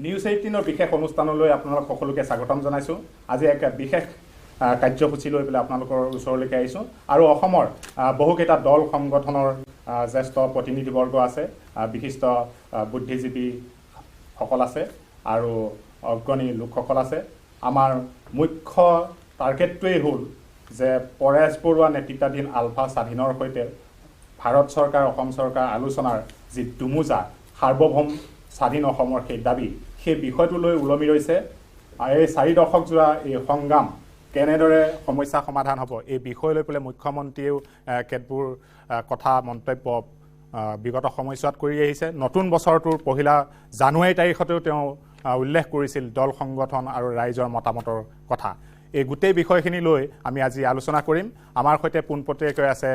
News 18 বিশেষ অনুষ্ঠানলৈ আপোনালোক সকলোকে স্বাগতম জনাইছোঁ। আজি এক বিশেষ কাৰ্যসূচী লৈ পেলাই আপোনালোকৰ ওচৰলৈকে আহিছোঁ আৰু অসমৰ বহুকেইটা দল সংগঠনৰ জ্যেষ্ঠ প্ৰতিনিধিবৰ্গ আছে, বিশিষ্ট বুদ্ধিজীৱীসকল আছে আৰু অগ্ৰণী লোকসকল আছে। আমাৰ মুখ্য টাৰ্গেটটোৱেই হ'ল যে পৰেশ বৰুৱা নেতৃত্বাধীন আলফা স্বাধীনৰ সৈতে ভাৰত চৰকাৰ অসম চৰকাৰ আলোচনাৰ যি দুমোজা সাৰ্বভৌম স্বাধীন অসমৰ সেই দাবী, সেই বিষয়টোলৈ ওলমি ৰৈছে। এই 4 দশক জোৰা এই সংগ্ৰাম কেনেদৰে সমস্যা সমাধান হ'ব, এই বিষয় লৈ পেলাই মুখ্যমন্ত্ৰীয়েও কেতবোৰ কথা মন্তব্য বিগত সময়ছোৱাত কৰি আহিছে। নতুন বছৰটোৰ 1 জানুৱাৰী তাৰিখতেও তেওঁ উল্লেখ কৰিছিল দল সংগঠন আৰু ৰাইজৰ মতামতৰ কথা। এই গোটেই বিষয়খিনি লৈ আমি আজি আলোচনা কৰিম। আমাৰ সৈতে পোনপটীয়াকৈ আছে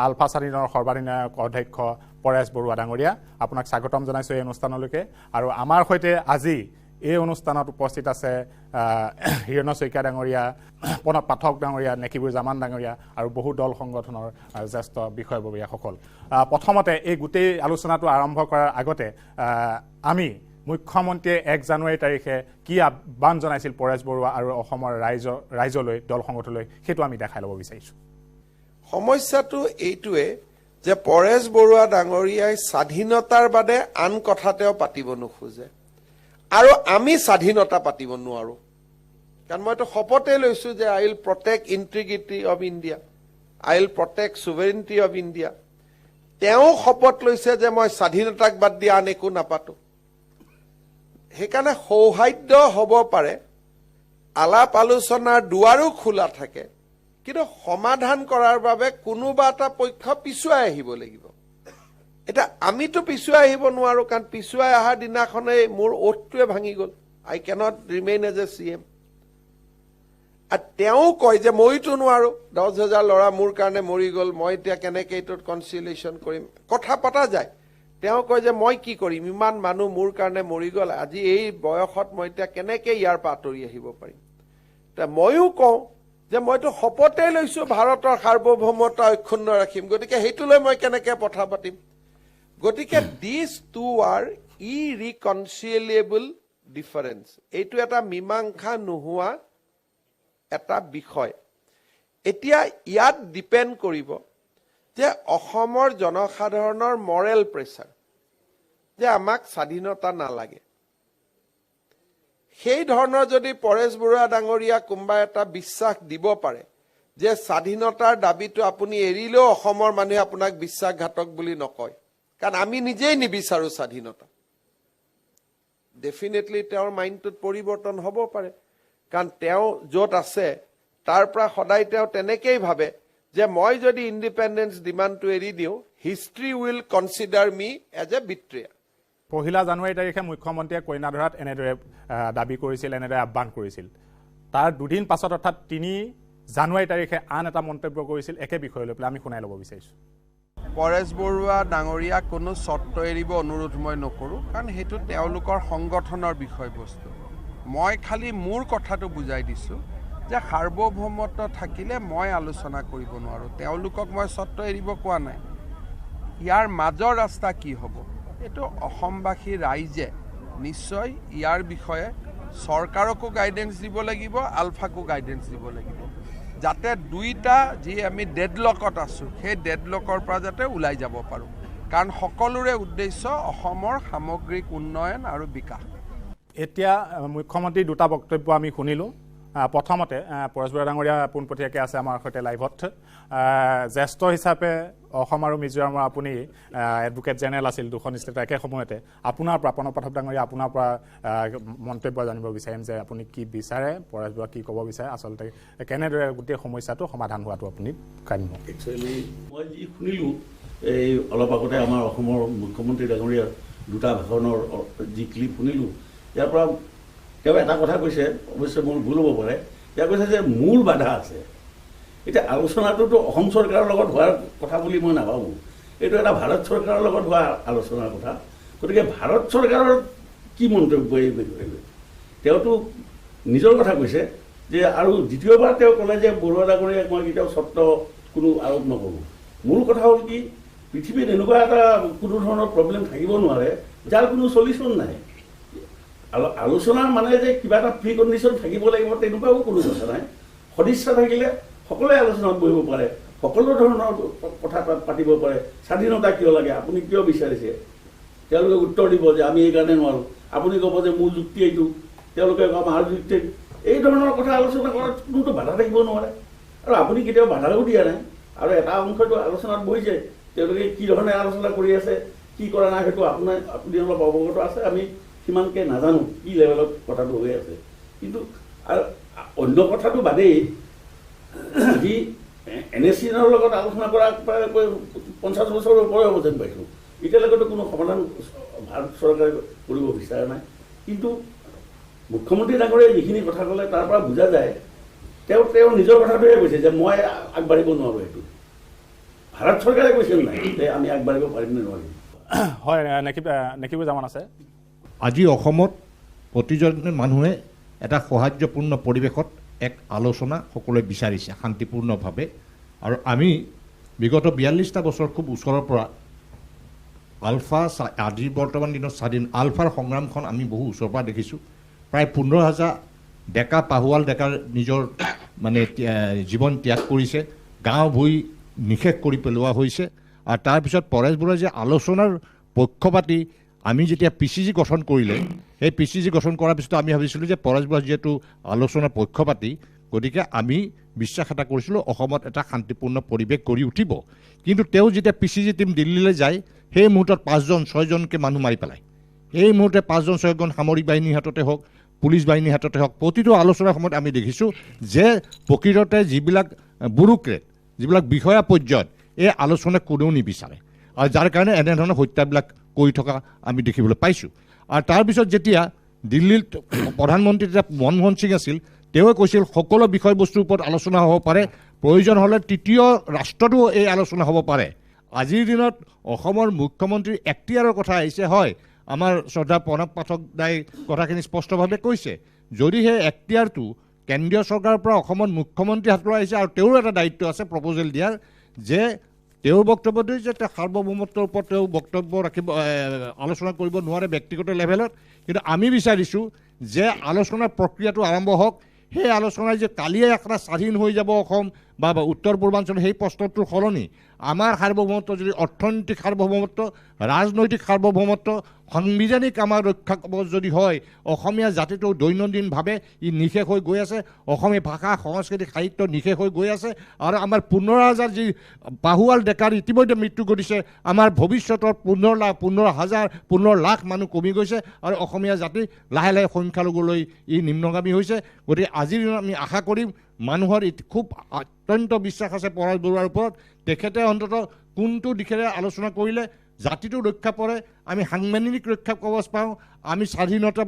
আলফা স্বাধীনৰ সৰ্বাধিনায়ক অধ্যক্ষ পৰেশ বৰুৱা ডাঙৰীয়া। আপোনাক স্বাগতম জনাইছোঁ এই অনুষ্ঠানলৈকে। আৰু আমাৰ সৈতে আজি এই অনুষ্ঠানত উপস্থিত আছে হিৰণ্য শইকীয়া ডাঙৰীয়া, প্ৰণৱ পাঠক ডাঙৰীয়া, নেকিবুৰ জামান ডাঙৰীয়া আৰু বহু দল সংগঠনৰ জ্যেষ্ঠ বিষয়ববীয়াসকল। প্ৰথমতে এই গোটেই আলোচনাটো আৰম্ভ কৰাৰ আগতে আমি মুখ্যমন্ত্ৰীয়ে 1 জানুৱাৰী তাৰিখে কি আহ্বান জনাইছিল পৰেশ বৰুৱা আৰু অসমৰ ৰাইজলৈ, দল সংগঠনলৈ, সেইটো আমি দেখাই ল'ব বিচাৰিছোঁ। সমস্যাটো এইটোৱে যে পৰেশ বৰুৱা ডাঙৰীয়াই স্বাধীনতাৰ বাদে আন কথা তেওঁ পাতিব নোখোজে আৰু আমি স্বাধীনতা পাতিব নোৱাৰোঁ। কাৰণ মইতো শপতে লৈছোঁ যে I will protect integrity of India, I will protect sovereignty of India. তেওঁ শপত লৈছে যে মই স্বাধীনতাক বাদ দি আন একো নাপাতোঁ। সেইকাৰণে সৌহাৰ্দ্য হ'ব পাৰে, আলাপ আলোচনাৰ দুৱাৰো খোলা থাকে, কিন্তু সমাধান কৰাৰ বাবে কোনোবা এটা পক্ষ পিছুৱাই আহিব লাগিব। এতিয়া আমিতো পিছুৱাই আহিব নোৱাৰোঁ, কাৰণ পিছুৱাই অহাৰ দিনাখনেই মোৰ ওথটোৱে ভাঙি গ'ল, I cannot remain as a CM। আৰু তেওঁ কয় যে মইতো নোৱাৰোঁ, 10,000 ল'ৰা মোৰ কাৰণে মৰি গ'ল, মই এতিয়া কেনেকৈ এইটোত কনচিলেশ্যন কৰিম। কথা পতা যায়, তেওঁ কয় যে মই কি কৰিম, ইমান মানুহ মোৰ কাৰণে মৰি গ'ল, আজি এই বয়সত মই এতিয়া কেনেকৈ ইয়াৰ পৰা আঁতৰি আহিব পাৰিম। এতিয়া ময়ো কওঁ যে মইতো শপতে লৈছোঁ ভাৰতৰ সাৰ্বভৌমতা অক্ষুণ্ণ ৰাখিম, গতিকে সেইটো লৈ মই কেনেকৈ কথা পাতিম। গতিকে দিছ টু আৰ ইৰিকনচিলিয়েবল ডিফাৰেঞ্চ। এইটো এটা মীমাংসা নোহোৱা এটা বিষয়। এতিয়া ইয়াত ডিপেণ্ড কৰিব যে অসমৰ জনসাধাৰণৰ মৰেল প্ৰেছাৰ, যে আমাক স্বাধীনতা নালাগে। সেই ধৰণৰ যদি পৰেশ বৰুৱা ডাঙৰীয়া কোনোবা এটা বিশ্বাস দিব পাৰে যে স্বাধীনতাৰ দাবীটো আপুনি এৰিলেও অসমৰ মানুহে আপোনাক বিশ্বাসঘাতক বুলি নকয়, কাৰণ আমি নিজেই নিবিচাৰোঁ স্বাধীনতা, ডেফিনেটলি তেওঁৰ মাইণ্ডটোত পৰিৱৰ্তন হ'ব পাৰে। কাৰণ তেওঁ য'ত আছে তাৰ পৰা সদায় তেওঁ তেনেকেই ভাবে যে মই যদি ইণ্ডিপেণ্ডেন্স ডিমাণ্ডটো এৰি দিওঁ, history will consider me as a betrayer. 1 জানুৱাৰী তাৰিখে মুখ্যমন্ত্ৰীয়ে কইনাধৰাত এনেদৰে দাবী কৰিছিল, এনেদৰে আহ্বান কৰিছিল। তাৰ দুদিন পাছত অৰ্থাৎ 3 জানুৱাৰী তাৰিখে আন এটা মন্তব্য কৰিছিল একে বিষয় লৈ পেলাই। আমি শুনাই ল'ব বিচাৰিছোঁ। পৰেশ বৰুৱা ডাঙৰীয়াক কোনো চৰ্ত এৰিব অনুৰোধ মই নকৰোঁ, কাৰণ সেইটো তেওঁলোকৰ সংগঠনৰ বিষয়বস্তু। মই খালি মোৰ কথাটো বুজাই দিছোঁ যে সাৰ্বভৌমত্ব থাকিলে মই আলোচনা কৰিব নোৱাৰোঁ, তেওঁলোকক মই চৰ্ত এৰিব কোৱা নাই। ইয়াৰ মাজৰ ৰাস্তা কি হ'ব, এইটো অসমবাসী ৰাইজে নিশ্চয় ইয়াৰ বিষয়ে চৰকাৰকো গাইডেন্স দিব লাগিব, আলফাকো গাইডেন্স দিব লাগিব, যাতে দুইটা যি আমি ডেডলকত আছোঁ সেই ডেডলকৰ পৰা যাতে ওলাই যাব পাৰোঁ। কাৰণ সকলোৰে উদ্দেশ্য অসমৰ সামগ্ৰিক উন্নয়ন আৰু বিকাশ। এতিয়া মুখ্যমন্ত্ৰীৰ 2টা বক্তব্য আমি শুনিলোঁ। প্ৰথমতে পৰেশ বৰুৱা ডাঙৰীয়া পোনপটীয়াকৈ আছে আমাৰ সৈতে লাইভত। জ্যেষ্ঠ হিচাপে অসম আৰু মিজোৰামৰ আপুনি এডভোকেট জেনেৰেল আছিল 2খন ষ্টেটৰ একে সময়তে। আপোনাৰ পৰা প্ৰণৱ পাঠক ডাঙৰীয়া, আপোনাৰ পৰা মন্তব্য জানিব বিচাৰিম যে আপুনি কি বিচাৰে, পৰেশ বৰুৱা কি ক'ব বিচাৰে, আচলতে কেনেদৰে গোটেই সমস্যাটো সমাধান হোৱাটো আপুনি কাম্য। একচুৱেলি মই যি শুনিলোঁ এই অলপ আগতে আমাৰ অসমৰ মুখ্যমন্ত্ৰী ডাঙৰীয়াৰ 2টা ভাষণৰ যি ক্লিপ শুনিলোঁ, ইয়াৰ পৰা তেওঁ এটা কথা কৈছে, অৱশ্যে মোৰ ভুল হ'ব পাৰে, তেওঁ কৈছে যে মূল বাধা আছে। এতিয়া আলোচনাটোতো অসম চৰকাৰৰ লগত হোৱাৰ কথা বুলি মই নাভাবোঁ, এইটো এটা ভাৰত চৰকাৰৰ লগত হোৱা আলোচনাৰ কথা। গতিকে ভাৰত চৰকাৰৰ কি মন্তব্য এই বিষয়ে, তেওঁতো নিজৰ কথা কৈছে যে, আৰু দ্বিতীয়বাৰ তেওঁ ক'লে যে বৰুৱা ডাঙৰীয়াক মই কেতিয়াও চৰ্ত কোনো আৰোপ নকৰোঁ। মূল কথা হ'ল কি, পৃথিৱীত এনেকুৱা এটা কোনো ধৰণৰ প্ৰব্লেম থাকিব নোৱাৰে যাৰ কোনো চলিউশ্যন নাই। আলোচনাৰ মানে যে কিবা এটা প্ৰি কণ্ডিশ্যন থাকিব লাগিব তেনেকুৱাও কোনো কথা নাই। সদিচ্ছা থাকিলে সকলোৱে আলোচনাত বহিব পাৰে, সকলো ধৰণৰ কথা পাতিব পাৰে। স্বাধীনতা কিয় লাগে, আপুনি কিয় বিচাৰিছে, তেওঁলোকে উত্তৰ দিব যে আমি এইকাৰণে নোৱাৰোঁ। আপুনি ক'ব যে মোৰ যুক্তি এইটো, তেওঁলোকে ক'ব আমাৰ যুক্তি। এই ধৰণৰ কথা আলোচনা কৰাত কোনোতো বাধা থাকিব নোৱাৰে, আৰু আপুনি কেতিয়াও বাধাও দিয়া নাই। আৰু এটা অংশটো আলোচনাত বহিছে, তেওঁলোকে কি ধৰণে আলোচনা কৰি আছে, কি কৰা নাই, সেইটো আপুনি অলপ অৱগত আছে। আমি সিমানকৈ নাজানো কি লেভেলত কথাটো হৈ আছে। কিন্তু আৰু অন্য কথাটো বাদেই, সি NSCৰ লগত আলোচনা কৰা প্ৰায় 50 বছৰৰ ওপৰে হ'ব যেন পাইছোঁ। এতিয়ালৈকেতো কোনো সমাধান ভাৰত চৰকাৰে কৰিব বিচৰা নাই। কিন্তু মুখ্যমন্ত্ৰী ডাঙৰীয়াই যিখিনি কথা ক'লে তাৰ পৰা বুজা যায় তেওঁ নিজৰ কথাটোহে কৈছে যে মই আগবাঢ়িব নোৱাৰোঁ। এইটো ভাৰত চৰকাৰে কৈছিল নাই যে আমি আগবাঢ়িব পাৰিম নে নোৱাৰিম। হয়, নেকিবুজামান আছে। আজি অসমত প্ৰতিজন মানুহে এটা সৌহাৰ্দ্যপূৰ্ণ পৰিৱেশত এক আলোচনা সকলোৱে বিচাৰিছে শান্তিপূৰ্ণভাৱে। আৰু আমি বিগত 42টা বছৰ খুব ওচৰৰ পৰা আলফা আজিৰ বৰ্তমান দিনত স্বাধীন আলফাৰ সংগ্ৰামখন আমি বহু ওচৰৰ পৰা দেখিছোঁ। প্ৰায় 15,000 ডেকা পাহুৱাল ডেকাৰ নিজৰ মানে জীৱন ত্যাগ কৰিছে, গাঁও ভূঁই নিশেষ কৰি পেলোৱা হৈছে। আৰু তাৰপিছত পৰেশ বৰুৱাই যে আলোচনাৰ পক্ষপাতি আমি যেতিয়া PCC গঠন কৰিলে, সেই PCC গঠন কৰাৰ পিছত আমি ভাবিছিলোঁ যে পৰেশ বৰুৱা যিহেতু আলোচনাৰ পক্ষপাতি, গতিকে আমি বিশ্বাস এটা কৰিছিলোঁ অসমত এটা শান্তিপূৰ্ণ পৰিৱেশ গঢ়ি উঠিব। কিন্তু তেওঁ যেতিয়া PCC টীম দিল্লীলৈ যায়, সেই মুহূৰ্তত 5জন-6জনকৈ মানুহ মাৰি পেলায়। এই মুহূৰ্তে 5জন-6জন সামৰিক বাহিনীৰ হাততে হওক, পুলিচ বাহিনীৰ হাততে হওক, প্ৰতিটো আলোচনাৰ সময়ত আমি দেখিছোঁ যে প্ৰকৃততে যিবিলাক ব্যুৰোক্ৰেট, যিবিলাক বিষয়া পৰ্যায়ত এই আলোচনা কোনেও নিবিচাৰে, আৰু যাৰ কাৰণে এনেধৰণৰ হত্যাবিলাক কৰি থকা আমি দেখিবলৈ পাইছোঁ। আৰু তাৰপিছত যেতিয়া দিল্লীত প্ৰধানমন্ত্ৰী যেতিয়া মনমোহন সিং আছিল, তেওঁ কৈছিল সকলো বিষয়বস্তুৰ ওপৰত আলোচনা হ'ব পাৰে, প্ৰয়োজন হ'লে তৃতীয় ৰাষ্ট্ৰতো এই আলোচনা হ'ব পাৰে। আজিৰ দিনত অসমৰ মুখ্যমন্ত্ৰীৰ এখতিয়াৰৰ কথা আহিছে। হয়, আমাৰ শ্ৰদ্ধা প্ৰণৱ পাঠক দাই কথাখিনি স্পষ্টভাৱে কৈছে, যদি সেই এখতিয়াৰটো কেন্দ্ৰীয় চৰকাৰৰ পৰা অসমৰ মুখ্যমন্ত্ৰীৰ হাতলৈ আহিছে, আৰু তেওঁৰো এটা দায়িত্ব আছে প্ৰপ'জেল দিয়াৰ, যে তেওঁৰ বক্তব্যটো যে তেওঁ সাৰ্বভৌমত্বৰ ওপৰত তেওঁ বক্তব্য ৰাখিব, আলোচনা কৰিব নোৱাৰে ব্যক্তিগত লেভেলত। কিন্তু আমি বিচাৰিছোঁ যে আলোচনাৰ প্ৰক্ৰিয়াটো আৰম্ভ হওক। সেই আলোচনাই যে কালিয়ে একটা স্বাধীন হৈ যাব অসম বা উত্তৰ পূৰ্বাঞ্চল, সেই প্ৰশ্নটোৰ সলনি আমাৰ সাৰ্বভৌমত্ব যদি অৰ্থনৈতিক সাৰ্বভৌমত্ব, ৰাজনৈতিক সাৰ্বভৌমত্ব, সাংবিধানিক আমাৰ ৰক্ষা কৱচ যদি হয়, অসমীয়া জাতিটো দৈনন্দিনভাৱে ই নিশেষ হৈ গৈ আছে, অসমীয়া ভাষা সংস্কৃতি সাহিত্য নিশেষ হৈ গৈ আছে, আৰু আমাৰ 15,000 যি পাহুৱাল ডেকাৰ ইতিমধ্যে মৃত্যু ঘটিছে, আমাৰ ভৱিষ্যতৰ 15 লাখ মানুহ কমি গৈছে, আৰু অসমীয়া জাতি লাহে লাহে সংখ্যালঘুলৈ ই নিম্নগামী হৈছে। গতিকে আজিৰ দিনত আমি আশা কৰিম, মানুহৰ খুব অত্যন্ত বিশ্বাস আছে পৰেশ বৰুৱাৰ ওপৰত, তেখেতে অন্ততঃ কোনটো দিশেৰে আলোচনা কৰিলে জাতিটো ৰক্ষা পৰে, আমি সাংবিধানিক ৰক্ষা কৱচ পাওঁ, আমি স্বাধীনতা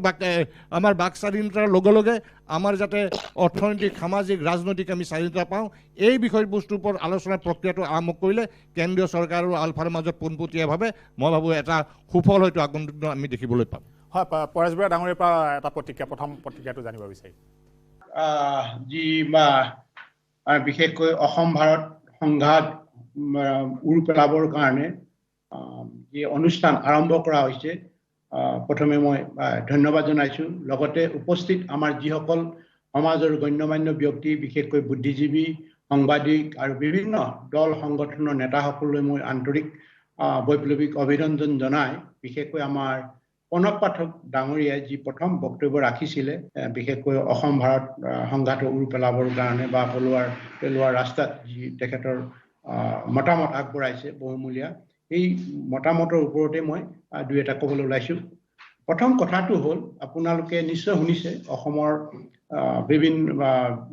আমাৰ বাক স্বাধীনতাৰ লগে লগে আমাৰ যাতে অৰ্থনৈতিক, সামাজিক, ৰাজনৈতিক আমি স্বাধীনতা পাওঁ, এই বিষয়বস্তুৰ ওপৰত আলোচনাৰ প্ৰক্ৰিয়াটো আৰম্ভ কৰিলে কেন্দ্ৰীয় চৰকাৰ আৰু আলফাৰ মাজত পোনপটীয়াভাৱে মই ভাবোঁ এটা সুফল হয়তো আগন্তুক দিনত আমি দেখিবলৈ পাম। হয়, পৰেশ বৰুৱা ডাঙৰীয়াৰ পৰা এটা প্ৰতিক্ৰিয়া, প্ৰথম প্ৰতিক্ৰিয়াটো জানিব বিচাৰিম। বিশেষকৈ অসম ভাৰত সংঘাত উৰ পেলাবৰ কাৰণে যি অনুষ্ঠান আৰম্ভ কৰা হৈছে, প্ৰথমে মই ধন্যবাদ জনাইছোঁ। লগতে উপস্থিত আমাৰ যিসকল সমাজৰ গণ্যমান্য ব্যক্তি, বিশেষকৈ বুদ্ধিজীৱী, সাংবাদিক আৰু বিভিন্ন দল সংগঠনৰ নেতাসকললৈ মই আন্তৰিক বৈপ্লৱিক অভিনন্দন জনাই, বিশেষকৈ আমাৰ প্ৰণৱ পাঠক ডাঙৰীয়াই যি প্ৰথম বক্তব্য ৰাখিছিলে, বিশেষকৈ অসম ভাৰত সংঘাতৰ উৰ পেলাবৰ কাৰণে বা পেলোৱাৰ ৰাস্তাত যি তেখেতৰ মতামত আগবঢ়াইছে বহুমূলীয়া, এই মতামতৰ ওপৰতে মই দুই এটা ক'বলৈ ওলাইছোঁ। প্ৰথম কথাটো হ'ল, আপোনালোকে নিশ্চয় শুনিছে অসমৰ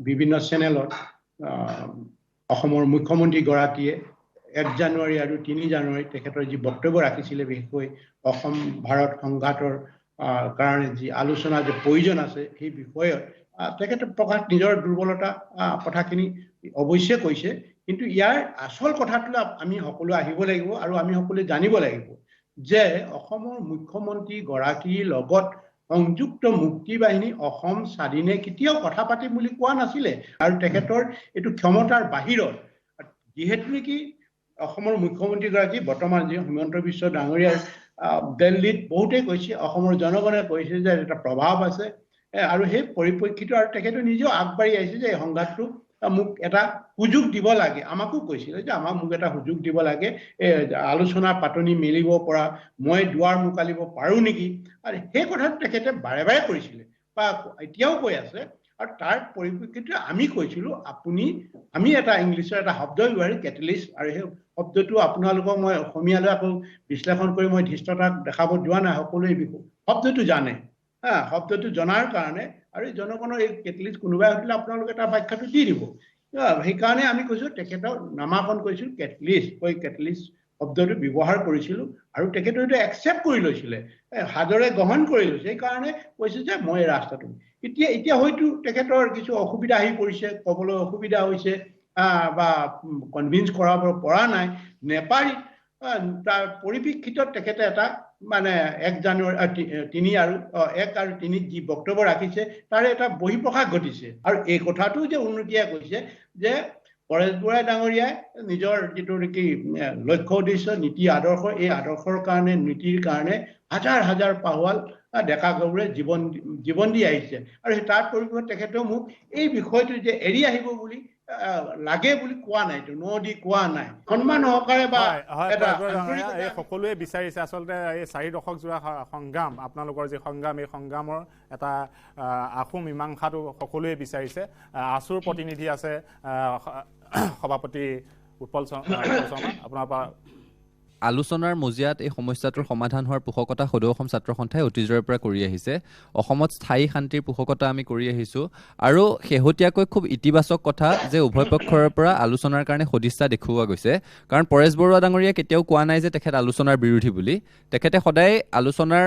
বিভিন্ন চেনেলত অসমৰ মুখ্যমন্ত্ৰীগৰাকীয়ে 1 জানুৱাৰী আৰু 3 জানুৱাৰী তেখেতৰ যি বক্তব্য ৰাখিছিলে, বিশেষকৈ অসম ভাৰত সংঘাতৰ কাৰণে যি আলোচনা যে প্ৰয়োজন আছে, সেই বিষয়ত তেখেতে নিজৰ দুৰ্বলতা কথাখিনি অৱশ্যে কৈছে। কিন্তু ইয়াৰ আচল কথাটো আমি সকলোৱে আহিব লাগিব, আৰু আমি সকলোৱে জানিব লাগিব যে অসমৰ মুখ্যমন্ত্ৰীগৰাকীৰ লগত সংযুক্ত মুক্তি বাহিনী অসম স্বাধীনে কেতিয়াও কথা পাতিম বুলি কোৱা নাছিলে, আৰু তেখেতৰ এইটো ক্ষমতাৰ বাহিৰত। যিহেতু নেকি অসমৰ মুখ্যমন্ত্ৰীগৰাকী বৰ্তমান যি হিমন্ত বিশ্ব ডাঙৰীয়াৰ দিল্লীত বহুতেই কৈছে, অসমৰ জনগণে কৈছে যে এটা প্ৰভাৱ আছে আৰু সেই পৰিপ্ৰেক্ষিত আৰু তেখেতে নিজেও আগবাঢ়ি আহিছে যে এই সংঘাতটো মোক এটা সুযোগ দিব লাগে। আমাকো কৈছিলে যে মোক এটা সুযোগ দিব লাগে, আলোচনাৰ পাতনি মেলিব পৰা, মই দুৱাৰ মোকালিব পাৰোঁ নেকি। আৰু সেই কথাটো তেখেতে বাৰে বাৰে কৰিছিলে বা এতিয়াও কৈ আছে। আৰু তাৰ পৰিপ্ৰেক্ষিতত আমি কৈছিলোঁ আমি এটা ইংলিছৰ এটা শব্দ ব্যৱহাৰ কেটেলিষ্ট, আৰু সেই শব্দটো আপোনালোকক মই অসমীয়ালৈ আকৌ বিশ্লেষণ কৰি মই ধৃষ্টতা দেখাব যোৱা নাই, সকলোৱে শব্দটো জানে শব্দটো জনাৰ কাৰণে। আৰু জনগণৰ এই কেটেলিষ্ট কোনোবাই সুধিলে আপোনালোকে তাৰ ব্যাখ্যাটো দি দিব। সেইকাৰণে আমি কৈছোঁ তেখেতক নামাকৰণ কৰিছিলোঁ কেটেলিষ্ট, কেটেলিষ্ট শব্দটো ব্যৱহাৰ কৰিছিলোঁ আৰু তেখেতে এইটো একচেপ্ট কৰি লৈছিলে, সাদৰে গ্ৰহণ কৰি লৈছে। সেইকাৰণে কৈছে যে মই এই ৰাস্তাটো এতিয়া হয়তো তেখেতৰ কিছু অসুবিধা আহি পৰিছে, ক'বলৈ অসুবিধা হৈছে বা কনভিন্স কৰাব পৰা নাই, নেপাৰি। তাৰ পৰিপ্ৰেক্ষিতত তেখেতে এটা মানে 1 জানুৱাৰী 3 আৰু 1 আৰু 3 যি বক্তব্য ৰাখিছে তাৰে এটা বহিঃপ্ৰকাশ ঘটিছে। আৰু এই কথাটো যে উন্নতিয়ে কৈছে যে পৰেশ বৰা ডাঙৰীয়াই নিজৰ যিটো নেকি লক্ষ্য উদ্দেশ্য নীতি আদৰ্শ, এই আদৰ্শৰ কাৰণে নীতিৰ কাৰণে হাজাৰ হাজাৰ পাহোৱাল ডেকা গাভৰুৱে জীৱন দি আহিছে। আৰু তাৰ পৰিপ্ৰেক্ষিতত তেখেতেও মোক এই বিষয়টো যে এৰি আহিব বুলি লাগে বুলি কোৱা নাই, দি কোৱা নাই, সন্মান সহকাৰে বা এই সকলোৱে বিচাৰিছে আচলতে এই 4 দশক জোৰা সংগ্ৰাম, আপোনালোকৰ যি সংগ্ৰাম, এই সংগ্ৰামৰ এটা আশু মীমাংসাটো সকলোৱে বিচাৰিছে। আছুৰ প্ৰতিনিধি আছে সভাপতি উৎপল শৰ্মা, আপোনাৰ পৰা আলোচনাৰ মজিয়াত এই সমস্যাটোৰ সমাধান হোৱাৰ পোষকতা সদৌ অসম ছাত্ৰ সন্থাই অতীজৰে পৰা কৰি আহিছে। অসমত স্থায়ী শান্তিৰ পোষকতা আমি কৰি আহিছোঁ। আৰু শেহতীয়াকৈ খুব ইতিবাচক কথা যে উভয় পক্ষৰ পৰা আলোচনাৰ কাৰণে সদিচ্ছা দেখুওৱা গৈছে। কাৰণ পৰেশ বৰুৱা ডাঙৰীয়াই কেতিয়াও কোৱা নাই যে তেখেত আলোচনাৰ বিৰোধী বুলি। তেখেতে সদায় আলোচনাৰ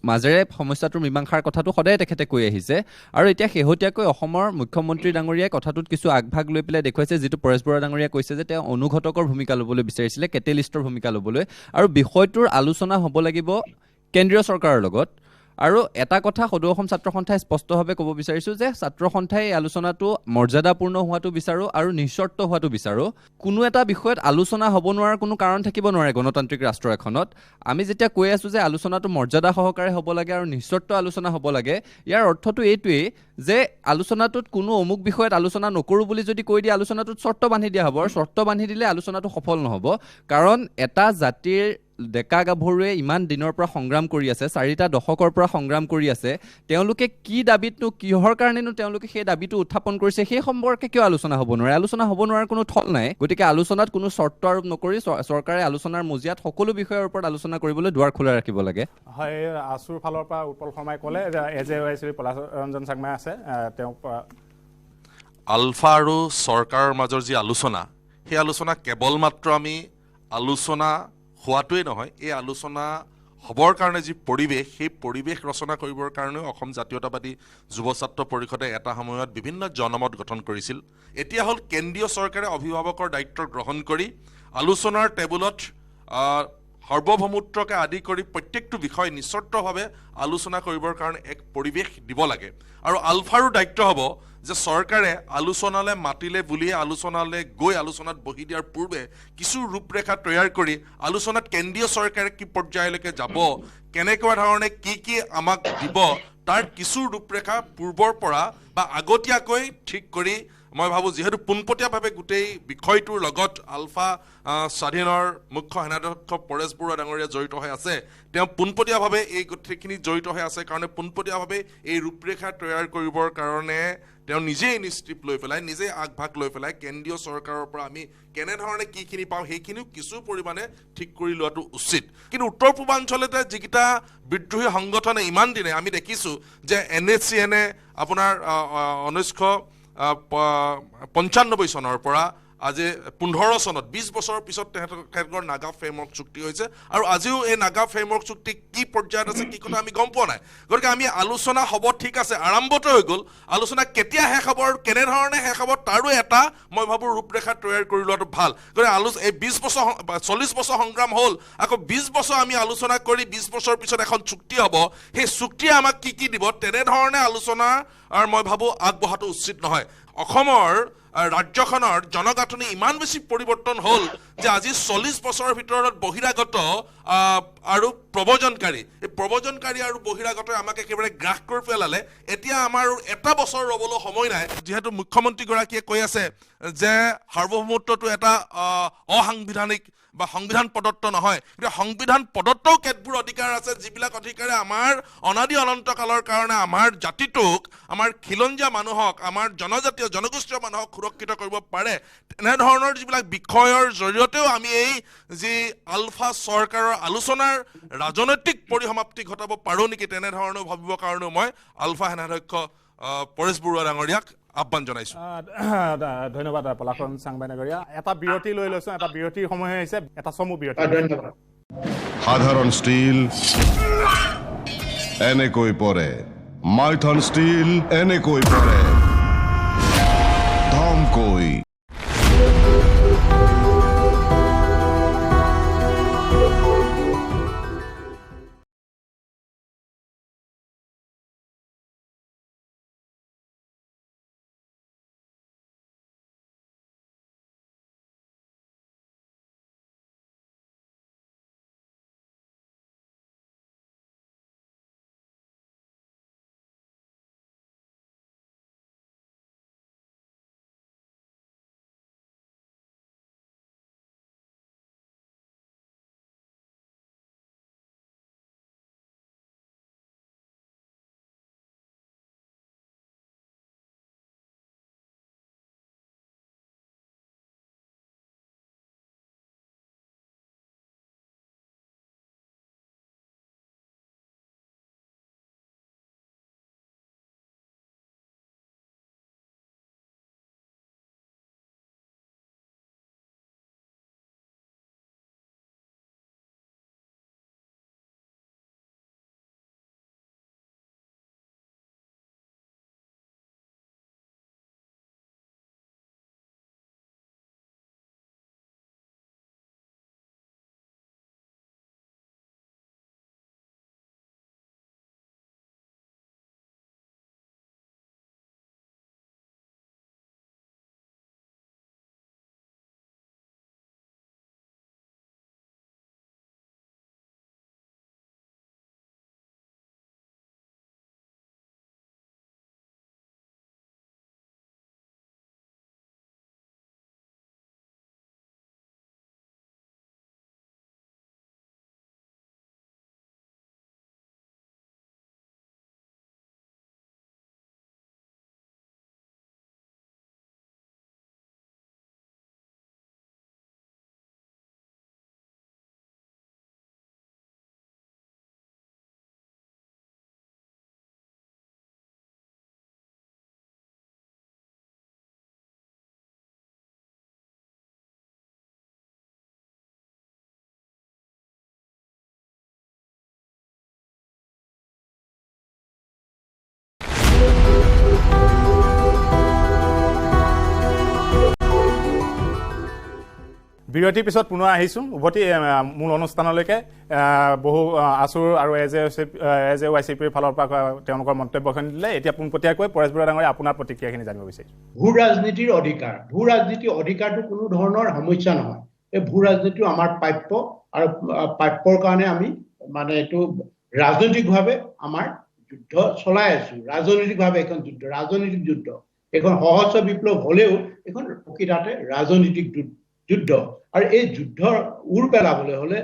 মাজেৰে সমস্যাটোৰ মীমাংসাৰ কথাটো সদায় তেখেতে কৈ আহিছে। আৰু এতিয়া শেহতীয়াকৈ অসমৰ মুখ্যমন্ত্ৰী ডাঙৰীয়াই কথাটোত কিছু আগভাগ লৈ পেলাই দেখুৱাইছে, যিটো পৰেশ বৰুৱা ডাঙৰীয়াই কৈছে যে তেওঁ অনুঘটকৰ ভূমিকা ল'বলৈ বিচাৰিছিলে, কেটেলিষ্টৰ ভূমিকা ল'বলৈ। আৰু বিষয়টোৰ আলোচনা হ'ব লাগিব কেন্দ্ৰীয় চৰকাৰৰ লগত। আৰু এটা কথা সদৌ অসম ছাত্ৰ সন্থাই স্পষ্টভাৱে ক'ব বিচাৰিছোঁ যে ছাত্ৰ সন্থাই এই আলোচনাটো মৰ্যাদাপূৰ্ণ হোৱাটো বিচাৰোঁ আৰু নিঃচৰ্ত হোৱাটো বিচাৰোঁ। কোনো এটা বিষয়ত আলোচনা হ'ব নোৱাৰাৰ কোনো কাৰণ থাকিব নোৱাৰে গণতান্ত্ৰিক ৰাষ্ট্ৰ এখনত। আমি যেতিয়া কৈ আছোঁ যে আলোচনাটো মৰ্যাদা সহকাৰে হ'ব লাগে আৰু নিঃচৰ্ত আলোচনা হ'ব লাগে, ইয়াৰ অৰ্থটো এইটোৱেই যে আলোচনাটোত কোনো অমুক বিষয়ত আলোচনা নকৰোঁ বুলি যদি কৈ দিয়ে, আলোচনাটোত চৰ্ত বান্ধি দিয়া হ'ব। আৰু চৰ্ত বান্ধি দিলে আলোচনাটো সফল নহ'ব। কাৰণ এটা জাতিৰ ডেকা গাভৰুৱে ইমান দিনৰ পৰা সংগ্ৰাম কৰি আছে, 4টা দশকৰ পৰা সংগ্ৰাম কৰি আছে, তেওঁলোকে কি দাবীতনো, কিহৰ কাৰণেনো তেওঁলোকে সেই দাবীটো উত্থাপন কৰিছে, সেই সম্পৰ্কে কিয় আলোচনা হ'ব নোৱাৰে? আলোচনা হ'ব নোৱাৰাৰ কোনো থল নাই। গতিকে আলোচনাত কোনো চৰ্ত আৰোপ নকৰি চৰকাৰে আলোচনাৰ মজিয়াত সকলো বিষয়ৰ ওপৰত আলোচনা কৰিবলৈ দুৱাৰ খোলা ৰাখিব লাগে। হয়, আছুৰ ফালৰ পৰা উৎপল শৰ্মাই ক'লে, এজে পলাশ ৰঞ্জন চাংমাই আছে, তেওঁক আলফা আৰু চৰকাৰৰ মাজৰ যি আলোচনা, সেই আলোচনা কেৱল মাত্ৰ আমি আলোচনা হোৱাটোৱেই নহয়, এই আলোচনা হ'বৰ কাৰণে যি পৰিৱেশ, সেই পৰিৱেশ ৰচনা কৰিবৰ কাৰণেও অসম জাতীয়তাবাদী যুৱ ছাত্ৰ পৰিষদে এটা সময়ত বিভিন্ন জনমত গঠন কৰিছিল। এতিয়া হ'ল কেন্দ্ৰীয় চৰকাৰে অভিভাৱকৰ দায়িত্ব গ্ৰহণ কৰি আলোচনাৰ টেবুলত সাৰ্বভৌমত্বকে আদি কৰি প্ৰত্যেকটো বিষয় নিশ্চৰ্তভাৱে আলোচনা কৰিবৰ কাৰণে এক পৰিৱেশ দিব লাগে। আৰু আলফাৰো দায়িত্ব হ'ব যে চৰকাৰে আলোচনালৈ মাতিলে বুলিয়ে আলোচনালৈ গৈ আলোচনাত বহি দিয়াৰ পূৰ্বে কিছু ৰূপৰেখা তৈয়াৰ কৰি আলোচনাত কেন্দ্ৰীয় চৰকাৰে কি পৰ্যায়লৈকে যাব, কেনেকুৱা ধৰণে কি আমাক দিব, তাৰ কিছু ৰূপৰেখা পূৰ্বৰ পৰা বা আগতীয়াকৈ ঠিক কৰি, মই ভাবোঁ যিহেতু পোনপটীয়াভাৱে গোটেই বিষয়টোৰ লগত আলফা স্বাধীনৰ মুখ্য সেনাধ্যক্ষ পৰেশ বৰুৱা ডাঙৰীয়া জড়িত হৈ আছে, তেওঁ পোনপটীয়াভাৱে এই গোটেইখিনি জড়িত হৈ আছে কাৰণে পোনপটীয়াভাৱে এই ৰূপৰেখা তৈয়াৰ কৰিবৰ কাৰণে তেওঁ নিজেই ইনিচিয়েটিভ লৈ পেলাই, নিজেই আগভাগ লৈ পেলাই কেন্দ্ৰীয় চৰকাৰৰ পৰা আমি কেনেধৰণে কিখিনি পাওঁ সেইখিনিও কিছু পৰিমাণে ঠিক কৰি লোৱাটো উচিত। কিন্তু উত্তৰ পূৰ্বাঞ্চলতে যিকেইটা বিদ্ৰোহী সংগঠনে ইমান দিনে আমি দেখিছোঁ যে NSCN আপোনাৰ 1995 চনৰ পৰা আজি 15 চনত 20 বছৰৰ পিছত তেখেতৰ নাগা ফ্ৰেমৱৰ্ক চুক্তি হৈছে। আৰু আজিও এই নাগা ফ্ৰেমৱৰ্ক চুক্তি কি পৰ্যায়ত আছে, কি কথা আমি গম পোৱা নাই। গতিকে আমি আলোচনা হ'ব, ঠিক আছে, আৰম্ভটো হৈ গ'ল, আলোচনা কেতিয়া শেষ হ'ব আৰু কেনেধৰণে শেষ হ'ব তাৰো এটা মই ভাবোঁ ৰূপৰেখা তৈয়াৰ কৰি লোৱাটো ভাল। গতিকে এই 40 বছৰ সংগ্ৰাম হ'ল, আকৌ 20 বছৰ আমি আলোচনা কৰি 20 বছৰৰ পিছত এখন চুক্তি হ'ব, সেই চুক্তিয়ে আমাক কি দিব, তেনেধৰণে আলোচনা আৰু মই ভাবোঁ আগবঢ়াটো উচিত নহয়। অসমৰ ৰাজ্যখনৰ জনগাঁথনি ইমান বেছি পৰিৱৰ্তন হ'ল যে আজি 40 বছৰৰ ভিতৰত বহিৰাগত আৰু প্ৰব্ৰজনকাৰী, এই প্ৰব্ৰজনকাৰী আৰু বহিৰাগতই আমাক একেবাৰে গ্ৰাস কৰি পেলালে। এতিয়া আমাৰ এটা বছৰ ৰ'বলৈ সময় নাই, যিহেতু মুখ্যমন্ত্ৰীগৰাকীয়ে কৈ আছে যে সাৰ্বভৌমত্বটো এটা অসাংবিধানিক বা সংবিধান প্ৰদত্ত নহয়। কিন্তু সংবিধান প্ৰদত্তও কেতবোৰ অধিকাৰ আছে, যিবিলাক অধিকাৰে আমাৰ অনাদি অনন্ত কালৰ কাৰণে আমাৰ জাতিটোক, আমাৰ খিলঞ্জীয়া মানুহক, আমাৰ জনজাতীয় জনগোষ্ঠীয় মানুহক সুৰক্ষিত কৰিব পাৰে। তেনেধৰণৰ যিবিলাক বিষয়ৰ জৰিয়তেও আমি এই যি আলফা চৰকাৰৰ আলোচনাৰ ৰাজনৈতিক পৰিসমাপ্তি ঘটাব পাৰোঁ নেকি, তেনেধৰণেও ভাবিবৰ কাৰণেও মই আলফা সেনাধ্যক্ষ পৰেশ বৰুৱা ডাঙৰীয়াক আহ্বান জনাইছোঁ। ধন্যবাদ পলাশন চাংমাই ডাঙৰীয়া। এটা বিৰতি লৈ লৈছোঁ, এটা বিৰতিৰ সময় হৈছে, এটা চমু বিৰতি। ধন্যবাদ। সাধাৰণ ষ্টীল এনেকৈ পৰে, মাইথন ষ্টীল এনেকৈ পৰে, ধমকৈ। বিৰতিৰ পিছত পুনৰ আহিছোঁ উভতি মূল অনুষ্ঠানলৈকে। বহু আছুৰ আৰু এজ এ YCPৰ ফালৰ পৰা তেওঁলোকৰ মন্তব্যখিনি দিলে। এতিয়া পোনপটীয়াকৈ পৰেশ বৰুৱা ডাঙৰীয়া আপোনাৰ প্ৰতিক্ৰিয়াখিনি জানিব বিচাৰিছোঁ। ভূ ৰাজনীতিৰ অধিকাৰ, ভূ ৰাজনীতিৰ অধিকাৰটো কোনো ধৰণৰ সমস্যা নহয়। এই ভূ ৰাজনীতিটো আমাৰ প্ৰাপ্য, আৰু প্ৰাপ্যৰ কাৰণে আমি মানে এইটো ৰাজনৈতিকভাৱে আমাৰ যুদ্ধ চলাই আছো। ৰাজনৈতিকভাৱে এখন যুদ্ধ, ৰাজনৈতিক যুদ্ধ। এখন সহস্ৰ বিপ্লৱ হলেও এখন প্ৰকৃততে ৰাজনৈতিক যুদ্ধ। আৰু এই যুদ্ধৰ উৰ পেলাবলৈ হলে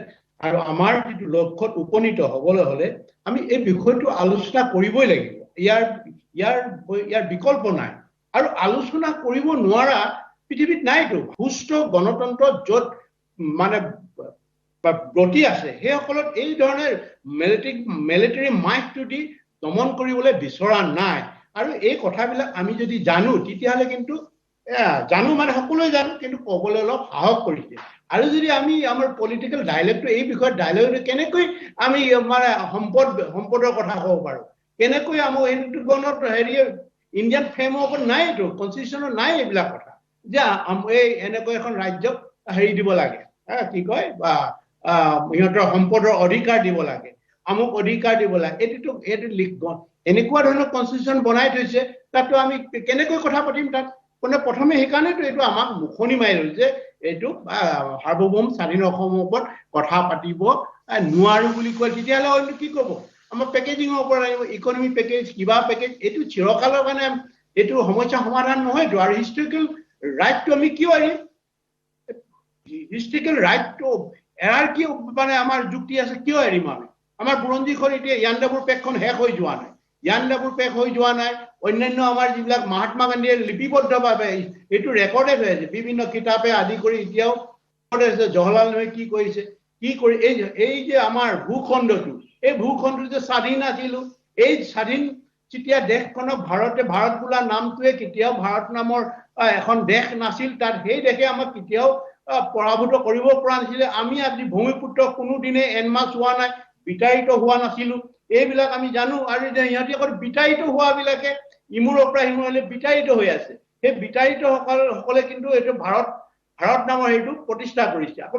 আৰু আমাৰ যিটো লক্ষ্যত উপনীত হবলৈ হলে আমি এই বিষয়টো আলোচনা কৰিবই লাগিব। ইয়াৰ বিকল্প নাই। আৰু আলোচনা কৰিব নোৱাৰা পৃথিৱীত নাইতো। সুস্থ গণতন্ত্ৰ য'ত মানে ব্ৰতি আছে, সেইসকলত এই ধৰণে মিলিটাৰী মাইকটো দি দমন কৰিবলৈ বিচৰা নাই। আৰু এই কথাবিলাক আমি যদি জানো, তেতিয়াহ'লে কিন্তু জানো মানে সকলোৱে জানো, কিন্তু ক'বলৈ অলপ সাহস কৰিছে। আৰু যদি আমি আমাৰ পলিটিকেল ডাইলেক্টটো এই বিষয়ত ডাইলেক্ট কেনেকৈ আমি মানে সম্পদৰ কথা ক'ব পাৰোঁ, কেনেকৈ আমাৰ ইণ্ডিয়ান ফ্ৰেমৱৰ্কত নাইতো, কনষ্টিটিউশ্যনত নাই এইবিলাক কথা যে এই এনেকৈ এখন ৰাজ্যক দিব লাগে, কি কয় বা সিহঁতৰ সম্পদৰ অধিকাৰ দিব লাগে, আমুক অধিকাৰ দিব লাগে। এইটো এনেকুৱা ধৰণৰ কনষ্টিটিউশ্যন বনাই থৈছে, তাততো আমি কেনেকৈ কথা পাতিম তাত? প্ৰথমে সেইকাৰণেতো এইটো আমাক মুখনি মাৰি দিল যে এইটো সাৰ্বভৌম স্বাধীন অসমৰ ওপৰত কথা পাতিব নোৱাৰো বুলি কয়। তেতিয়াহ'লে অন্য কি ক'ব? আমাৰ পেকেজিঙৰ ওপৰত আহিব, ইকনমি পেকেজ, কিবা পেকেজ। এইটো চিৰকালৰ কাৰণে এইটো সমস্যা সমাধান নহয়তো। আৰু হিষ্টৰিকেল ৰাইটটো আমি কিয় এৰিম? হিষ্টৰিকেল ৰাইটটো এৰাৰ কি মানে আমাৰ যুক্তি আছে? কিয় এৰিম আমি? আমাৰ বুৰঞ্জীখন এতিয়া ইয়াণ্ডাবুৰ পেকখন শেষ হৈ যোৱা নাই, ইয়াণ্ডাবুৰ পেক হৈ যোৱা নাই। অন্যান্য আমাৰ যিবিলাক মহাত্মা গান্ধীয়ে লিপিবদ্ধভাৱে এইটো ৰেকৰ্ডেড হৈ আছে, বিভিন্ন কিতাপে আদি কৰি এতিয়াও জৱাহৰলাল নেহৰুৱে কি কৰিছে, কি কৰি এই যে আমাৰ ভূখণ্ডটো, এই ভূখণ্ডটো যে স্বাধীন আছিলো, এই স্বাধীন যেতিয়া দেশখনক ভাৰত বোলা নামটোৱে কেতিয়াও ভাৰত নামৰ এখন দেশ নাছিল, তাত সেই দেশে আমাক কেতিয়াও পৰাভূত কৰিব পৰা নাছিলে। আমি আজি ভূমিপুত্ৰ কোনোদিনে এনমাছ হোৱা নাই, বিতাড়িত হোৱা নাছিলো, এইবিলাক আমি জানো। আৰু সিহঁতি অকল বিতাড়িত হোৱাবিলাকে ইমূৰৰ পৰা সিমূৰলৈ বিতাড়িত হৈ আছে। সেই বিতাড়িত সকলে কিন্তু এইটো ভাৰত নামৰ সেইটো প্ৰতিষ্ঠা কৰিছে। আকৌ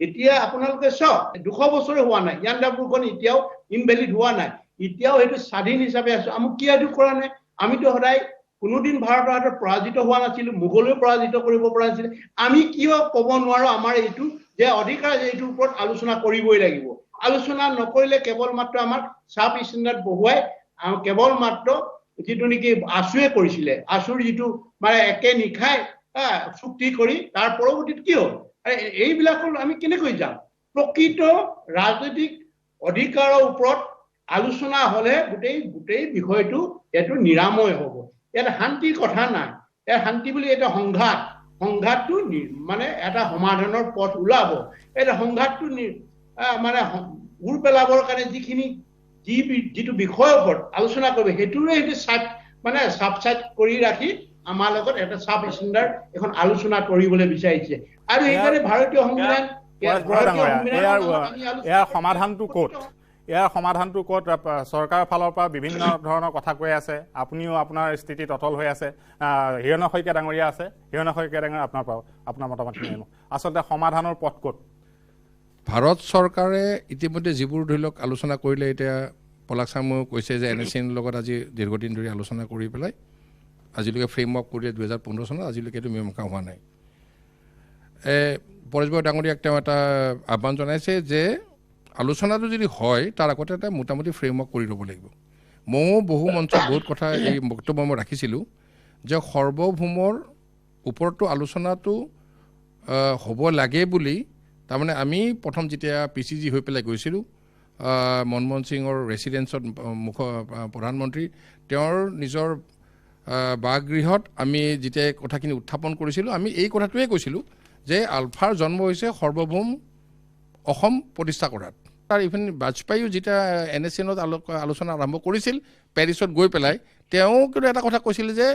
এতিয়া আপোনালোকে চাওক, 200 বছৰে হোৱা নাই, ইয়াণ্ডাবুৰখন এতিয়াও ইনভেলিড হোৱা নাই, এতিয়াও সেইটো স্বাধীন হিচাপে আছো। আমি কিয় এইটো কৰা নাই? আমিতো সদায় কোনোদিন ভাৰতৰ হাতত পৰাজিত হোৱা নাছিলো, মোগলেও পৰাজিত কৰিব পৰা নাছিলে। আমি কিয় ক'ব নোৱাৰো আমাৰ এইটো যে অধিকাৰ এইটোৰ ওপৰত আলোচনা কৰিবই লাগিব? আলোচনা নকৰিলে কেৱল মাত্ৰ আমাক চাব ষ্টেণ্ডাৰ্ড বহুৱাই কেৱল মাত্ৰ যিটো নেকি আছুৱে কৰিছিলে, আছুৰ যিটো মানে একে নিশাই চুক্তি কৰি তাৰ পৰৱৰ্তীত কি হ'ল? এইবিলাকৰ আমি কেনেকৈ যাম? প্ৰকৃত ৰাজনৈতিক অধিকাৰৰ ওপৰত আলোচনা হলে গোটেই বিষয়টো এইটো নিৰাময় হ'ব। ইয়াত শান্তিৰ কথা নাই। ইয়াত শান্তি বুলি এটা সংঘাতটো মানে এটা সমাধানৰ পথ ওলাব। এটা সংঘাতটো মানে উৰ পেলাবৰ কাৰণে যিটো বিষয়ৰ ওপৰত আলোচনা কৰিব, সেইটোৰে মানে চাবচাইড কৰি ৰাখি আমাৰ লগত এটা চাব ষ্টেণ্ডাৰ্ড এখন আলোচনা কৰিবলৈ বিচাৰিছে। আৰু সেইকাৰণে ভাৰতীয় সংবিধান ইয়াৰ সমাধানটো ক'ত? ইয়াৰ সমাধানটো ক'ত? চৰকাৰৰ ফালৰ পৰা বিভিন্ন ধৰণৰ কথা কৈ আছে, আপুনিও আপোনাৰ স্থিতিত অটল হৈ আছে, হিৰণ্য শইকীয়া ডাঙৰীয়া আছে, হিৰণ্য শইকীয়া ডাঙৰীয়া আপোনাৰ মতামতখিনি আচলতে সমাধানৰ পথ ক'ত? ভাৰত চৰকাৰে ইতিমধ্যে যিবোৰ ধৰি লওক আলোচনা কৰিলে, এতিয়া পলাশ চামুৱেও কৈছে যে NSCৰ লগত আজি দীৰ্ঘদিন ধৰি আলোচনা কৰি পেলাই আজিলৈকে ফ্ৰেমৱৰ্ক কৰিলে 2015 চনত, আজিলৈকে এইটো মীমাংসা হোৱা নাই। পৰেশ বৰুৱা ডাঙৰীয়াক তেওঁ এটা আহ্বান জনাইছে যে আলোচনাটো যদি হয় তাৰ আগতে এটা মোটামুটি ফ্ৰেমৱৰ্ক কৰি ল'ব লাগিব। ময়ো বহু মঞ্চত বহুত কথা এই বক্তব্য মই ৰাখিছিলোঁ যে সৰ্বভৌমৰ ওপৰতো আলোচনাটো হ'ব লাগে বুলি। তাৰমানে আমি প্ৰথম যেতিয়া PCG হৈ পেলাই গৈছিলোঁ, মনমোহন সিঙৰ ৰেচিডেঞ্চত প্ৰধানমন্ত্ৰী তেওঁৰ নিজৰ বাসগৃহত আমি যেতিয়া কথাখিনি উত্থাপন কৰিছিলোঁ, আমি এই কথাটোৱে কৈছিলোঁ যে আলফাৰ জন্ম হৈছে সৰ্বভৌম অসম প্ৰতিষ্ঠা কৰাত। তাৰ ইভেন বাজপেয়ীও যেতিয়া NSCত আলোচনা আৰম্ভ কৰিছিল পেৰিছত গৈ পেলাই, তেওঁ কিন্তু এটা কথা কৈছিল যে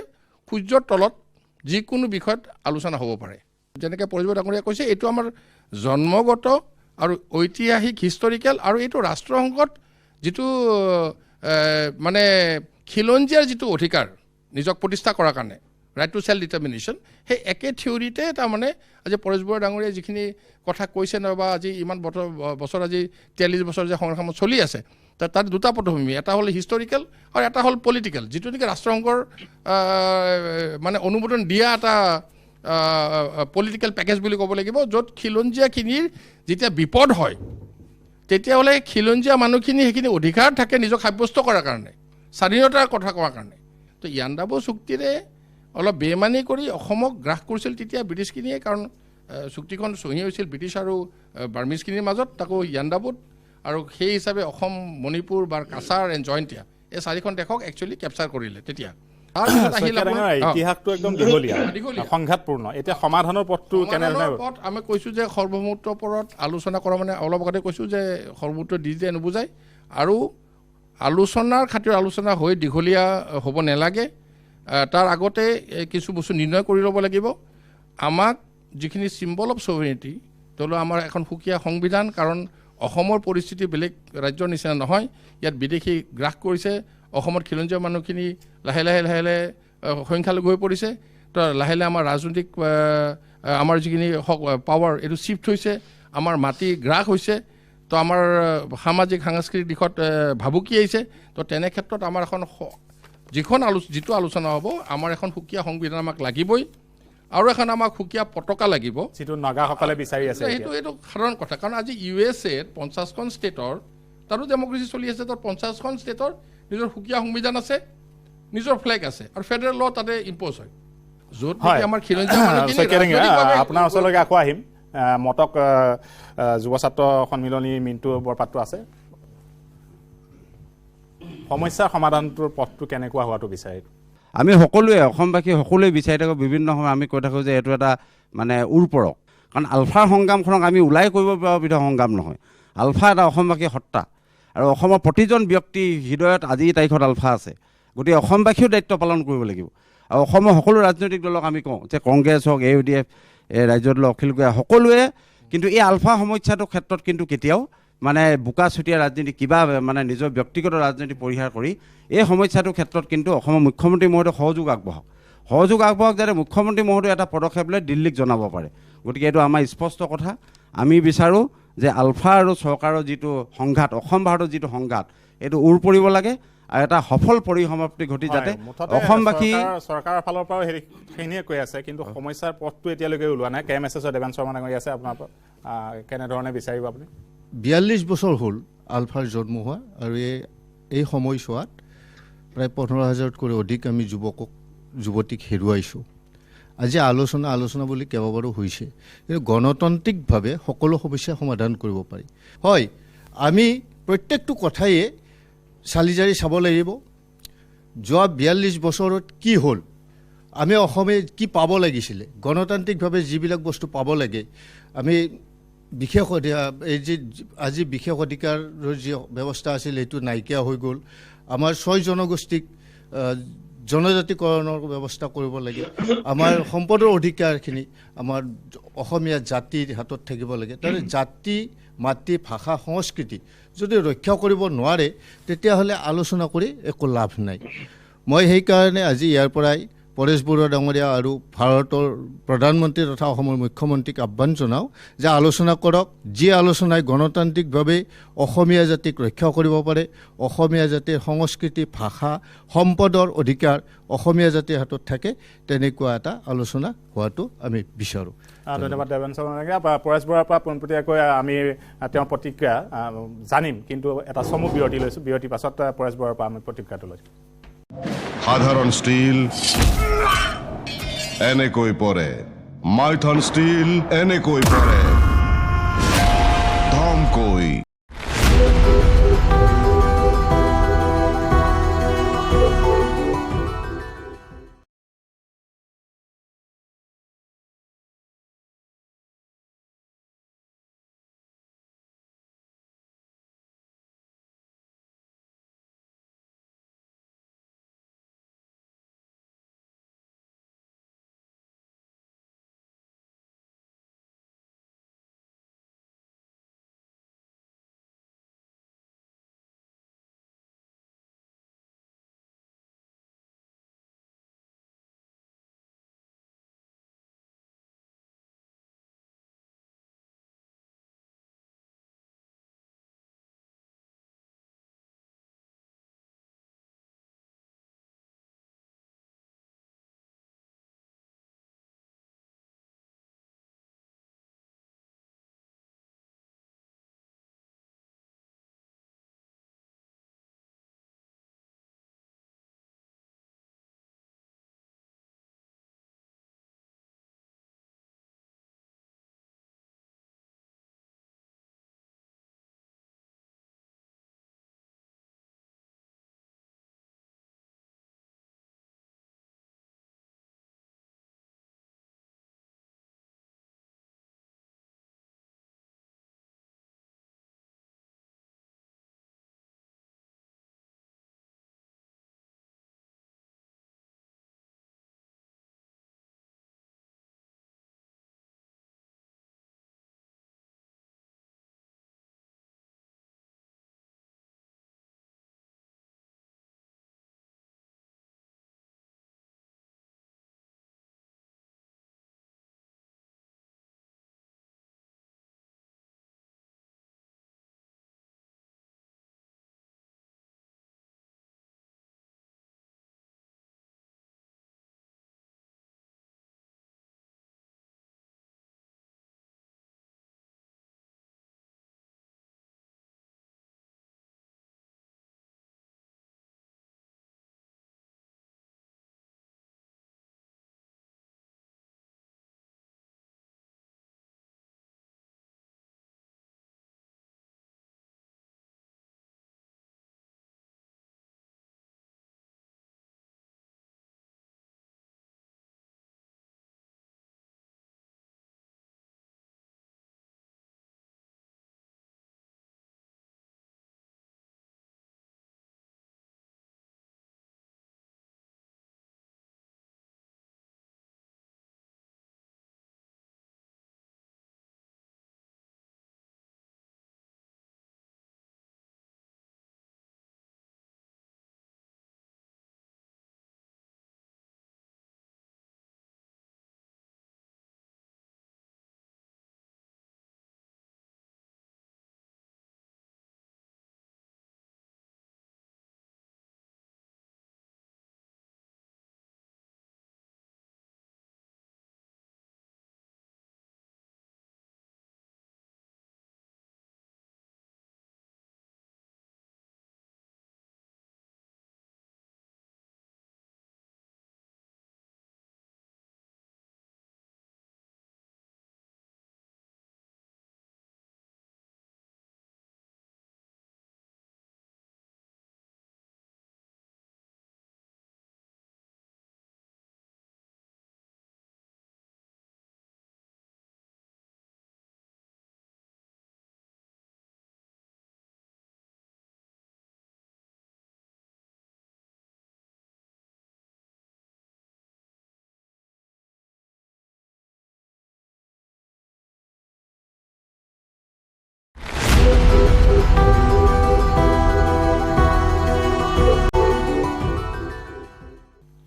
সূৰ্যৰ তলত যিকোনো বিষয়ত আলোচনা হ'ব পাৰে। যেনেকৈ পৰেশ বৰুৱা ডাঙৰীয়াই কৈছে, এইটো আমাৰ জন্মগত আৰু ঐতিহাসিক হিষ্টৰিকেল, আৰু এইটো ৰাষ্ট্ৰসংঘত যিটো মানে খিলঞ্জীয়াৰ যিটো অধিকাৰ নিজক প্ৰতিষ্ঠা কৰাৰ কাৰণে, ৰাইট টু চেল্ফ ডিটাৰমিনেশ্যন, সেই একে থিয়ৰিতে তাৰমানে আজি পৰেশ বৰুৱা ডাঙৰীয়াই যিখিনি কথা কৈছে বা আজি ইমান বছৰ আজি 43 বছৰ যে সংগ্ৰামত চলি আছে, তাত দুটা পটভূমি, এটা হ'ল হিষ্টৰিকেল আৰু এটা হ'ল পলিটিকেল, যিটো নেকি ৰাষ্ট্ৰসংঘৰ মানে অনুমোদন দিয়া এটা পলিটিকেল পেকেজ বুলি ক'ব লাগিব, য'ত খিলঞ্জীয়াখিনিৰ যেতিয়া বিপদ হয় তেতিয়াহ'লে খিলঞ্জীয়া মানুহখিনি সেইখিনি অধিকাৰ থাকে নিজক সাব্যস্ত কৰাৰ কাৰণে, স্বাধীনতাৰ কথা কোৱাৰ কাৰণে। তো ইয়াণ্ডাবু চুক্তিৰে অলপ বেমানি কৰি অসমক গ্ৰাস কৰিছিল তেতিয়া ব্ৰিটিছখিনিয়ে, কাৰণ চুক্তিখন চহী হৈছিল ব্ৰিটিছ আৰু বাৰ্মিজখিনিৰ মাজত, তাকো ইয়াণ্ডাবুত। আৰু সেই হিচাপে অসম, মণিপুৰ বা কাছাৰ এণ্ড জয়ন্তীয়া এই 4খন দেশক একচুৱেলি কেপচাৰ কৰিলে তেতিয়া। ইতিহাসটো একদম দীঘলীয়া, সংঘাতপূৰ্ণ। এতিয়া সমাধানৰ পথটো কেনেধৰণে? আমি কৈছোঁ যে সৰ্বভৌমত্বৰ ওপৰত আলোচনা কৰা মানে অলপ আগতে কৈছোঁ যে সৰ্বভৌমত্ব দিলে নুবুজায়, আৰু আলোচনাৰ খাতিৰত আলোচনা হৈ দীঘলীয়া হ'ব নালাগে। তাৰ আগতে কিছু বস্তু নিৰ্ণয় কৰি ল'ব লাগিব। আমাক যিখিনি চিম্বল অফ ছভাৰেইনিটি, ধৰি লওক আমাৰ এখন সুকীয়া সংবিধান, কাৰণ অসমৰ পৰিস্থিতি বেলেগ ৰাজ্যৰ নিচিনা নহয়, ইয়াত বিদেশী গ্ৰাস কৰিছে, অসমত খিলঞ্জীয়া মানুহখিনি লাহে লাহে সংখ্যালঘু হৈ পৰিছে। তো লাহে লাহে আমাৰ ৰাজনৈতিক আমাৰ যিখিনি পাৱাৰ এইটো শ্বিফ্ট হৈছে, আমাৰ মাটি গ্ৰাস হৈছে, তো আমাৰ সামাজিক সাংস্কৃতিক দিশত ভাবুকি আহিছে। তো তেনে ক্ষেত্ৰত আমাৰ এখন যিটো আলোচনা হ'ব আমাৰ এখন সুকীয়া সংবিধান আমাক লাগিবই আৰু এখন আমাক সুকীয়া পতাকা লাগিব, যিটো নাগাসকলে বিচাৰি আছে সেইটো সাধাৰণ কথা। কাৰণ আজি USA 50খন ষ্টেটৰ তাতো ডেমক্ৰেচি চলি আছে, তাত 50খন ষ্টেটৰ নিজৰ সুকীয়া সংবিধান আছে, নিজৰ ফ্লেগ আছে আৰু ফেডাৰেল ল তাতে ইম্প'জ হয়। য'ত আমাৰ আপোনাৰ ওচৰলৈকে আকৌ আহিম। মটক যুৱ ছাত্ৰ সন্মিলনী মিণ্টু বৰপাত্ৰ আছে। সমস্যাৰ সমাধানটোৰ পথটো কেনেকুৱা হোৱাটো বিচাৰে? আমি সকলোৱে অসমবাসী সকলোৱে বিচাৰি থাকোঁ, বিভিন্ন সময় আমি কৈ থাকোঁ যে এইটো এটা মানে উৰ্পৰক। কাৰণ আলফাৰ সংগ্ৰামখনক আমি ওলাই কৰিব পৰা বিধৰ সংগ্ৰাম নহয়। আলফা এটা অসমবাসী সত্তা আৰু অসমৰ প্ৰতিজন ব্যক্তি হৃদয়ত আজিৰ তাৰিখত আলফা আছে। গতিকে অসমবাসীও দায়িত্ব পালন কৰিব লাগিব। আৰু অসমৰ সকলো ৰাজনৈতিক দলক আমি কওঁ যে কংগ্ৰেছ হওক, AUDF, ৰাজ্যৰ দল অখিল গগৈ সকলোৱে কিন্তু এই আলফা সমস্যাটোৰ ক্ষেত্ৰত কিন্তু কেতিয়াও মানে বোকা চুতীয়া ৰাজনীতি কিবা মানে নিজৰ ব্যক্তিগত ৰাজনীতি পৰিহাৰ কৰি এই সমস্যাটোৰ ক্ষেত্ৰত কিন্তু অসমৰ মুখ্যমন্ত্ৰী মহোদয় সহযোগ আগবঢ়াওক যাতে মুখ্যমন্ত্ৰী মহোদয় এটা পদক্ষেপ লৈ দিল্লীক জনাব পাৰে। গতিকে এইটো আমাৰ স্পষ্ট কথা। আমি বিচাৰোঁ যে আলফা আৰু চৰকাৰৰ যিটো সংঘাত, অসম ভাৰতৰ যিটো সংঘাত, এইটো উৰ পৰিব লাগে আৰু এটা সফল পৰিসমাপ্তি ঘটি যাতে অসমবাসী চৰকাৰৰ ফালৰ পৰাও সেইখিনিয়ে কৈ আছে, কিন্তু সমস্যাৰ পথটো এতিয়ালৈকে ওলোৱা নাই। KMSSৰ দেৱান শৰ্মা ডাঙৰীয়া আছে, আপোনাৰ কেনেধৰণে বিচাৰিব আপুনি? 42 বছৰ হ'ল আলফাৰ জন্ম হোৱা আৰু এই সময়ছোৱাত প্ৰায় 15,000তকৈ অধিক আমি যুৱতীক হেৰুৱাইছোঁ। আজি আলোচনা বুলি কেইবাবাৰো হৈছে, কিন্তু গণতান্ত্ৰিকভাৱে সকলো সমস্যা সমাধান কৰিব পাৰি। হয়, আমি প্ৰত্যেকটো কথাই চালি জাৰি চাব লাগিব। যোৱা 42 বছৰত কি হ'ল, আমি অসমে কি পাব লাগিছিলে, গণতান্ত্ৰিকভাৱে যিবিলাক বস্তু পাব লাগে, আমি বিশেষ এই যে আজি বিশেষ অধিকাৰৰ যি ব্যৱস্থা আছিল সেইটো নাইকিয়া হৈ গ'ল। আমাৰ 6 জনগোষ্ঠীক জনজাতিকৰণৰ ব্যৱস্থা কৰিব লাগে। আমাৰ সম্পদৰ অধিকাৰখিনি আমাৰ অসমীয়া জাতিৰ হাতত থাকিব লাগে। তাৰ জাতি, মাতৃ, ভাষা, সংস্কৃতি যদি ৰক্ষা কৰিব নোৱাৰে তেতিয়াহ'লে আলোচনা কৰি একো লাভ নাই। মই সেইকাৰণে আজি ইয়াৰ পৰাই পৰেশ বৰুৱা ডাঙৰীয়া আৰু ভাৰতৰ প্ৰধানমন্ত্ৰী তথা অসমৰ মুখ্যমন্ত্ৰীক আহ্বান জনাওঁ যে আলোচনা কৰক। যি আলোচনাই গণতান্ত্ৰিকভাৱে অসমীয়া জাতিক ৰক্ষা কৰিব পাৰে, অসমীয়া জাতিৰ সংস্কৃতি, ভাষা, সম্পদৰ অধিকাৰ অসমীয়া জাতিৰ হাতত থাকে, তেনেকুৱা এটা আলোচনা হোৱাটো আমি বিচাৰোঁ। ধন্যবাদ দেৱান শৰ্মা ডাঙৰীয়া। পৰেশ বৰুৱাৰ পৰা পোনপটীয়াকৈ আমি তেওঁৰ প্ৰতিক্ৰিয়া জানিম, কিন্তু এটা চমু বিৰতি লৈছোঁ। বিৰতিৰ পাছত পৰেশ বৰুৱাৰ পৰা আমি প্ৰতিক্ৰিয়াটো লৈছোঁ। সাধাৰণ স্টিল এনেকৈ পৰে, মাইথন স্টিল এনেকৈ পৰে, ধমকৈ।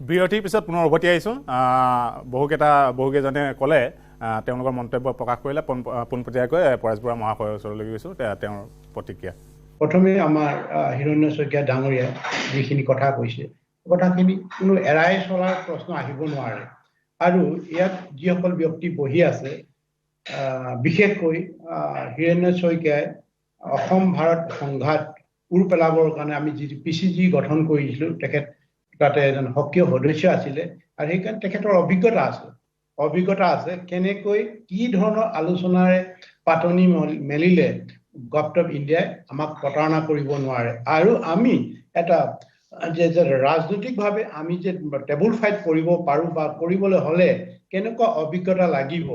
বিৰতিৰ পিছত পুনৰ উভতি আহিছোঁ। বহুকেইজনে ক'লে তেওঁলোকৰ মন্তব্য প্ৰকাশ কৰিলে। পোনপটীয়াকৈ পৰেশ বৰুৱা মহাশয়ৰ ওচৰলৈ গৈছোঁ, তেওঁৰ প্ৰতিক্ৰিয়া। প্ৰথমে আমাৰ হিৰণ্য শইকীয়া ডাঙৰীয়াই যিখিনি কথা কৈছে, কথাখিনি কোনো এৰাই চলাৰ প্ৰশ্ন আহিব নোৱাৰে। আৰু ইয়াত যিসকল ব্যক্তি বহি আছে, বিশেষকৈ হিৰণ্য শইকীয়াই অসম ভাৰত সংঘাত উৰ পেলাবৰ কাৰণে আমি যি PCG গঠন কৰিছিলোঁ, তেখেত তাতে এজন সক্ৰিয় সদস্য আছিলে আৰু সেইকাৰণে তেখেতৰ অভিজ্ঞতা আছে কেনেকৈ কি ধৰণৰ আলোচনাৰে পাতনি মেলিলে গভৰ্ণমেণ্ট অফ ইণ্ডিয়াই আমাক প্ৰতাৰণা কৰিব নোৱাৰে। আৰু আমি এটা যে ৰাজনৈতিকভাৱে আমি যে টেবুল ফাইট কৰিব পাৰোঁ বা কৰিবলৈ হ'লে কেনেকুৱা অভিজ্ঞতা লাগিব,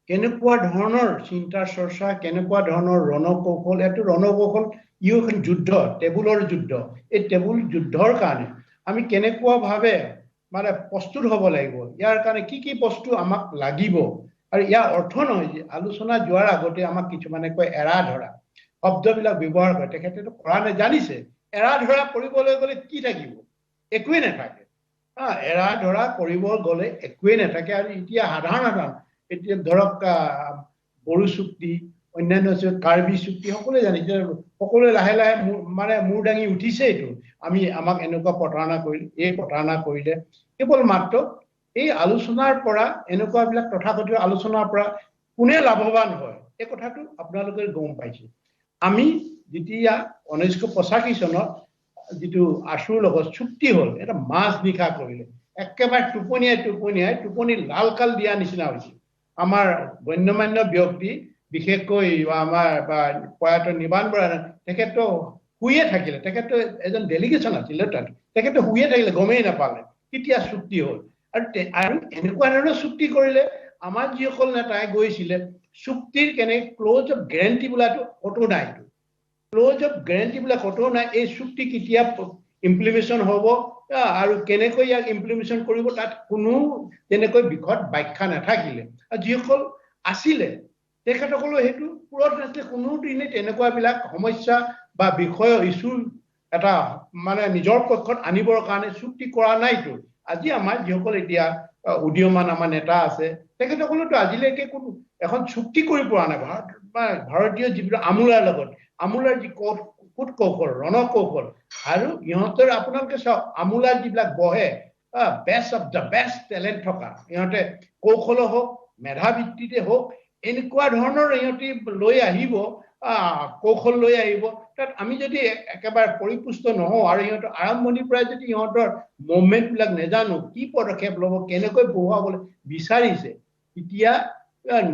কেনেকুৱা ধৰণৰ চিন্তাৰ চৰ্চা, কেনেকুৱা ধৰণৰ ৰণকৌশল। এইটো ৰণকৌশল ইও এখন যুদ্ধ, টেবুলৰ যুদ্ধ। এই টেবুল যুদ্ধৰ কাৰণে আমি কেনেকুৱাভাৱে মানে প্ৰস্তুত হ'ব লাগিব, ইয়াৰ কাৰণে কি কি বস্তু আমাক লাগিব। আৰু ইয়াৰ অৰ্থ নহয় যে আলোচনা যোৱাৰ আগতে আমাক কিছুমানে কয় এৰা ধৰা শব্দবিলাক ব্যৱহাৰ কৰে, তেখেতেতো কৰা জানিছে। এৰা ধৰা কৰিবলৈ গ'লে কি থাকিব? একোৱেই নাথাকে। এৰা ধৰা কৰিব গ'লে একোৱেই নাথাকে। আৰু এতিয়া সাধাৰণ এতিয়া ধৰক বড়ো চুক্তি, অন্যান্য কাৰ্বি চুক্তি সকলোৱে জানিছে, সকলোৱে লাহে লাহে মানে মূৰ দাঙি উঠিছে। এইটো আমাক এনেকুৱা প্ৰতাৰণা কৰিলে, এই প্ৰতাৰণা কৰিলে। কেৱল মাত্ৰ এই আলোচনাৰ পৰা, এনেকুৱাবিলাক তথাকথিত আলোচনাৰ পৰা কোনে লাভৱান হয় এই কথাটো আপোনালোকে গম পাইছে। আমি যেতিয়া 1985 চনত যিটো আছুৰ লগত চুক্তি হ'ল, এটা মাজ নিশা কৰিলে, একেবাৰে টোপনি লালকাল দিয়া নিচিনা হৈছিল। আমাৰ গণ্যমান্য ব্যক্তি, বিশেষকৈ আমাৰ প্ৰয়াত নিৰ্বাণ বৰা, তেখেতটো শুয়ে থাকিলে। তেখেতটো এজন ডেলিগেশ্যন আছিলে, তেখেতটো শুয়ে থাকিলে, গমেই নাপালে কেতিয়া চুক্তি হ'ল। আৰু এনেকুৱা ধৰণৰ চুক্তি কৰিলে আমাৰ যিসকল নেতাই গৈছিলে, চুক্তিৰ ক্ল'জ অফ গেৰেণ্টি বোলাটো ক'তো নাই। ক্ল'জ অফ গেৰেণ্টি বোলা ক'তো নাই। এই চুক্তি কেতিয়া ইমপ্লিমেশ্যন হ'ব আৰু কেনেকৈ ইয়াক ইমপ্লিমেশ্যন কৰিব, তাত কোনো তেনেকৈ বিশদ ব্যাখ্যা নাথাকিলে। আৰু যিসকল আছিলে তেখেতসকলেও সেইটো পূৰণ নাছিলে। কোনোদিনে তেনেকুৱাবিলাক সমস্যা বা বিষয় ইছ্যু এটা মানে নিজৰ পক্ষত আনিবৰ কাৰণে চুক্তি কৰা নাইতো। আজি আমাৰ যিসকল এতিয়া উদীয়মান আমাৰ নেতা আছে, তেখেতসকলেতো আজিলৈকে কোনো এখন চুক্তি কৰি পৰা নাই। ভাৰতীয় যিবিলাক আমোলাৰ লগত, আমোলাৰ যি কূট কৌশল, ৰণকৌশল, আৰু ইহঁতৰ আপোনালোকে চাওক, আমোলাৰ যিবিলাক বহে, best of the best talent থকা, ইহঁতে কৌশলো হওক, মেধাবৃত্তিতে হওক, এনেকুৱা ধৰণৰ ইহঁতি লৈ আহিব, কৌশল লৈ আহিব। তাত আমি যদি একেবাৰে পৰিপুষ্ট নহওঁ আৰু ইহঁতৰ আৰম্ভণিৰ পৰাই যদি ইহঁতৰ মুভমেণ্টবিলাক নেজানো, কি পদক্ষেপ ল'ব, কেনেকৈ বহুৱাবলৈ বিচাৰিছে, তেতিয়া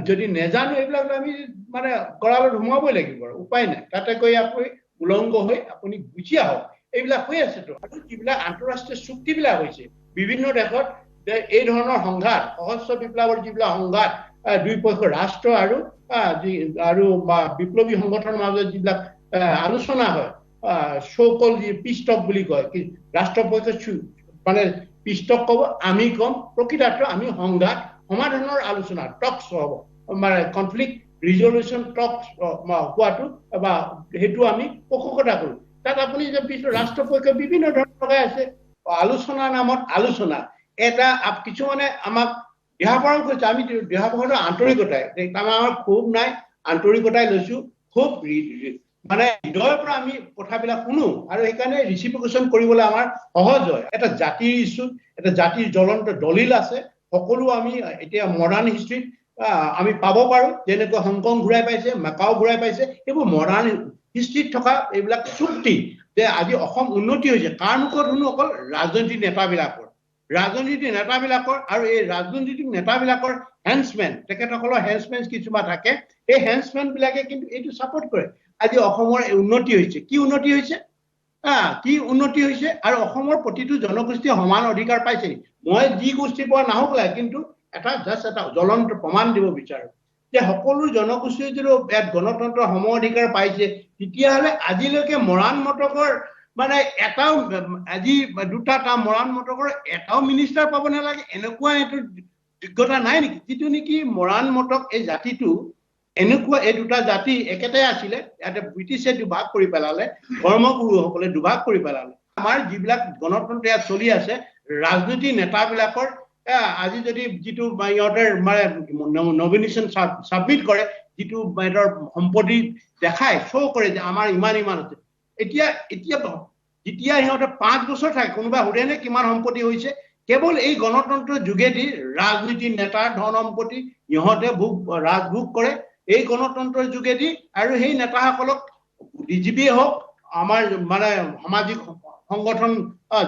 যদি নেজানো এইবিলাক আমি মানে গঁৰালত সোমাবই লাগিব, আৰু উপায় নাই। তাতে গৈ আপুনি উলংগ হৈ আপুনি গুচি আহক। এইবিলাক হৈ আছেতো। আৰু যিবিলাক আন্তঃৰাষ্ট্ৰীয় চুক্তিবিলাক হৈছে বিভিন্ন দেশত, এই ধৰণৰ সংঘাত, সশস্ত্ৰ বিপ্লৱৰ যিবিলাক সংঘাত, দুই পক্ষৰ ৰাষ্ট্ৰ আৰু বিপ্লৱী সংগঠনৰ মাজত যিবিলাক আলোচনা হয়, চৌকল যি পিষ্টক বুলি কয়, ৰাষ্ট্ৰপক্ষে মানে পিষ্টক ক'ব, আমি ক'ম প্ৰকৃতাৰ্থ আমি সংঘাত সমাধানৰ আলোচনা টক্স হ'ব, মানে কনফ্লিক্ট ৰিজলিউশ্যন টক্স হোৱাটো বা সেইটো আমি পোষকতা কৰোঁ। তাত আপুনি যে ৰাষ্ট্ৰপক্ষে বিভিন্ন ধৰণৰ লগাই আছে, আলোচনাৰ নামত আলোচনা। এটা কিছুমানে আমাক দিহাপৰাও কৈছে, আমি দিহাপৰাৰ আন্তৰিকতাই, আমাৰ ক্ষোভ নাই, আন্তৰিকতাই লৈছো, খুব মানে হৃদয়ৰ পৰা আমি কথাবিলাক শুনো, আৰু সেইকাৰণে ৰিচিপ্ৰিকেশ্যন কৰিবলৈ আমাৰ সহজ হয়। এটা জাতিৰ ইছ্যুত এটা জাতিৰ জ্বলন্ত দলিল আছে, সকলো আমি এতিয়া মডাৰ্ণ হিষ্ট্ৰীত আমি পাব পাৰোঁ। যেনেকৈ হংকং ঘূৰাই পাইছে, মাকাও ঘূৰাই পাইছে, এইবোৰ মডাৰ্ণ হিষ্ট্ৰীত থকা এইবিলাক চুক্তি যে আজি অসম উন্নতি হৈছে। কাৰ মুখত শুনো? অকল ৰাজনৈতিক নেতাবিলাকৰ আৰু এই ৰাজনৈতিক নেতাবিলাকৰ হেণ্ডছমেন, তেখেতসকলৰ হেণ্ডছমেন কিছুমান থাকে, এই হেণ্ডছমেন বিলাকে কিন্তু এইটো ছাপোৰ্ট কৰে। আজি অসমৰ উন্নতি হৈছে। কি উন্নতি হৈছে? আৰু অসমৰ প্ৰতিটো জনগোষ্ঠীয়ে সমান অধিকাৰ পাইছে। মই যি গোষ্ঠীৰ পৰা নাহক লাগে, কিন্তু এটা জ্বলন্ত প্ৰমাণ দিব বিচাৰো যে সকলো জনগোষ্ঠীয়ে যদি গণতন্ত্ৰ সম অধিকাৰ পাইছে, তেতিয়াহ'লে আজিলৈকে মৰাণ মটকৰ মানে এটাও, আজি দুটা মৰাণ মটকৰ এটাও মিনিষ্টাৰ পাব নালাগে, এনেকুৱা এইটো যোগ্যতা নাই নেকি? যিটো নেকি মৰাণ মটক এই জাতিটো এনেকুৱা, এই দুটা জাতি একেটাই আছিলে, ইয়াতে ব্ৰিটিছে দুভাগ কৰি পেলালে, ধৰ্মগুৰুসকলে দুভাগ কৰি পেলালে। আমাৰ যিবিলাক গণতন্ত্ৰ ইয়াত চলি আছে, ৰাজনৈতিক নেতাবিলাকৰ আজি যদি যিটো ইহঁতৰ মানে নমিনেশ্যন ছাবমিট কৰে, যিটো ইহঁতৰ সম্পত্তি দেখায়, শ্ব' কৰে যে আমাৰ ইমান আছে, এতিয়া যেতিয়া সিহঁতে 5 বছৰ থাকে, কোনোবা সোধেনে কিমান সম্পত্তি হৈছে? কেৱল এই গণতন্ত্ৰৰ যোগেদি ৰাজনীতিৰ নেতাৰ ধন সম্পত্তি ইহঁতে ৰাজভোগ কৰে এই গণতন্ত্ৰৰ যোগেদি, আৰু সেই নেতাসকলক ডিজিপিয়ে হওক, আমাৰ মানে সামাজিক সংগঠন,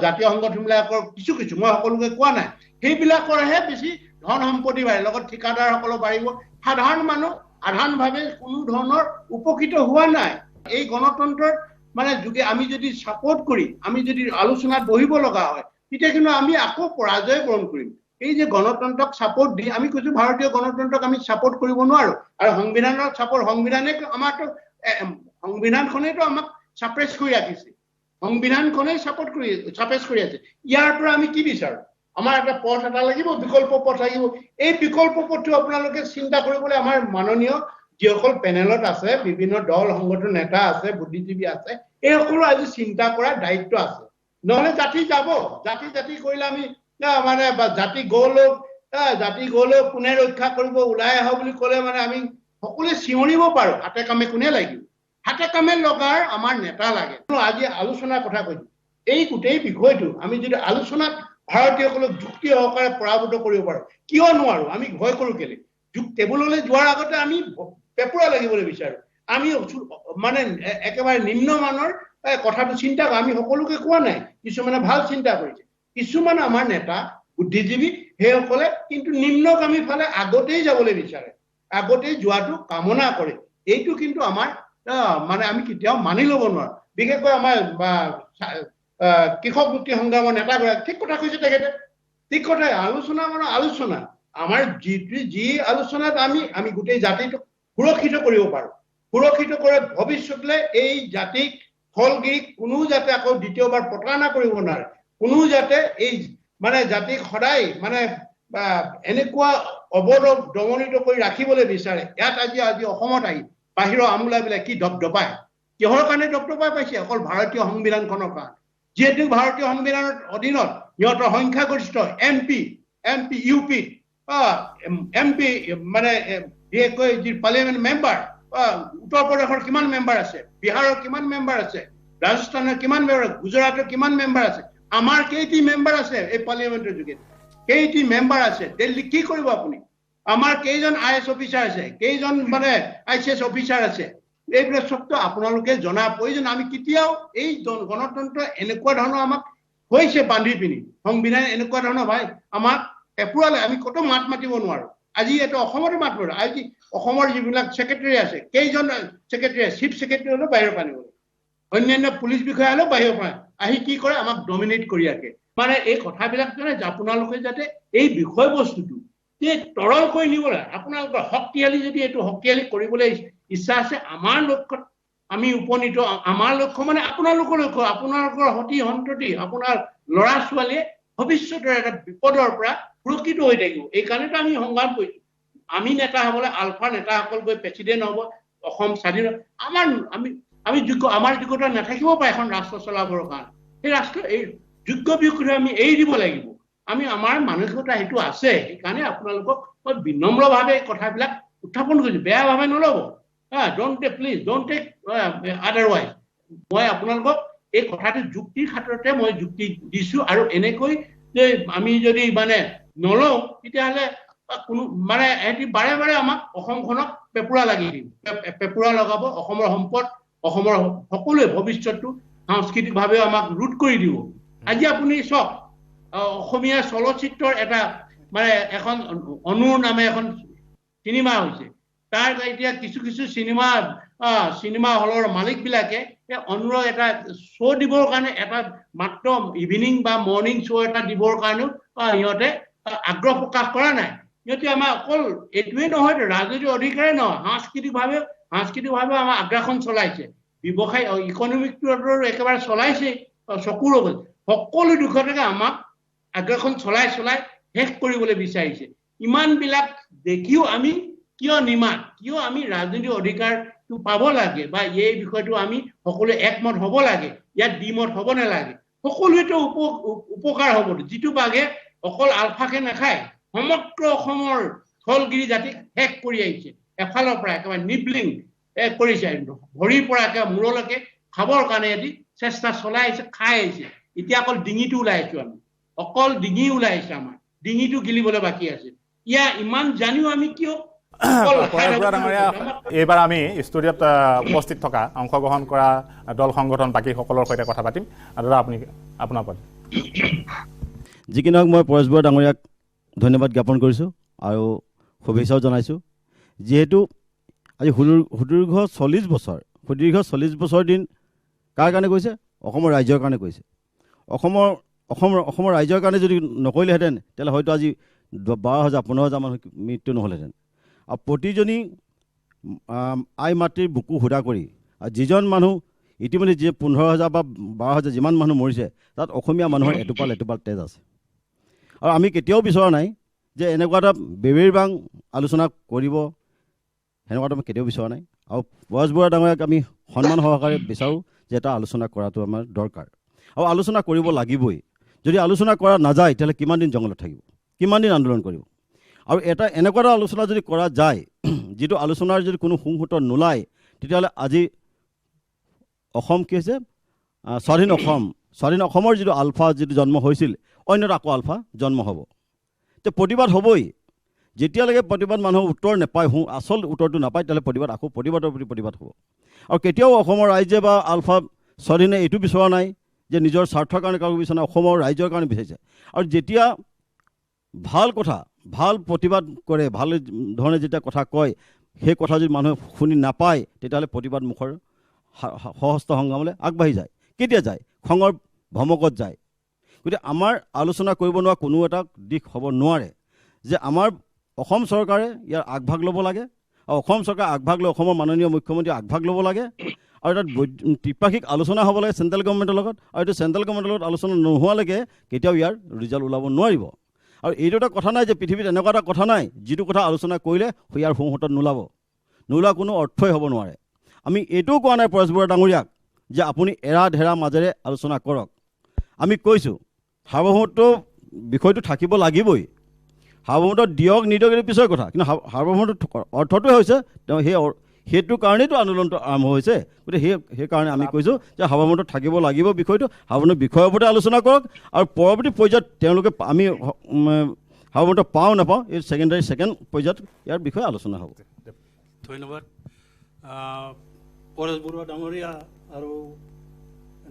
জাতীয় সংগঠনবিলাকৰ কিছু মই সকলোকে কোৱা নাই, সেইবিলাকৰহে বেছি ধন সম্পত্তি বাঢ়ে, লগত ঠিকাদাৰসকলো বাঢ়িব। সাধাৰণ মানুহ সাধাৰণভাৱে কোনো ধৰণৰ উপকৃত হোৱা নাই। এই গণতন্ত্ৰৰ মানে যোগে আমি যদি ছাপোৰ্ট কৰি আমি যদি আলোচনাত বহিব লগা হয়, তেতিয়া কিন্তু আমি আকৌ পৰাজয় বৰণ কৰিম। এই যে গণতন্ত্ৰক ছাপোৰ্ট দি আমি কৈছো ভাৰতীয় গণতন্ত্ৰক আমি ছাপোৰ্ট কৰিব নোৱাৰো, আৰু সংবিধানৰ ছাপোৰ্ট, সংবিধানে আমাৰতো সংবিধানখনেইতো আমাক ছাপ্ৰেছ কৰি ৰাখিছে, সংবিধানখনেই ছাপ্ৰেছ কৰি আছে। ইয়াৰ পৰা আমি কি বিচাৰো? আমাৰ এটা পথ এটা লাগিব, বিকল্প পথ লাগিব। এই বিকল্প পথটো আপোনালোকে চিন্তা কৰিবলৈ আমাৰ মাননীয় যিসকল পেনেলত আছে, বিভিন্ন দল সংগঠন নেতা আছে, বুদ্ধিজীৱী আছে, এই সকলো আজি চিন্তা কৰাৰ দায়িত্ব আছে। নহলে জাতি যাব, জাতি কৰিলে আমি মানে জাতি গৌৰৱ কোনে ৰক্ষা কৰিব ওলাই আহক বুলি ক'লে মানে আমি সকলোৱে চিঞৰিব পাৰো, হাতে কামে কোনে লাগিব? হাতে কামে লগাৰ আমাৰ নেতা লাগে। আজি আলোচনাৰ কথা কৈছো, এই গোটেই বিষয়টো আমি যদি আলোচনাত ভাৰতীয়সকলক যুক্তি সহকাৰে পৰাভূত কৰিব পাৰো, কিয় নোৱাৰো? আমি ভয় কৰো কেলে? টেবুললৈ যোৱাৰ আগতে আমি পেপুৰা লাগিবলৈ বিচাৰো, আমি মানে একেবাৰে নিম্নমানৰ কথাটো চিন্তা কৰো। আমি সকলোকে কোৱা নাই, কিছুমানে ভাল চিন্তা কৰিছে, কিছুমান আমাৰ নেতা বুদ্ধিজীৱী সেইসকলে কিন্তু নিম্নগামী ফালে আগতেই যাবলৈ বিচাৰে, আগতেই যোৱাটো কামনা কৰে। এইটো কিন্তু আমাৰ মানে আমি কেতিয়াও মানি ল'ব নোৱাৰো। বিশেষকৈ আমাৰ কৃষক মুক্তি সংগ্ৰামৰ নেতাগৰাকী ঠিক কথা কৈছে, তেখেতে ঠিক কথাই। আলোচনা মানে আলোচনা, আমাৰ যি আলোচনাত আমি গোটেই জাতিটোক সুৰক্ষিত কৰিব পাৰো, সুৰক্ষিত কৰে ভৱিষ্যতলৈ এই জাতিক ফলগিৰিক কোনো যাতে আকৌ দ্বিতীয়বাৰ প্ৰতাৰণা কৰিব নোৱাৰে, কোনো যাতে এই মানে জাতিক সদায় মানে এনেকুৱা অৱৰোধ দমনিত কৰি ৰাখিবলৈ বিচাৰে। ইয়াত আজি অসমত আহি বাহিৰৰ আমোলাবিলাক কি দপদপায়, কিহৰ কাৰণে দপদপাই পাইছে? অকল ভাৰতীয় সংবিধানখনৰ কাৰণে। যিহেতু ভাৰতীয় সংবিধানৰ অধীনত সিহঁতৰ সংখ্যাগৰিষ্ঠ এমপি ইউপি এমপি মানে বিশেষকৈ যি পাৰ্লিয়ামেণ্ট মেম্বাৰ, উত্তৰ প্ৰদেশৰ কিমান মেম্বাৰ আছে, বিহাৰৰ কিমান মেম্বাৰ আছে, ৰাজস্থানৰ কিমান মেম্বাৰ, গুজৰাটৰ কিমান মেম্বাৰ আছে, আমাৰ কেইটি মেম্বাৰ আছে এই পাৰ্লিয়ামেণ্টৰ যোগেদি, কেইটি মেম্বাৰ আছে। দিল্লী কি কৰিব আপুনি? আমাৰ কেইজন IAS অফিচাৰ আছে, কেইজন মানে ICS অফিচাৰ আছে, এইবিলাক চবটো আপোনালোকে জনা প্ৰয়োজন। আমি কেতিয়াও এই গণতন্ত্ৰ এনেকুৱা ধৰণৰ আমাক হৈছে বান্ধি পিনি, সংবিধান এনেকুৱা ধৰণৰ ভাই আমাক এপুৰালে আমি কতো মাত মাতিব নোৱাৰো। আজি এইটো অসমতে মাত মাতিব। আজি অসমৰ যিবিলাক ছেক্ৰেটাৰী আছে, কেইজন ছেক্ৰেটাৰী, চিফ ছেক্ৰেটাৰী হলেও বাহিৰৰ পৰা আনিব, অন্যান্য পুলিচ বিষয়া হলেও বাহিৰৰ পৰা আহি কি কৰে? আমাক ডমিনেট কৰি ৰাখে। মানে এই কথাবিলাক আপোনালোকে যাতে এই বিষয়বস্তুটো তৰল কৰি নিবলৈ, আপোনালোকৰ শক্তিশালী যদি এইটো শক্তিশালী কৰিবলৈ ইচ্ছা আছে, আমাৰ লক্ষ্যত আমি উপনীত। আমাৰ লক্ষ্য মানে আপোনালোকৰ লক্ষ্য, আপোনালোকৰ সতি সন্ততি, আপোনাৰ ল'ৰা ছোৱালীয়ে ভৱিষ্যতৰ এটা বিপদৰ পৰা সুৰক্ষিত হৈ থাকিব। এই কাৰণেতো আমি সংগ্ৰাম কৰিছো। আমি নেতা হবলৈ, আলফা নেতাসকল গৈ প্ৰেচিডেণ্ট হ'ব, অসম স্বাধীন, আমি যোগ্য, আমাৰ যোগ্যতা নাথাকিব পাৰে এখন ৰাষ্ট্ৰ চলাবৰ কাৰণে। সেই ৰাষ্ট্ৰ এই যোগ্য ব্যক্তি আমি এৰি দিব লাগিব। আমাৰ মানসিকতা সেইটো আছে। সেইকাৰণে আপোনালোকক মই বিনম্ৰভাৱে এই কথাবিলাক উত্থাপন কৰিছো, বেয়াভাৱে নল'ব। Please don't take otherwise. মই আপোনালোকক এই কথাটো যুক্তিৰ খাতিৰতে মই যুক্তি দিছো, আৰু এনেকৈ যে আমি যদি মানে নলওঁ তেতিয়াহ'লে কোনো মানে এহেঁতি বাৰে বাৰে আমাক অসমখনক পেপুৰা লাগি দিব, পেপুৰা লগাব, অসমৰ সম্পদ, অসমৰ সকলোৱে ভৱিষ্যতটো সাংস্কৃতিকভাৱে আমাক ৰোধ কৰি দিব। আজি আপুনি চাওক, অসমীয়া চলচ্চিত্ৰৰ এটা মানে এখন অনুৰ নামে এখন চিনেমা হৈছে, তাৰ এতিয়া কিছু চিনেমা হলৰ মালিকবিলাকে অনুৰ এটা শ্ব' দিবৰ কাৰণে, এটা মাত্ৰ ইভিনিং বা মৰ্ণিং শ্ব' এটা দিবৰ কাৰণেও সিহঁতে আগ্ৰহ প্ৰকাশ কৰা নাই। সিহঁতে আমাৰ অকল এইটোৱেই নহয়, ৰাজনৈতিক অধিকাৰে নহয়, সাংস্কৃতিকভাৱে আমাৰ আগ্ৰাসন চলাইছে, ব্যৱসায় ইকনমিকটো একেবাৰে চলাইছে চকুৰ আগত। সকলো দিশতে আমাক আগ্ৰাসন চলাই শেষ কৰিবলৈ বিচাৰিছে। ইমানবিলাক দেখিও আমি কিয় নিমাত, কিয় আমি ৰাজনৈতিক অধিকাৰটো পাব লাগে, বা এই বিষয়টো আমি সকলোৱে একমত হ'ব লাগে, ইয়াত দ্বিমত হ'ব নালাগে। সকলোৱেতো উপকাৰ হ'ব, যিটো বাঘে অকল আলফাকে নাখায়, সমগ্ৰ অসমৰ থলগিৰি জাতিক শেষ কৰি আহিছে, এফালৰ পৰা একেবাৰে নিবলিং কৰিছে, ভৰিৰ পৰা একেবাৰে মূৰলৈকে খাবৰ কাৰণে এটি চেষ্টা চলাই আহিছে, খাই আহিছে। এতিয়া অকল ডিঙিটো ওলাই আহিছো, আমি অকল ডিঙি ওলাই আহিছে, আমাৰ ডিঙিটো গিলিবলৈ বাকী আছে। ইমান জানিও আমি কিয় পৰেশ বৰুৱা ডাঙৰীয়া, এইবাৰ আমি ষ্টুডিঅ'ত উপস্থিত থকা অংশগ্ৰহণ কৰা দল সংগঠন বাকীসকলৰ সৈতে কথা পাতিম। দাদা আপোনাৰ পৰা যি কি নহওক, মই পৰেশ বৰুৱা ডাঙৰীয়াক ধন্যবাদ জ্ঞাপন কৰিছোঁ আৰু শুভেচ্ছাও জনাইছোঁ। যিহেতু আজি সুদীৰ্ঘ 40 বছৰ দিন কাৰ কাৰণে কৈছে? অসমৰ ৰাইজৰ কাৰণে কৈছে। অসমৰ ৰাইজৰ কাৰণে যদি নকৰিলেহেঁতেন তেতিয়াহ'লে হয়তো আজি 12,000 15,000 মানুহ মৃত্যু নহ'লহেঁতেন। আৰু প্ৰতিজনী আই মাতৃৰ বুকু সুদা কৰি আৰু যিজন মানুহ ইতিমধ্যে যি 15,000 বা 12,000 যিমান মানুহ মৰিছে, তাত অসমীয়া মানুহৰ এটোপাল তেজ আছে। আৰু আমি কেতিয়াও বিচৰা নাই যে এনেকুৱা এটা বেবেৰবাং আলোচনা কৰিব, সেনেকুৱাটো আমি কেতিয়াও বিচৰা নাই। আৰু পৰেশ বৰুৱা ডাঙৰীয়াক আমি সন্মান সহকাৰে বিচাৰোঁ যে এটা আলোচনা কৰাটো আমাৰ দৰকাৰ আৰু আলোচনা কৰিব লাগিবই। যদি আলোচনা কৰা নাযায় তেতিয়াহ'লে কিমান দিন জংঘলত থাকিব, কিমান দিন আন্দোলন কৰিব? আৰু এনেকুৱা এটা আলোচনা যদি কৰা যায়, যিটো আলোচনাৰ যদি কোনো সুংহূত নোলায়, তেতিয়াহ'লে আজি অসম কি হৈছে? স্বাধীন অসমৰ যিটো আলফা যিটো জন্ম হৈছিল, অন্য আকৌ আলফা জন্ম হ'ব। তে প্ৰতিবাদ হ'বই। যেতিয়ালৈকে প্ৰতিবাদ মানুহৰ উত্তৰ নাপায়, আচল উত্তৰটো নাপায়, তেতিয়াহ'লে প্ৰতিবাদৰ প্ৰতি প্ৰতিবাদ হ'ব। আৰু কেতিয়াও অসমৰ ৰাইজে বা আলফা স্বাধীনে এইটো বিচৰা নাই যে নিজৰ স্বাৰ্থৰ কাৰণে কাৰো বিচৰা নাই, অসমৰ ৰাইজৰ কাৰণে বিচাৰিছে। আৰু যেতিয়া ভাল কথা, ভাল প্ৰতিবাদ কৰে, ভাল ধৰণে যেতিয়া কথা কয়, সেই কথা যদি মানুহে শুনি নাপায়, তেতিয়াহ'লে প্ৰতিবাদ মুখৰ সহস্ত সংগ্ৰামলৈ আগবাঢ়ি যায়। কেতিয়া যায়? খঙৰ ভমকত যায়। গতিকে আমাৰ আলোচনা কৰিব নোৱাৰা কোনো এটা দিশ হ'ব নোৱাৰে যে আমাৰ অসম চৰকাৰে ইয়াৰ আগভাগ ল'ব লাগে, আৰু অসম চৰকাৰে আগভাগ লৈ অসমৰ মাননীয় মুখ্যমন্ত্ৰীয়ে আগভাগ ল'ব লাগে, আৰু তাত ত্ৰিপাক্ষিক আলোচনা হ'ব লাগে চেণ্ট্ৰেল গভৰ্ণমেণ্টৰ লগত। আৰু এইটো চেণ্ট্ৰেল গভৰ্ণমেণ্টৰ লগত আলোচনা নোহোৱালৈকে কেতিয়াও ইয়াৰ ৰিজাল্ট ওলাব নোৱাৰিব। আৰু এইটো এটা কথা নাই যে পৃথিৱীত এনেকুৱা এটা কথা নাই যিটো কথা আলোচনা কৰিলে ইয়াৰ সংহতত নোলোৱা কোনো অৰ্থই হ'ব নোৱাৰে। আমি এইটোও কোৱা নাই পৰেশ বৰুৱা ডাঙৰীয়াক যে আপুনি এৰা ধেৰা মাজেৰে আলোচনা কৰক। আমি কৈছোঁ সাৰ্বভৌমত্ব বিষয়টো থাকিব লাগিবই। সাৰ্বভৌমত্ব দিয়ক নিদিয়ক এইটো পিছৰ কথা, কিন্তু সাৰ্বভৌমত্ব অৰ্থটোৱে হৈছে সেইটো কাৰণেইতো আন্দোলনটো আৰম্ভ হৈছে। গতিকে সেইকাৰণে আমি কৈছোঁ যে সাৰ্বভৌমত্ব থাকিব লাগিব বিষয়টো, সাৰ্বভৌমত্ব বিষয়ৰ ওপৰতে আলোচনা কৰক। আৰু পৰৱৰ্তী পৰ্যায়ত তেওঁলোকে আমি সাৰ্বভৌমত্ব পাওঁ নাপাওঁ, এই ছেকেণ্ড পৰ্যায়ত ইয়াৰ বিষয়ে আলোচনা হ'ব। ধন্যবাদ পৰেশ বৰুৱা ডাঙৰীয়া আৰু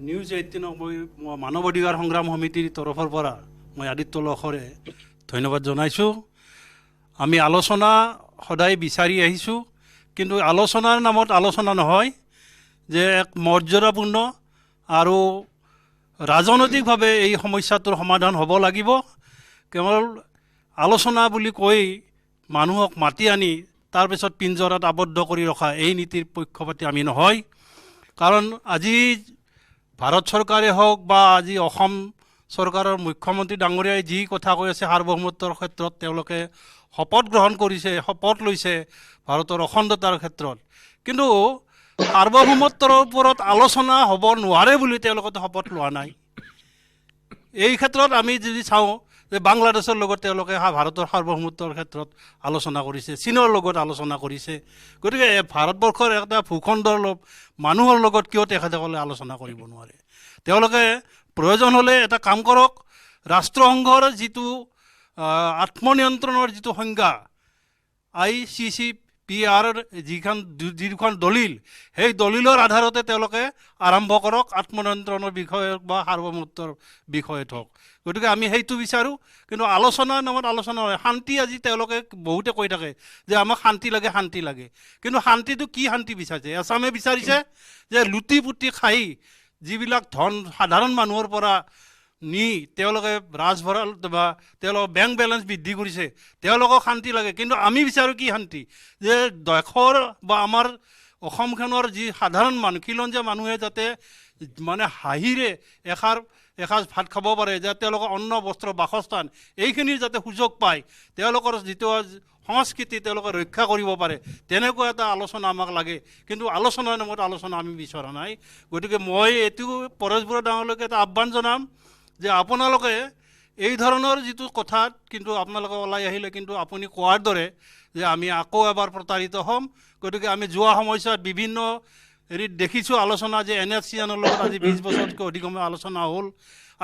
নিউজ 18ক মই মানৱ অধিকাৰ সংগ্ৰাম সমিতিৰ তৰফৰ পৰা মই আদিত্য লহৰে ধন্যবাদ জনাইছোঁ। আমি আলোচনা সদায় বিচাৰি আহিছোঁ, কিন্তু আলোচনাৰ নামত আলোচনা নহয়, যে এক মৰ্যাদাপূৰ্ণ আৰু ৰাজনৈতিকভাৱে এই সমস্যাটোৰ সমাধান হ'ব লাগিব। কেৱল আলোচনা বুলি কৈ মানুহক মাতি আনি তাৰপিছত পিঞ্জৰাত আবদ্ধ কৰি ৰখা এই নীতিৰ পক্ষপাতী আমি নহয়। কাৰণ আজি ভাৰত চৰকাৰে হওক বা আজি অসম চৰকাৰৰ মুখ্যমন্ত্ৰী ডাঙৰীয়াই যি কথা কৈ আছে সাৰ্বভৌমত্বৰ ক্ষেত্ৰত, তেওঁলোকে শপত গ্ৰহণ কৰিছে, শপত লৈছে ভাৰতৰ অখণ্ডতাৰ ক্ষেত্ৰত, কিন্তু সাৰ্বভৌমত্বৰ ওপৰত আলোচনা হ'ব নোৱাৰে বুলি তেওঁলোকে শপত লোৱা নাই। এই ক্ষেত্ৰত আমি যদি চাওঁ যে বাংলাদেশৰ লগত তেওঁলোকে ভাৰতৰ সাৰ্বভৌমত্বৰ ক্ষেত্ৰত আলোচনা কৰিছে, চীনৰ লগত আলোচনা কৰিছে। গতিকে ভাৰতবৰ্ষৰ এটা ভূখণ্ডৰ মানুহৰ লগত কিয় তেখেতসকলে আলোচনা কৰিব নোৱাৰে? তেওঁলোকে প্ৰয়োজন হ'লে এটা কাম কৰক, ৰাষ্ট্ৰসংঘৰ যিটো আত্মনিয়ন্ত্ৰণৰ যিটো সংজ্ঞা ICCPR যিখন দলিল, সেই দলিলৰ আধাৰতে তেওঁলোকে আৰম্ভ কৰক, আত্মনিয়ন্ত্ৰণৰ বিষয়ে বা সাৰ্বভৌমত্বৰ বিষয়ত হওক। গতিকে আমি সেইটো বিচাৰোঁ, কিন্তু আলোচনাৰ নামত আলোচনা নহয়। শান্তি আজি তেওঁলোকে বহুতে কৈ থাকে যে আমাক শান্তি লাগে, কিন্তু শান্তিটো কি শান্তি বিচাৰিছে? আছামে বিচাৰিছে যে লুটি পুটি খাই যিবিলাক ধন সাধাৰণ মানুহৰ পৰা নি তেওঁলোকে ৰাজভঁৰাল বা তেওঁলোকৰ বেংক বেলেঞ্চ বৃদ্ধি কৰিছে, তেওঁলোকক শান্তি লাগে। কিন্তু আমি বিচাৰোঁ কি শান্তি? যে দেশৰ বা আমাৰ অসমখনৰ যি সাধাৰণ মানুহ, খিলঞ্জীয়া মানুহে যাতে মানে হাঁহিৰে এসাঁজ ভাত খাব পাৰে, যে তেওঁলোকৰ অন্ন বস্ত্ৰ বাসস্থান এইখিনিৰ যাতে সুযোগ পায়, তেওঁলোকৰ যিটো সংস্কৃতি তেওঁলোকে ৰক্ষা কৰিব পাৰে তেনেকুৱা এটা আলোচনা আমাক লাগে কিন্তু আলোচনাৰ নামত আলোচনা আমি বিচৰা নাই গতিকে মই এইটো পৰেশ বৰুৱা ডাঙৰলৈকে এটা আহ্বান জনাম যে আপোনালোকে এই ধৰণৰ যিটো কথাত কিন্তু আপোনালোকে ওলাই আহিলে কিন্তু আপুনি কোৱাৰ দৰে যে আমি আকৌ এবাৰ প্ৰতাৰিত হ'ম গতিকে আমি যোৱা সময়ছোৱাত বিভিন্ন হেৰিত দেখিছোঁ আলোচনা যে NHCNৰ লগত আজি 20 বছৰতকৈ অধিক সময় আলোচনা হ'ল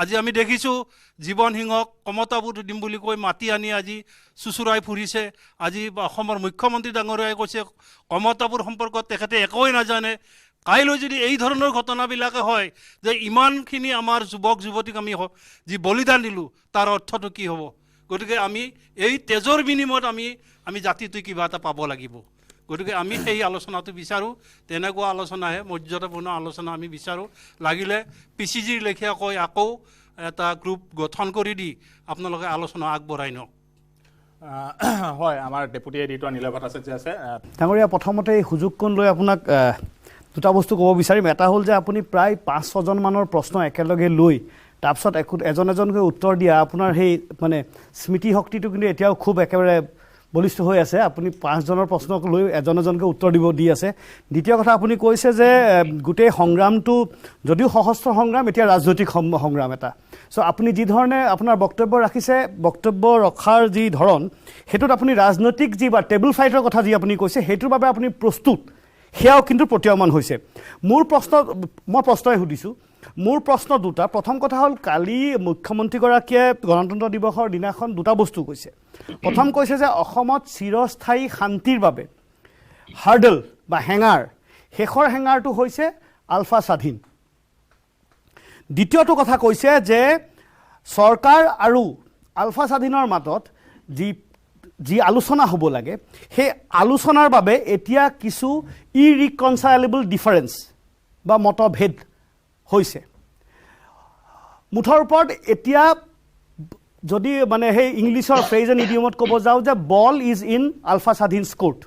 আজি আমি দেখিছোঁ জীৱন সিংহক কমতাবোৰ দিম বুলি কৈ মাতি আনি আজি চুচুৰাই ফুৰিছে আজি অসমৰ মুখ্যমন্ত্ৰী ডাঙৰীয়াই কৈছে কমতাবোৰ সম্পৰ্কত তেখেতে একোৱেই নাজানে কাইলৈ যদি এই ধৰণৰ ঘটনাবিলাকে হয় যে ইমানখিনি আমাৰ যুৱক যুৱতীক আমি যি বলিদান দিলোঁ তাৰ অৰ্থটো কি হ'ব গতিকে আমি এই তেজৰ বিনিময়ত আমি জাতিটোৱে কিবা এটা পাব লাগিব গতিকে আমি সেই আলোচনাটো বিচাৰোঁ তেনেকুৱা আলোচনাহে মৰ্যাদাপূৰ্ণ আলোচনা আমি বিচাৰোঁ লাগিলে PCGৰ লেখীয়াকৈ আকৌ এটা গ্ৰুপ গঠন কৰি দি আপোনালোকে আলোচনা আগবঢ়াই নিয়ক হয় আমাৰ ডেপুটি এডিটৰ নীল ভট্টাচাৰ্য আছে ডাঙৰীয়া প্ৰথমতে এই সুযোগকণ লৈ আপোনাক দুটা বস্তু ক'ব বিচাৰিম এটা হ'ল যে আপুনি প্ৰায় 5-6জন মানৰ প্ৰশ্ন একেলগে লৈ তাৰপিছত এজন এজনকৈ উত্তৰ দিয়া আপোনাৰ সেই মানে স্মৃতি শক্তিটো কিন্তু এতিয়াও খুব একেবাৰে বলিষ্ঠ হৈ আছে আপুনি 5জনৰ প্ৰশ্নক লৈ এজন এজনকৈ উত্তৰ দি আছে দ্বিতীয় কথা আপুনি কৈছে যে গোটেই সংগ্ৰামটো যদিও সশস্ত্ৰ সংগ্ৰাম এতিয়া ৰাজনৈতিক সংগ্ৰাম এটা চ' আপুনি যি ধৰণে আপোনাৰ বক্তব্য ৰাখিছে বক্তব্য ৰখাৰ যি ধৰণ সেইটোত আপুনি ৰাজনৈতিক যি বা টেবুল ফাইটৰ কথা যি আপুনি কৈছে সেইটোৰ বাবে আপুনি প্ৰস্তুত সেয়াও কিন্তু প্ৰতীয়মান হৈছে মই প্ৰশ্নই সুধিছোঁ মোৰ প্ৰশ্ন দুটা প্ৰথম কথা হ'ল কালি মুখ্যমন্ত্ৰীগৰাকীয়ে গণতন্ত্ৰ দিৱসৰ দিনাখন দুটা বস্তু কৈছে প্ৰথম কৈছে যে অসমত চিৰস্থায়ী শান্তিৰ বাবে হাৰ্ডল বা হেঙাৰ শেষৰ হেঙাৰটো হৈছে আলফা স্বাধীন দ্বিতীয়টো কথা কৈছে যে চৰকাৰ আৰু আলফা স্বাধীনৰ মাজত যি আলোচনা হ'ব লাগে সেই আলোচনাৰ বাবে এতিয়া কিছু ইৰিকনচাইলেবল ডিফাৰেঞ্চ বা মতভেদ হৈছে মুঠৰ ওপৰত এতিয়া যদি মানে সেই ইংলিছৰ ফ্ৰেজ এণ্ড ইডিয়মত ক'ব যাওঁ যে বল ইজ ইন আলফা স্বাধীনছ কোৰ্ট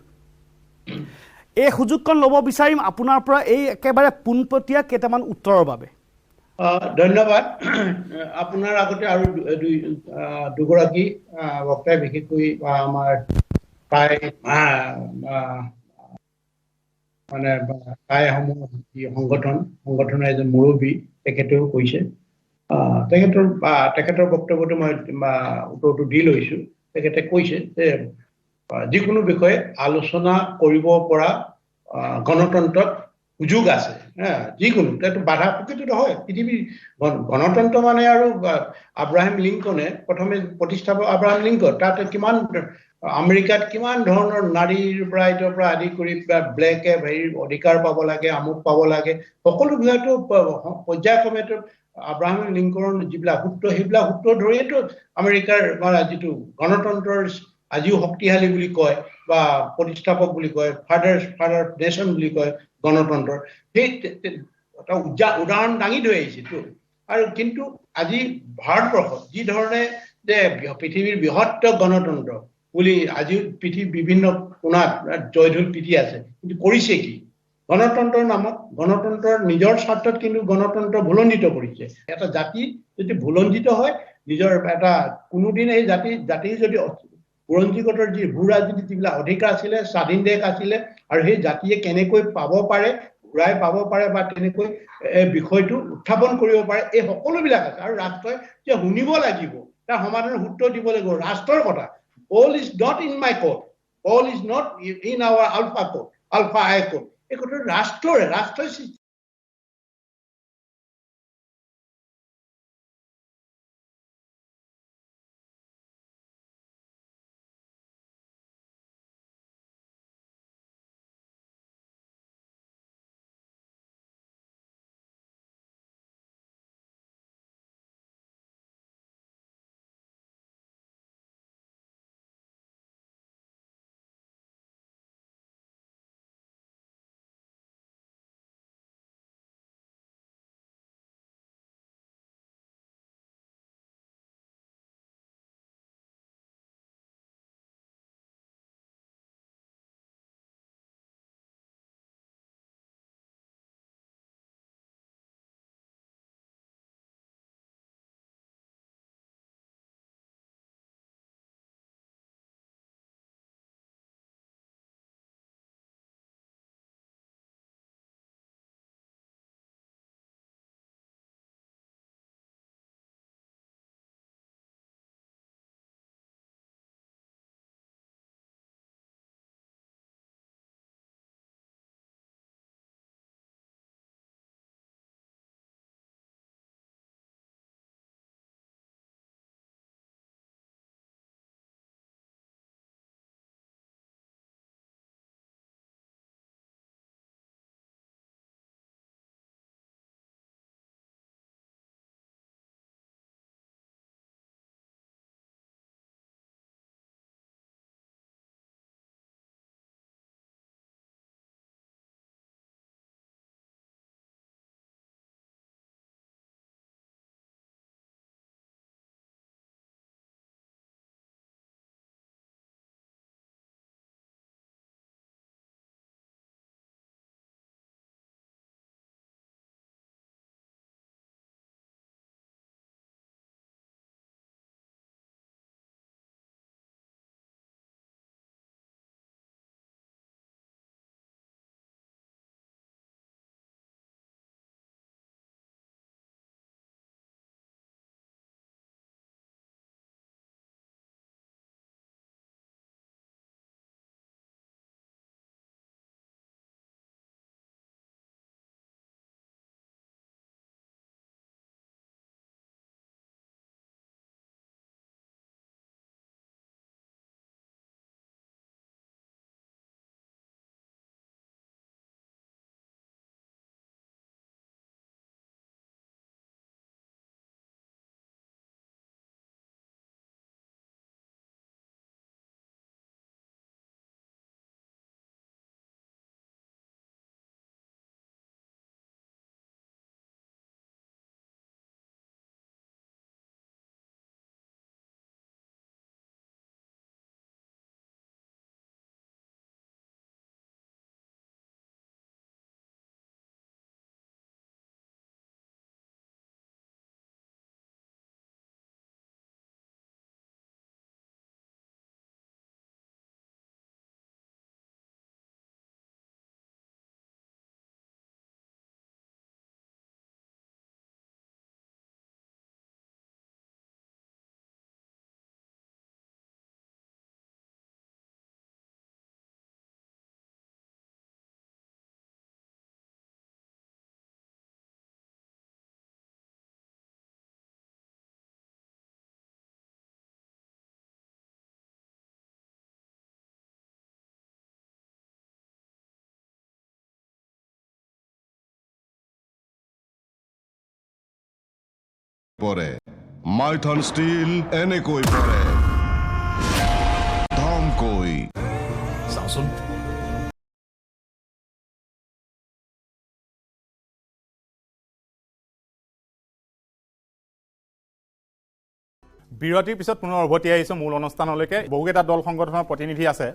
এই সুযোগকণ ল'ব বিচাৰিম আপোনাৰ পৰা এই একেবাৰে পোনপটীয়া কেইটামান উত্তৰৰ বাবে ধন্যবাদ আপোনাৰ আগতে আৰু দুগৰাকী বক্তাই বিশেষকৈ আমাৰ প্ৰায় মানে প্ৰায়সমূহ সংগঠনৰ এজন মুৰব্বী তেখেতেও কৈছে তেখেতৰ বক্তব্যটো মই উত্তৰটো দি লৈছোঁ তেখেতে কৈছে যে যিকোনো বিষয়ে আলোচনা কৰিব পৰা গণতন্ত্ৰত সুযোগ আছে যিকোনো এইটো বাধা প্ৰকৃতিটো হয় পৃথিৱীৰ গণতন্ত্ৰ মানে আৰু আব্ৰাহাম লিংকনে প্ৰথমে প্ৰতিষ্ঠাপক আব্ৰাহাম লিংকন তাতে কিমান আমেৰিকাত কিমান ধৰণৰ নাৰীৰ ৰাইটৰ পৰা আদি কৰি ব্লেকে হেৰিৰ অধিকাৰ পাব লাগে আমুক পাব লাগে সকলো বিষয়টো পৰ্যায়ক্ৰমে আব্ৰাহাম লিংকনৰ যিবিলাক সূত্ৰ সেইবিলাক সূত্ৰ ধৰিয়েতো আমেৰিকাৰ যিটো গণতন্ত্ৰৰ আজিও শক্তিশালী বুলি কয় বা প্ৰতিষ্ঠাপক বুলি কয় ফাদাৰ নেশ্যন বুলি কয় গণতন্ত্ৰৰ সেই এটা উদাহৰণ দাঙি ধৰি আহিছেতো আৰু কিন্তু আজি ভাৰতবৰ্ষত যি ধৰণে যে পৃথিৱীৰ বৃহত্তৰ গণতন্ত্ৰ বুলি আজিও পৃথিৱীৰ বিভিন্ন কোণাত জয়ঢোল পিটি আছে কিন্তু কৰিছে কি গণতন্ত্ৰৰ নামত গণতন্ত্ৰৰ নিজৰ স্বাৰ্থত কিন্তু গণতন্ত্ৰ ভুলণ্ডিত কৰিছে এটা জাতি যদি ভুলণ্ডিত হয় নিজৰ এটা কোনোদিন এই জাতিৰ যদি বুৰঞ্জীগতৰ যি ভূ ৰাজনীতি যিবিলাক অধিকাৰ আছিলে স্বাধীন দেশ আছিলে আৰু সেই জাতিয়ে কেনেকৈ পাব পাৰে ঘূৰাই পাব পাৰে বা তেনেকৈ এই বিষয়টো উত্থাপন কৰিব পাৰে এই সকলোবিলাক আছে আৰু ৰাষ্ট্ৰই যে শুনিব লাগিব তাৰ সমাধানৰ সূত্ৰ দিব লাগিব ৰাষ্ট্ৰৰ কথা all is not in my court all is not in our alpha I court এই কথাটো ৰাষ্ট্ৰই পৰে মাইথান ষ্টীল এনেকৈ পৰে ধমকৈ চাওচোন বিৰতিৰ পিছত পুনৰ উভতি আহিছোঁ মূল অনুষ্ঠানলৈকে। বহুকেইটা দল সংগঠনৰ প্ৰতিনিধি আছে।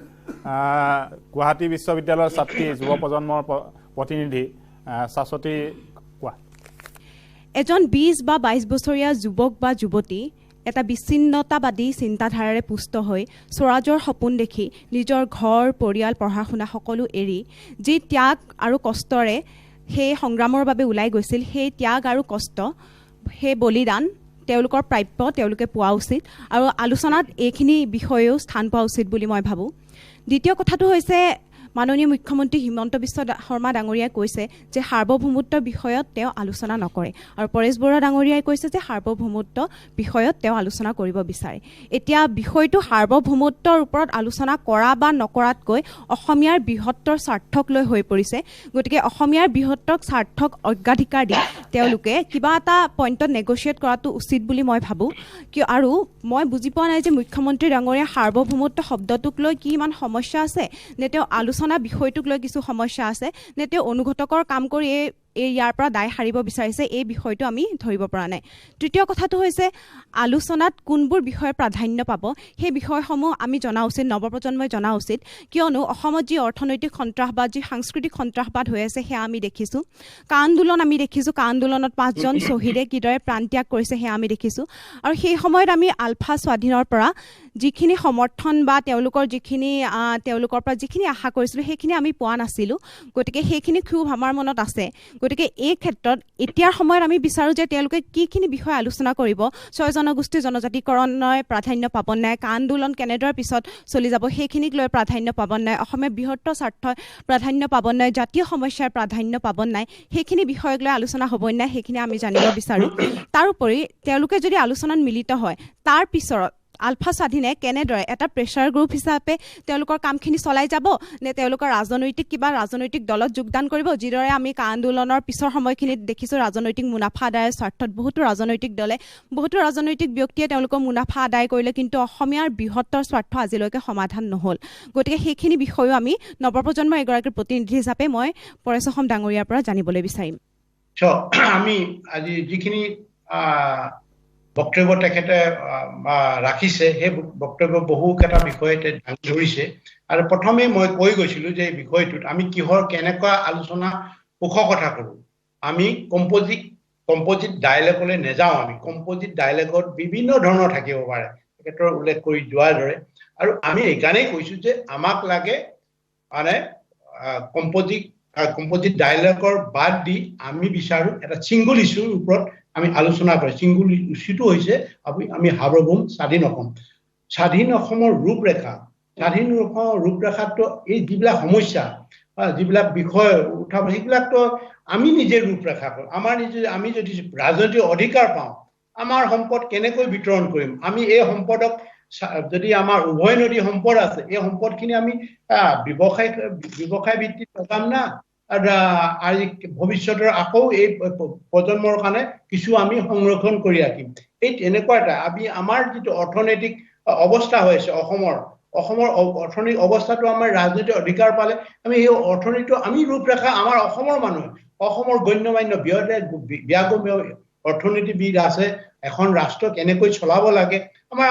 গুৱাহাটী বিশ্ববিদ্যালয়ৰ ছাত্ৰী যুৱ প্ৰজন্মৰ প্ৰতিনিধি শাশ্বতী কোৱা। এজন 20 বা 22 বছৰীয়া যুৱক বা যুৱতী এটা বিচ্ছিন্নতাবাদী চিন্তাধাৰাৰে পুষ্ট হৈ স্বৰাজৰ সপোন দেখি নিজৰ ঘৰ পৰিয়াল পঢ়া শুনা সকলো এৰি যি ত্যাগ আৰু কষ্টৰে সেই সংগ্ৰামৰ বাবে ওলাই গৈছিল, সেই ত্যাগ আৰু কষ্ট, সেই বলিদান তেওঁলোকৰ প্ৰাপ্য, তেওঁলোকে পোৱা উচিত আৰু আলোচনাত এইখিনি বিষয়েও স্থান পোৱা উচিত বুলি মই ভাবোঁ। দ্বিতীয় কথাটো হৈছে মাননীয় মুখ্যমন্ত্ৰী হিমন্ত বিশ্ব শৰ্মা ডাঙৰীয়াই কৈছে যে সাৰ্বভৌমত্বৰ বিষয়ত তেওঁ আলোচনা নকৰে আৰু পৰেশ বৰুৱা ডাঙৰীয়াই কৈছে যে সাৰ্বভৌমত্ব বিষয়ত তেওঁ আলোচনা কৰিব বিচাৰে। এতিয়া বিষয়টো সাৰ্বভৌমত্বৰ ওপৰত আলোচনা কৰা বা নকৰাতকৈ অসমীয়াৰ বৃহত্তৰ স্বাৰ্থক লৈ হৈ পৰিছে। গতিকে অসমীয়াৰ বৃহত্তৰ স্বাৰ্থক অগ্ৰাধিকাৰ দি তেওঁলোকে কিবা এটা পইণ্টত নেগচিয়েট কৰাটো উচিত বুলি মই ভাবোঁ। আৰু মই বুজি পোৱা নাই যে মুখ্যমন্ত্ৰী ডাঙৰীয়া সাৰ্বভৌমত্ব শব্দটোক লৈ কি ইমান সমস্যা আছে, নে তেওঁ আলোচনা বিষয়টোক লৈ কিছু সমস্যা আছে, নে তেওঁ অনুঘটকৰ কাম কৰি ইয়াৰ পৰা দায় সাৰিব বিচাৰিছে, এই বিষয়টো আমি ধৰিব পৰা নাই। তৃতীয় কথাটো হৈছে আলোচনাত কোনবোৰ বিষয়ে প্ৰাধান্য পাব সেই বিষয়সমূহ আমি জনা উচিত, নৱপ্ৰজন্মই জনা উচিত। কিয়নো অসমত যি অৰ্থনৈতিক সন্ত্ৰাসবাদ, যি সাংস্কৃতিক সন্ত্ৰাসবাদ হৈ আছে সেয়া আমি দেখিছোঁ। কা আন্দোলন আমি দেখিছোঁ, কা আন্দোলনত 5জন শ্বহীদে কিদৰে প্ৰাণত্যাগ কৰিছে সেয়া আমি দেখিছোঁ। আৰু সেই সময়ত আমি আলফা স্বাধীনৰ পৰা যিখিনি সমৰ্থন বা তেওঁলোকৰ পৰা যিখিনি আশা কৰিছিলোঁ সেইখিনি আমি পোৱা নাছিলোঁ। গতিকে সেইখিনি ক্ষোভ আমাৰ মনত আছে। গতিকে এই ক্ষেত্ৰত এতিয়াৰ সময়ত আমি বিচাৰোঁ যে তেওঁলোকে কিখিনি বিষয় আলোচনা কৰিব, 6 জনগোষ্ঠীৰ জনজাতিকৰণৰ প্ৰাধান্য পাব নাই, কা আন্দোলন কেনেদৰে পিছত চলি যাব সেইখিনিক লৈ প্ৰাধান্য পাব নাই, অসমীয়া বৃহত্তৰ স্বাৰ্থৰ প্ৰাধান্য পাব নাই, জাতীয় সমস্যাৰ প্ৰাধান্য পাব নাই, সেইখিনি বিষয়ক লৈ আলোচনা হ'ব নাই, সেইখিনি আমি জানিব বিচাৰোঁ। তাৰোপৰি তেওঁলোকে যদি আলোচনাত মিলিত হয় তাৰ পিছত আলফা স্বাধীনে কেনেদৰে এটা প্ৰেছাৰ গ্ৰুপ হিচাপে তেওঁলোকৰ কামখিনি চলাই যাব, নে তেওঁলোকৰ ৰাজনৈতিক দলত যোগদান কৰিব, যিদৰে আমি কা আন্দোলনৰ পিছৰ সময়খিনিত দেখিছোঁ ৰাজনৈতিক মুনাফা আদায়ৰ স্বাৰ্থত বহুতো ৰাজনৈতিক দলে, বহুতো ৰাজনৈতিক ব্যক্তিয়ে তেওঁলোকৰ মুনাফা আদায় কৰিলে, কিন্তু অসমীয়াৰ বৃহত্তৰ স্বাৰ্থ আজিলৈকে সমাধান নহ'ল। গতিকে সেইখিনি বিষয়েও আমি নৱপ্ৰজন্মৰ এগৰাকী প্ৰতিনিধি হিচাপে মই পৰেশ অসম ডাঙৰীয়াৰ পৰা জানিবলৈ বিচাৰিম। আমি আজি যিখিনি বক্তব্য তেখেতে ৰাখিছে সেই বক্তব্য বহুকেইটা বিষয়তে দাঙি ধৰিছে। আৰু প্ৰথমে মই কৈ গৈছিলোঁ যে এই বিষয়টোত আমি কেনেকুৱা আলোচনা পোষকতা কৰোঁ। আমি কম্পজিট ডায়লগলৈ নাযাওঁ। আমি কম্পজিট ডায়লগত বিভিন্ন ধৰণৰ থাকিব পাৰে, তেখেতৰ উল্লেখ কৰি যোৱাৰ দৰে। আৰু আমি এইকাৰণেই কৈছোঁ যে আমাক লাগে মানে কম্পজিট ডায়লগৰ বাদ দি আমি বিচাৰোঁ এটা ছিংগুল ইছ্যুৰ ওপৰত আমি আলোচনা কৰোঁ। ছিংগুল ইছ্যুটো হৈছে আমি সাৰ্বভৌম স্বাধীন অসম। স্বাধীন অসমৰ ৰূপৰেখাটো এই যিবিলাক সমস্যা, যিবিলাক বিষয় উঠাব সেইবিলাকতো আমি নিজে ৰূপৰেখা কৰোঁ। আমি যদি ৰাজনৈতিক অধিকাৰ পাওঁ, আমাৰ সম্পদ কেনেকৈ বিতৰণ কৰিম, আমি এই সম্পদক যদি আমাৰ উভয়নদী সম্পদ আছে, এই সম্পদখিনি আমি ব্যৱসায় ভিত্তিত লগাম না আজি ভৱিষ্যতৰ আকৌ এই প্ৰজন্মৰ কাৰণে কিছু আমি সংৰক্ষণ কৰি ৰাখিম। এই তেনেকুৱা এটা আমাৰ যিটো অৰ্থনৈতিক অৱস্থা হৈ আছে অসমৰ অৰ্থনৈতিক অৱস্থাটো আমাৰ ৰাজনৈতিক অধিকাৰ পালে আমি সেই অৰ্থনীতিটো আমি ৰূপৰেখা আমাৰ অসমৰ মানুহে, অসমৰ গণ্যমান্য ব্যাগম্য অৰ্থনীতিবিদ আছে, এখন ৰাষ্ট্ৰ কেনেকৈ চলাব লাগে আমাৰ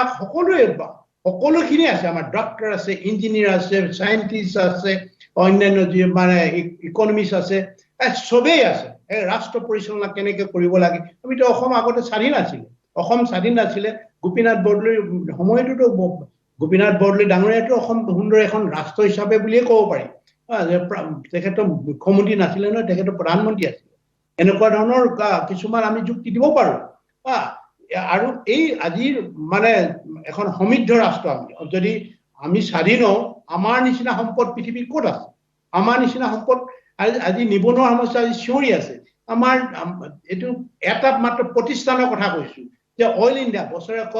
সকলোখিনি আছে। আমাৰ ডক্টৰ আছে, ইঞ্জিনিয়াৰ আছে, চাইণ্টিষ্ট আছে, অন্যান্য যি ইকনমিষ্ট আছে, চবেই আছে। ৰাষ্ট্ৰ পৰিচালনা কেনেকৈ কৰিব লাগে। আমিতো অসম আগতে স্বাধীন নাছিলে। গোপীনাথ বৰদলৈৰ সময়টোতো গোপীনাথ বৰদলৈ ডাঙৰীয়াটো অসম সুন্দৰ এখন ৰাষ্ট্ৰ হিচাপে বুলিয়ে ক'ব পাৰি। তেখেতৰ মুখ্যমন্ত্ৰী নাছিলে নহয়, তেখেতৰ প্ৰধানমন্ত্ৰী আছিলে। এনেকুৱা ধৰণৰ কিছুমান আমি যুক্তি দিব পাৰোঁ। আৰু এই আজিৰ এখন সমৃদ্ধ ৰাষ্ট্ৰ যদি আমি স্বাধীন হওঁ, আমাৰ নিচিনা সম্পদ পৃথিৱীৰ ক'ত আছে? আমাৰ নিচিনা সম্পদ আজি নিবনুৱা সমস্যা আজি চিঞৰি আছে। আমাৰ এইটো এটা মাত্ৰ প্ৰতিষ্ঠানৰ কথা কৈছোঁ যে অইল ইণ্ডিয়া বছৰেকত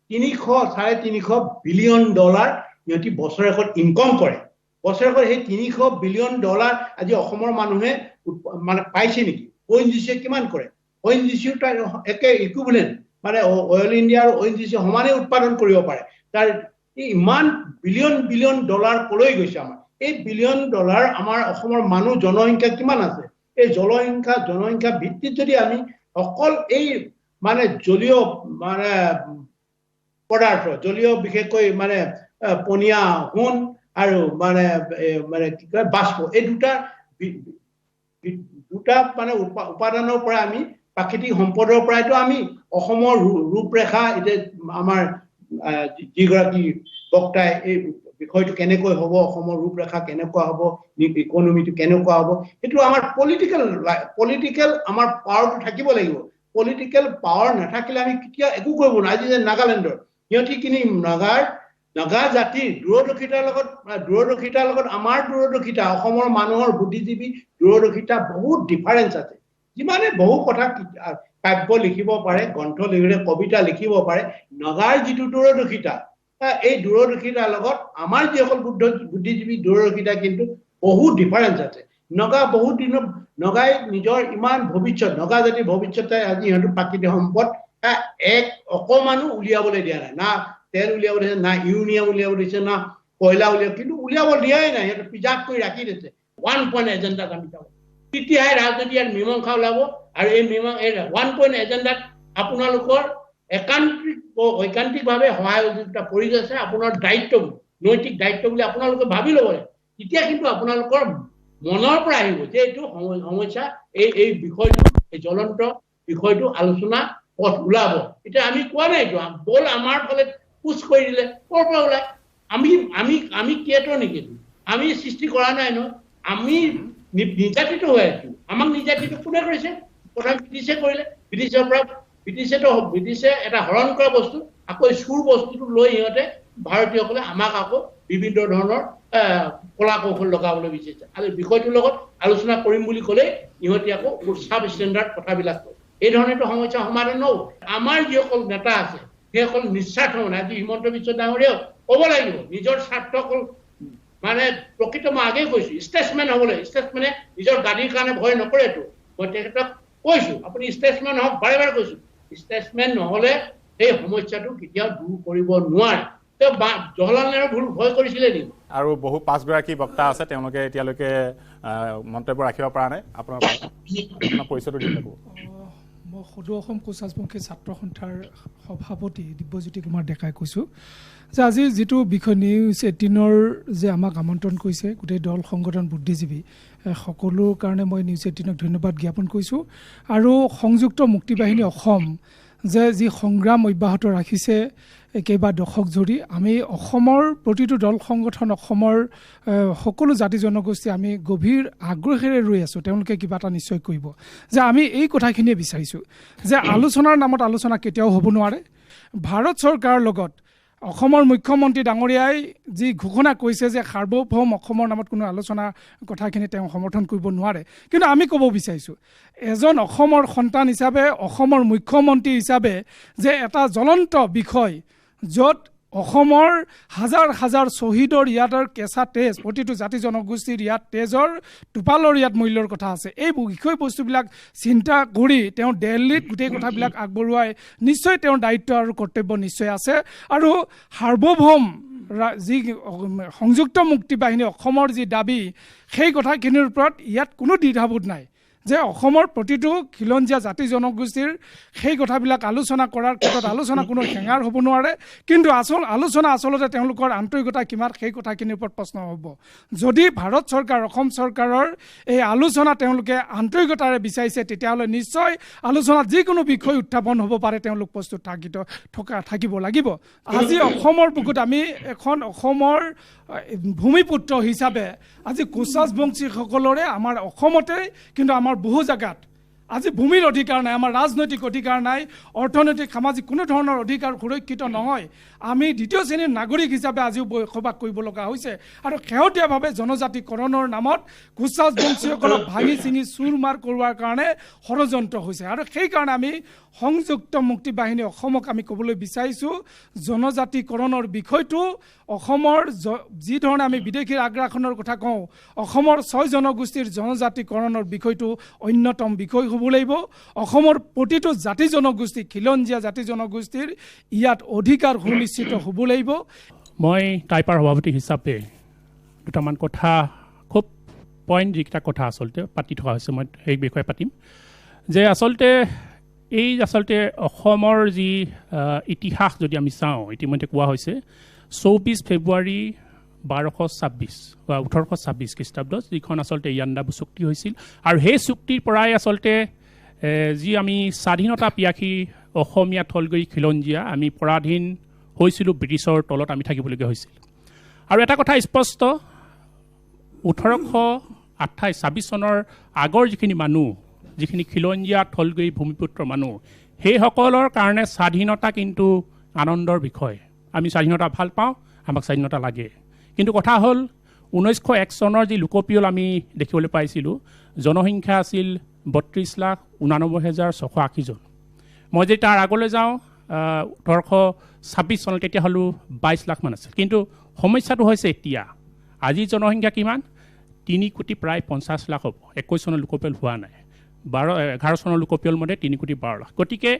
300-350 বিলিয়ন ডলাৰ সিহঁতি বছৰেকত ইনকম কৰে। বছৰেকত সেই 300 বিলিয়ন ডলাৰ আজি অসমৰ মানুহে পাইছে নেকি? ONGC কিমান কৰে? ONGC তাৰ একে ইকুইভেলেণ্ট মানে অইল ইণ্ডিয়া আৰু ONGC সমানে উৎপাদন কৰিব পাৰে তাৰ ইমান বিলিয়ন ডলাৰ কলৈ গৈছে আমাৰ এই বিলিয়ন ডলাৰ আমাৰ অসমৰ মানুহ জনসংখ্যা কিমান আছে এই জনসংখ্যা ভিত্তিত যদি আমি অকল এই মানে জলীয় মানে পদাৰ্থ জলীয় বিশেষকৈ মানে পনীয়া সোণ আৰু মানে কি কয় বাষ্প এই দুটা মানে উপাদানৰ পৰা আমি প্ৰাকৃতিক সম্পদৰ পৰাইতো আমি অসমৰ ৰূপৰেখা এতিয়া আমাৰ যিগৰাকী বক্তাই এই বিষয়টো কেনেকৈ হ'ব অসমৰ ৰূপৰেখা কেনেকুৱা হ'ব ইকনমিটো কেনেকুৱা হ'ব সেইটো আমাৰ পলিটিকেল আমাৰ পাৱাৰটো থাকিব লাগিব পলিটিকেল পাৱাৰ নাথাকিলে আমি কেতিয়া একো কৰিব নোৱাৰো আজি যে নাগালেণ্ডৰ সিহঁতি কিনি নাগা জাতিৰ দূৰদৰ্শিতাৰ লগত আমাৰ দূৰদৰ্শিতা অসমৰ মানুহৰ বুদ্ধিজীৱী দূৰদৰ্শিতা বহুত ডিফাৰেঞ্চ আছে যিমানে বহু কথা কাব্য লিখিব পাৰে গ্ৰন্থ লিখিলে কবিতা লিখিব পাৰে নগাৰ যিটো দূৰদৰ্শিতা এই দূৰদৰ্শিতাৰ লগত আমাৰ যিসকল বুদ্ধিজীৱী দূৰদৰ্শিতা কিন্তু বহুত ডিফাৰেঞ্চ আছে নগাই নিজৰ ইমান ভৱিষ্যত নগা জাতিৰ ভৱিষ্যতে আজি সিহঁতৰ প্ৰাকৃতিক সম্পদ এক অকমানো উলিয়াবলৈ দিয়া নাই না তেল উলিয়াব দিছে না ইউৰিনিয়াম উলিয়াব দিছে না কয়লা কিন্তু উলিয়াব দিয়াই নাই সিহঁতে প্ৰিজাৰ্ভ কৰি ৰাখি দিছে 1 পইণ্ট এজেণ্ডাত আমি যাব তেতিয়াহে ৰাজনীতি ইয়াত মীমাংসা ওলাব আৰু এই 1 পইণ্ট এজেণ্ডাত আপোনালোকৰ ঐকান্তিকভাৱে সহায় সহযোগিতা কৰি আছে আপোনাৰ দায়িত্ব নৈতিক দায়িত্ব বুলি আপোনালোকে ভাবি ল'ব তেতিয়া কিন্তু আপোনালোকৰ মনৰ পৰা আহিব যে এইটো সমস্যা এই বিষয়টো এই জ্বলন্ত বিষয়টো আলোচনা পথ ওলাব এতিয়া আমি কোৱা নাইতো বল আমাৰ ফালে পুছ কৰি দিলে ক'ৰ পৰা ওলাই আমি কিয়তো নেকি আমি সৃষ্টি কৰা নাই ন আমি নিৰ্যাতিত হৈ আছো আমাক নিৰ্যাতিত কোনে কৰিছে প্ৰথম ব্ৰিটিছে কৰিলে ব্ৰিটিছে এটা হৰণ কৰা বস্তু আকৌ চুৰ বস্তুটো লৈ সিহঁতে ভাৰতীয়সকলে আমাক আকৌ বিভিন্ন ধৰণৰ কলা কৌশল লগাবলৈ বিচাৰিছে আৰু বিষয়টোৰ লগত আলোচনা কৰিম বুলি ক'লে ইহঁতে আকৌ চাব ষ্টেণ্ডাৰ্ড কথাবিলাক কয় এই ধৰণেতো সমস্যা সমাধান নহ'ব আমাৰ যিসকল নেতা আছে সেইসকল নিস্বাৰ্থ মানে আজি হিমন্ত বিশ্ব ডাঙৰীয়াও ক'ব লাগিব নিজৰ স্বাৰ্থকল মানে প্ৰকৃত মই আগেই কৈছো ষ্টেটছমেন হ'বলৈ ষ্টেটছমেনে নিজৰ গাদীৰ কাৰণে ভয় নকৰেতো মই তেখেতক কৈছো আপুনি ষ্টেটছমেন হওক বাৰে বাৰে কৈছো ষ্টেটছমেন নহ'লে এই সমস্যাটো কেতিয়াও দূৰ কৰিব নোৱাৰে জৱাহৰলাল নেহৰু ভয় কৰিছিলে নেকি আৰু বহু 5গৰাকী বক্তা আছে তেওঁলোকে এতিয়ালৈকে মন্তব্য ৰাখিব পৰা নাই আপোনাৰ পৰিচয়টো দি থাকোঁ মই সদৌ অসম কোচ ৰাজবংশী ছাত্ৰ সন্থাৰ সভাপতি দিব্যজ্যোতি কুমাৰ ডেকাই কৈছোঁ যে আজি যিটো বিষয় নিউজ 18ৰ যে আমাক আমন্ত্ৰণ কৰিছে গোটেই দল সংগঠন বুদ্ধিজীৱী সকলোৰ কাৰণে মই নিউজ 18ক ধন্যবাদ জ্ঞাপন কৰিছোঁ আৰু সংযুক্ত মুক্তিবাহিনী অসম যে যি সংগ্ৰাম অব্যাহত ৰাখিছে কেইবা দশক ধৰি আমি অসমৰ প্ৰতিটো দল সংগঠন অসমৰ সকলো জাতি জনগোষ্ঠী আমি গভীৰ আগ্ৰহেৰে ৰৈ আছোঁ তেওঁলোকে কিবা এটা নিশ্চয় কৰিব যে আমি এই কথাখিনিয়ে বিচাৰিছোঁ যে আলোচনাৰ নামত আলোচনা কেতিয়াও হ'ব নোৱাৰে ভাৰত চৰকাৰৰ লগত অসমৰ মুখ্যমন্ত্ৰী ডাঙৰীয়াই যি ঘোষণা কৰিছে যে সাৰ্বভৌম অসমৰ নামত কোনো আলোচনা কথাখিনি তেওঁ সমৰ্থন কৰিব নোৱাৰে কিন্তু আমি ক'ব বিচাৰিছোঁ এজন অসমৰ সন্তান হিচাপে অসমৰ মুখ্যমন্ত্ৰী হিচাপে যে এটা জ্বলন্ত বিষয় য'ত অসমৰ হাজাৰ শ্বহীদৰ ইয়াতৰ কেঁচা তেজ প্ৰতিটো জাতি জনগোষ্ঠীৰ ইয়াত তেজৰ টোপালৰ ইয়াত মূল্যৰ কথা আছে এই বিষয়বস্তুবিলাক চিন্তা কৰি তেওঁ দিল্লীত গোটেই কথাবিলাক আগবঢ়োৱাই নিশ্চয় তেওঁৰ দায়িত্ব আৰু কৰ্তব্য নিশ্চয় আছে আৰু সাৰ্বভৌম যি সংযুক্ত মুক্তি বাহিনী অসমৰ যি দাবী সেই কথাখিনিৰ ওপৰত ইয়াত কোনো দ্বিধাবোধ নাই যে অসমৰ প্ৰতিটো খিলঞ্জীয়া জাতি জনগোষ্ঠীৰ সেই কথাবিলাক আলোচনা কৰাৰ ক্ষেত্ৰত আলোচনা কোনো হেঙাৰ হ'ব নোৱাৰে কিন্তু আলোচনা আচলতে তেওঁলোকৰ আন্তৰিকতা কিমান সেই কথাখিনিৰ ওপৰত প্ৰশ্ন হ'ব যদি ভাৰত চৰকাৰ অসম চৰকাৰৰ এই আলোচনা তেওঁলোকে আন্তৰিকতাৰে বিচাৰিছে তেতিয়াহ'লে নিশ্চয় আলোচনাত যিকোনো বিষয় উত্থাপন হ'ব পাৰে তেওঁলোক প্ৰস্তুত থাকিব লাগিব আজি অসমৰ বুকুত আমি এখন অসমৰ ভূমিপুত্ৰ হিচাপে আজি কোচ ৰাজবংশীসকলৰে আমাৰ অসমতে কিন্তু আমাৰ বহু জায়গাত আজি ভূমিৰ অধিকাৰ নাই আমাৰ ৰাজনৈতিক অধিকাৰ নাই অৰ্থনৈতিক সামাজিক কোনো ধৰণৰ অধিকাৰ সুৰক্ষিত নহয় আমি দ্বিতীয় শ্ৰেণীৰ নাগৰিক হিচাপে আজিও বসবাস কৰিব লগা হৈছে আৰু শেহতীয়াভাৱে জনজাতিকৰণৰ নামত কোচ ৰাজবংশীসকলক ভাঙি চিঙি চুৰমাৰ কৰোৱাৰ কাৰণে ষড়যন্ত্ৰ হৈছে আৰু সেইকাৰণে আমি সংযুক্ত মুক্তি বাহিনী অসমক আমি ক'বলৈ বিচাৰিছোঁ জনজাতিকৰণৰ বিষয়টো অসমৰ যি ধৰণে আমি বিদেশীৰ আগ্ৰাসনৰ কথা কওঁ অসমৰ 6 জনগোষ্ঠীৰ জনজাতিকৰণৰ বিষয়টো অন্যতম বিষয় হ'ব লাগিব অসমৰ প্ৰতিটো জাতি জনগোষ্ঠী খিলঞ্জীয়া জাতি জনগোষ্ঠীৰ ইয়াত অধিকাৰ সুনিশ্চিত হ'ব লাগিব মই টাইপাৰ সভাপতি হিচাপে দুটামান কথা খুব পইণ্ট যিকেইটা কথা আচলতে পাতি থকা হৈছে মই সেই বিষয়ে পাতিম যে আচলতে অসমৰ যি ইতিহাস যদি আমি চাওঁ ইতিমধ্যে কোৱা হৈছে 24 ফেব্ৰুৱাৰী 1226 বা 1826 খ্ৰীষ্টাব্দত যিখন আচলতে ইয়াণ্ডাবু চুক্তি হৈছিল আৰু সেই চুক্তিৰ পৰাই আচলতে যি আমি স্বাধীনতা পিয়াসী অসমীয়া থলগৈ খিলঞ্জীয়া আমি পৰাধীন হৈছিলোঁ ব্ৰিটিছৰ তলত আমি থাকিবলগীয়া হৈছিল আৰু এটা কথা স্পষ্ট 1826 চনৰ আগৰ যিখিনি মানুহ যিখিনি খিলঞ্জীয়া থলগৈ ভূমিপুত্ৰ মানুহ সেইসকলৰ কাৰণে স্বাধীনতা কিন্তু আনন্দৰ বিষয় আমি স্বাধীনতা ভাল পাওঁ আমাক স্বাধীনতা লাগে কিন্তু কথা হ'ল 1901 চনৰ যি লোকপিয়ল আমি দেখিবলৈ পাইছিলোঁ জনসংখ্যা আছিল 32,89,680 জন মই যদি তাৰ আগলৈ যাওঁ 1826 চনত তেতিয়া হ'লেও 22 লাখ মান আছিল কিন্তু সমস্যাটো হৈছে এতিয়া আজি জনসংখ্যা কিমান 3 কোটি প্ৰায় 50 লাখ হ'ব 21 চনৰ লোকপিয়ল হোৱা নাই 11 চনৰ লোকপিয়ল মতে 3 কোটি 12 লাখ গতিকে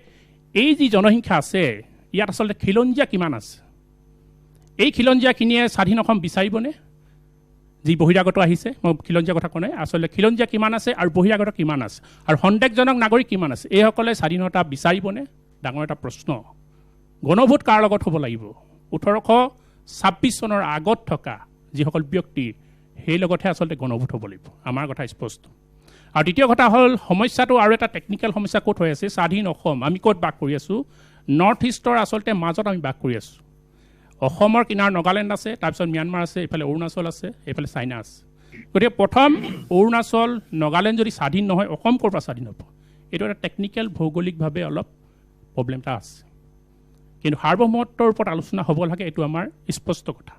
এই যি জনসংখ্যা আছে ইয়াত আচলতে খিলঞ্জীয়া কিমান আছে এই খিলঞ্জীয়াখিনিয়ে স্বাধীন অসম বিচাৰিবনে যি বহিৰাগত আহিছে মই খিলঞ্জীয়া কথা কোৱা নাই আচলতে খিলঞ্জীয়া কিমান আছে আৰু বহিৰাগত কিমান আছে আৰু সন্দেহজনক নাগৰিক কিমান আছে এইসকলে স্বাধীনতা বিচাৰিবনে ডাঙৰ এটা প্ৰশ্ন গণভোট কাৰ লগত হ'ব লাগিব 1826 চনৰ আগত থকা যিসকল ব্যক্তি সেই লগতহে আচলতে গণভোট হ'ব লাগিব আমাৰ কথা স্পষ্ট আৰু দ্বিতীয় কথা হ'ল সমস্যাটো আৰু এটা টেকনিকেল সমস্যা ক'ত হৈ আছে স্বাধীন অসম আমি ক'ত বাস কৰি আছোঁ নৰ্থ ইষ্টৰ আচলতে মাজত আমি বাস কৰি আছোঁ অসমৰ কিনাৰ নাগালেণ্ড আছে তাৰপিছত ম্যানমাৰ আছে এইফালে অৰুণাচল আছে এইফালে চাইনা আছে গতিকে প্ৰথম অৰুণাচল নাগালেণ্ড যদি স্বাধীন নহয় অসম ক'ৰ পৰা স্বাধীন হ'ব এইটো এটা টেকনিকেল ভৌগোলিকভাৱে অলপ প্ৰব্লেম এটা আছে কিন্তু সাৰ্বভৌমত্বৰ ওপৰত আলোচনা হ'ব লাগে এইটো আমাৰ স্পষ্ট কথা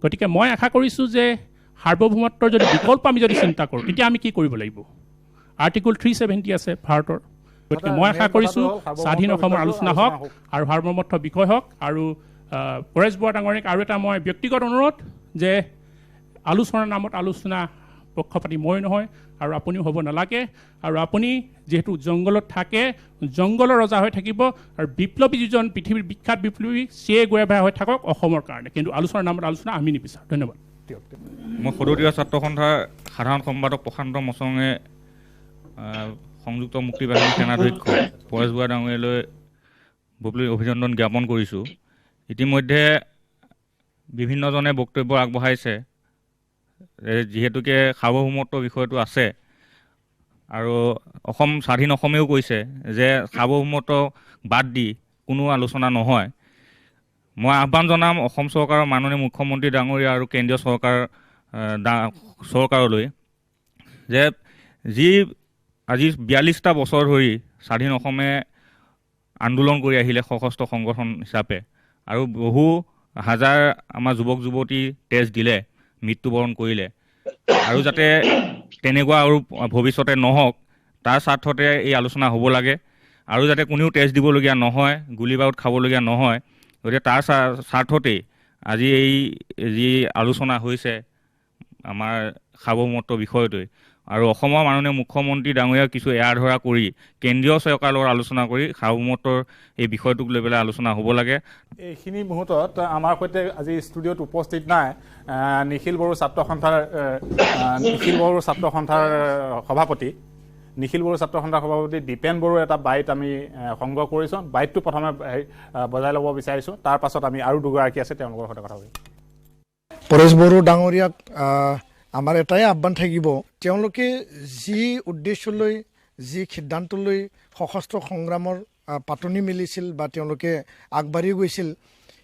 গতিকে মই আশা কৰিছোঁ যে সাৰ্বভৌমত্বৰ যদি বিকল্প আমি যদি চিন্তা কৰোঁ তেতিয়া আমি কি কৰিব লাগিব আৰ্টিকল 370 আছে ভাৰতৰ গতিকে মই আশা কৰিছোঁ স্বাধীন অসমৰ আলোচনা হওক আৰু সাৰ্বভৌমত্বৰ বিষয় হওক আৰু পৰেশ বৰুৱা ডাঙৰীয়াক আৰু এটা মই ব্যক্তিগত অনুৰোধ যে আলোচনাৰ নামত আলোচনা পক্ষপাতি মই নহয় আৰু আপুনিও হ'ব নালাগে আৰু আপুনি যেহেতু জংঘলত থাকে জংঘলৰ ৰজা হৈ থাকিব আৰু বিপ্লৱী যিজন পৃথিৱীৰ বিখ্যাত বিপ্লৱী চিয়ে গোৱাভাই হৈ থাকক অসমৰ কাৰণে কিন্তু আলোচনাৰ নামত আলোচনা আমি নিবিচাৰোঁ ধন্যবাদ মই সদৌ ছাত্ৰ সন্থাৰ সাধাৰণ সম্পাদক প্ৰশান্ত মচঙে সংযুক্ত মুক্তিবাহিনী সেনাধ্যক্ষ পৰেশ বৰুৱা ডাঙৰীয়ালৈ ভূপলি অভিনন্দন জ্ঞাপন কৰিছোঁ ইতিমধ্যে বিভিন্নজনে বক্তব্য আগবঢ়াইছে যিহেতুকে সাৰ্বভৌমত্বৰ বিষয়টো আছে আৰু অসম স্বাধীন অসমেও কৈছে যে সাৰ্বভৌমত্ব বাদ দি কোনো আলোচনা নহয় মই আহ্বান জনাম অসম চৰকাৰৰ মাননীয় মুখ্যমন্ত্ৰী ডাঙৰীয়া আৰু কেন্দ্ৰীয় চৰকাৰলৈ যে যি আজি 42টা বছৰ ধৰি স্বাধীন অসমে আন্দোলন কৰি আহিলে সশস্ত্ৰ সংগঠন হিচাপে আৰু বহু হাজাৰ আমাৰ যুৱক যুৱতী তেজ দিলে মৃত্যুবৰণ কৰিলে আৰু যাতে তেনেকুৱা আৰু ভৱিষ্যতে নহওক তাৰ স্বাৰ্থতে এই আলোচনা হ'ব লাগে আৰু যাতে কোনেও তেজ দিবলগীয়া নহয় গুলী বাৰুদ খাবলগীয়া নহয় গতিকে তাৰ স্বাৰ্থতেই আজি এই যি আলোচনা হৈছে আমাৰ সাৰ্বভৌমত্বৰ বিষয়টোৱে আৰু অসমৰ মাননীয় মুখ্যমন্ত্ৰী ডাঙৰীয়া কিছু এৰা ধৰা কৰি কেন্দ্ৰীয় চৰকাৰৰ লগত আলোচনা কৰি সাৰ্বভৌমত্বৰ এই বিষয়টোক লৈ পেলাই আলোচনা হ'ব লাগে এইখিনি মুহূৰ্তত আমাৰ সৈতে আজি ষ্টুডিঅ'ত উপস্থিত নাই নিখিল বড়ো ছাত্ৰ সন্থাৰ সভাপতি দীপেন বড়োৰ এটা বাইট আমি সংগ্ৰহ কৰিছোঁ বাইটটো প্ৰথমে বজাই ল'ব বিচাৰিছোঁ তাৰ পাছত আমি আৰু দুগৰাকী আছে তেওঁলোকৰ সৈতে কথা পাতিম পৰেশ বড়ো ডাঙৰীয়াক আমাৰ এটাই আহ্বান থাকিব তেওঁলোকে যি উদ্দেশ্যলৈ যি সিদ্ধান্তলৈ সশস্ত্ৰ সংগ্ৰামৰ পাতনি মেলিছিল বা তেওঁলোকে আগবাঢ়ি গৈছিল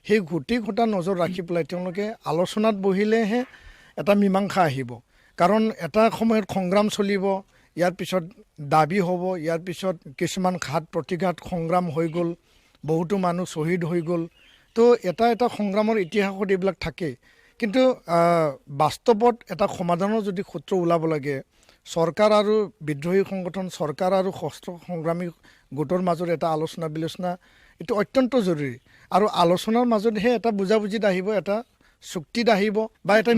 সেই গোটেই কথা নজৰ ৰাখি পেলাই তেওঁলোকে আলোচনাত বহিলেহে এটা মীমাংসা আহিব কাৰণ এটা সময়ত সংগ্ৰাম চলিব ইয়াৰ পিছত দাবী হ'ব ইয়াৰ পিছত কিছুমান ঘাত প্ৰতিঘাত সংগ্ৰাম হৈ গ'ল বহুতো মানুহ শ্বহীদ হৈ গ'ল তো এটা সংগ্ৰামৰ ইতিহাসত এইবিলাক থাকে কিন্তু বাস্তৱত এটা সমাধানৰ যদি সূত্ৰ ওলাব লাগে চৰকাৰ আৰু বিদ্ৰোহী সংগঠন চৰকাৰ আৰু সশস্ত্ৰ সংগ্ৰামী গোটৰ মাজত এটা আলোচনা বিলোচনা এইটো অত্যন্ত জৰুৰী আৰু আলোচনাৰ মাজতহে এটা বুজাবুজিত আহিব এটা চুক্তিত আহিব বা এটা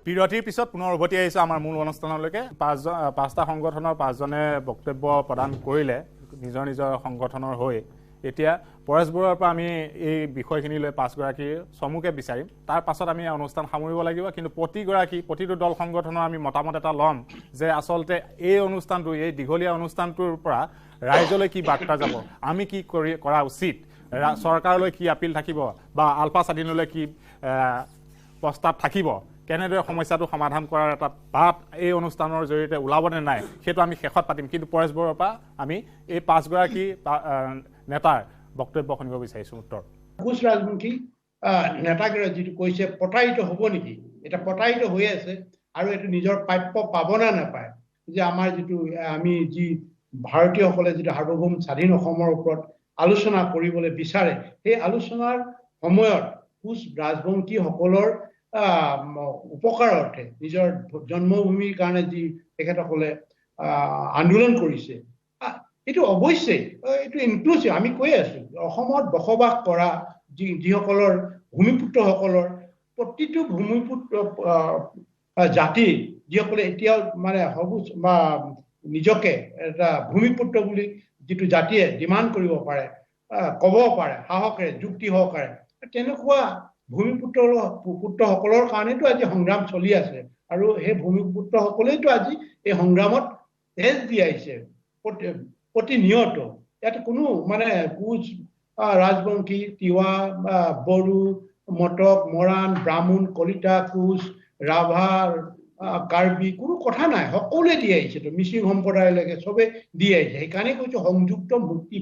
বিৰতিৰ পিছত পুনৰ উভতি আহিছোঁ আমাৰ মূল অনুষ্ঠানলৈকে। পাঁচটা সংগঠনৰ 5জনে বক্তব্য প্ৰদান কৰিলে নিজৰ নিজৰ সংগঠনৰ হৈ। এতিয়া পৰেশ বৰুৱাৰ পৰা আমি এই বিষয়খিনি লৈ 5গৰাকীৰ চমুকে বিচাৰিম, তাৰ পাছত আমি অনুষ্ঠান সামৰিব লাগিব। কিন্তু প্ৰতিটো দল সংগঠনৰ আমি মতামত এটা ল'ম যে আচলতে এই অনুষ্ঠানটো, এই দীঘলীয়া অনুষ্ঠানটোৰ পৰা ৰাইজলৈ কি বাৰ্তা যাব, আমি কি কৰা উচিত, চৰকাৰলৈ কি আপিল থাকিব বা আলফা স্বাধীনলৈ কি প্ৰস্তাৱ থাকিব, কেনেদৰে সমস্যাটো সমাধান কৰাৰ এটা বাট এই অনুষ্ঠানৰ জৰিয়তে ওলাবনে নাই, সেইটো আমি শেষত পাতিম। কিন্তু পৰেশ বৰুৱাৰ পৰা আমি এই 5গৰাকী নেতাৰ বক্তব্য শুনিব বিচাৰিছোঁ উত্তৰ। কোচ ৰাজবংশী নেতাগৰাকী যিটো কৈছে প্ৰতাৰিত হ'ব নেকি, এটা প্ৰতাৰিত হৈ আছে আৰু এইটো নিজৰ প্ৰাপ্য পাব না নাপায়, যে আমাৰ যিটো আমি যি ভাৰতীয়সকলে যিটো সাৰ্বভৌম স্বাধীন অসমৰ ওপৰত আলোচনা কৰিবলৈ বিচাৰে, সেই আলোচনাৰ সময়ত কোচ ৰাজবংশীসকলৰ উপকাৰাৰ্থে নিজৰ জন্মভূমিৰ কাৰণে যি তেখেতসকলে আন্দোলন কৰিছে, এইটো অৱশ্যেই এইটো ইনক্লুচিভ। আমি কৈ আছো অসমত বসবাস কৰা যিসকলৰ ভূমিপুত্ৰসকলৰ প্ৰতিটো ভূমিপুত্ৰ জাতি যিসকলে এতিয়াও মানে নিজকে এটা ভূমিপুত্ৰ বুলি যিটো জাতিয়ে ডিমাণ্ড কৰিব পাৰে, ক'ব পাৰে সাহসেৰে, যুক্তি সহকাৰে, তেনেকুৱা ভূমিপুত্ৰসকলৰ কাৰণেতো আজি সংগ্ৰাম চলি আছে। আৰু সেই ভূমিপুত্ৰসকলেইতো আজি এই সংগ্ৰামত তেজ দি আহিছে প্ৰতিনিয়ত। ইয়াত কোনো মানে কোচ ৰাজবংশী, তিৱা, বড়ো, মটক, মৰাণ, ব্ৰাহ্মণ, কলিতা, কোচ, ৰাভা, কাৰ্বি কোনো কথা নাই, সকলোৱে দি আহিছে। মিচিং সম্প্ৰদায়লৈকে চবে দি আহিছে। সেইকাৰণে কৈছো সংযুক্ত মুক্তি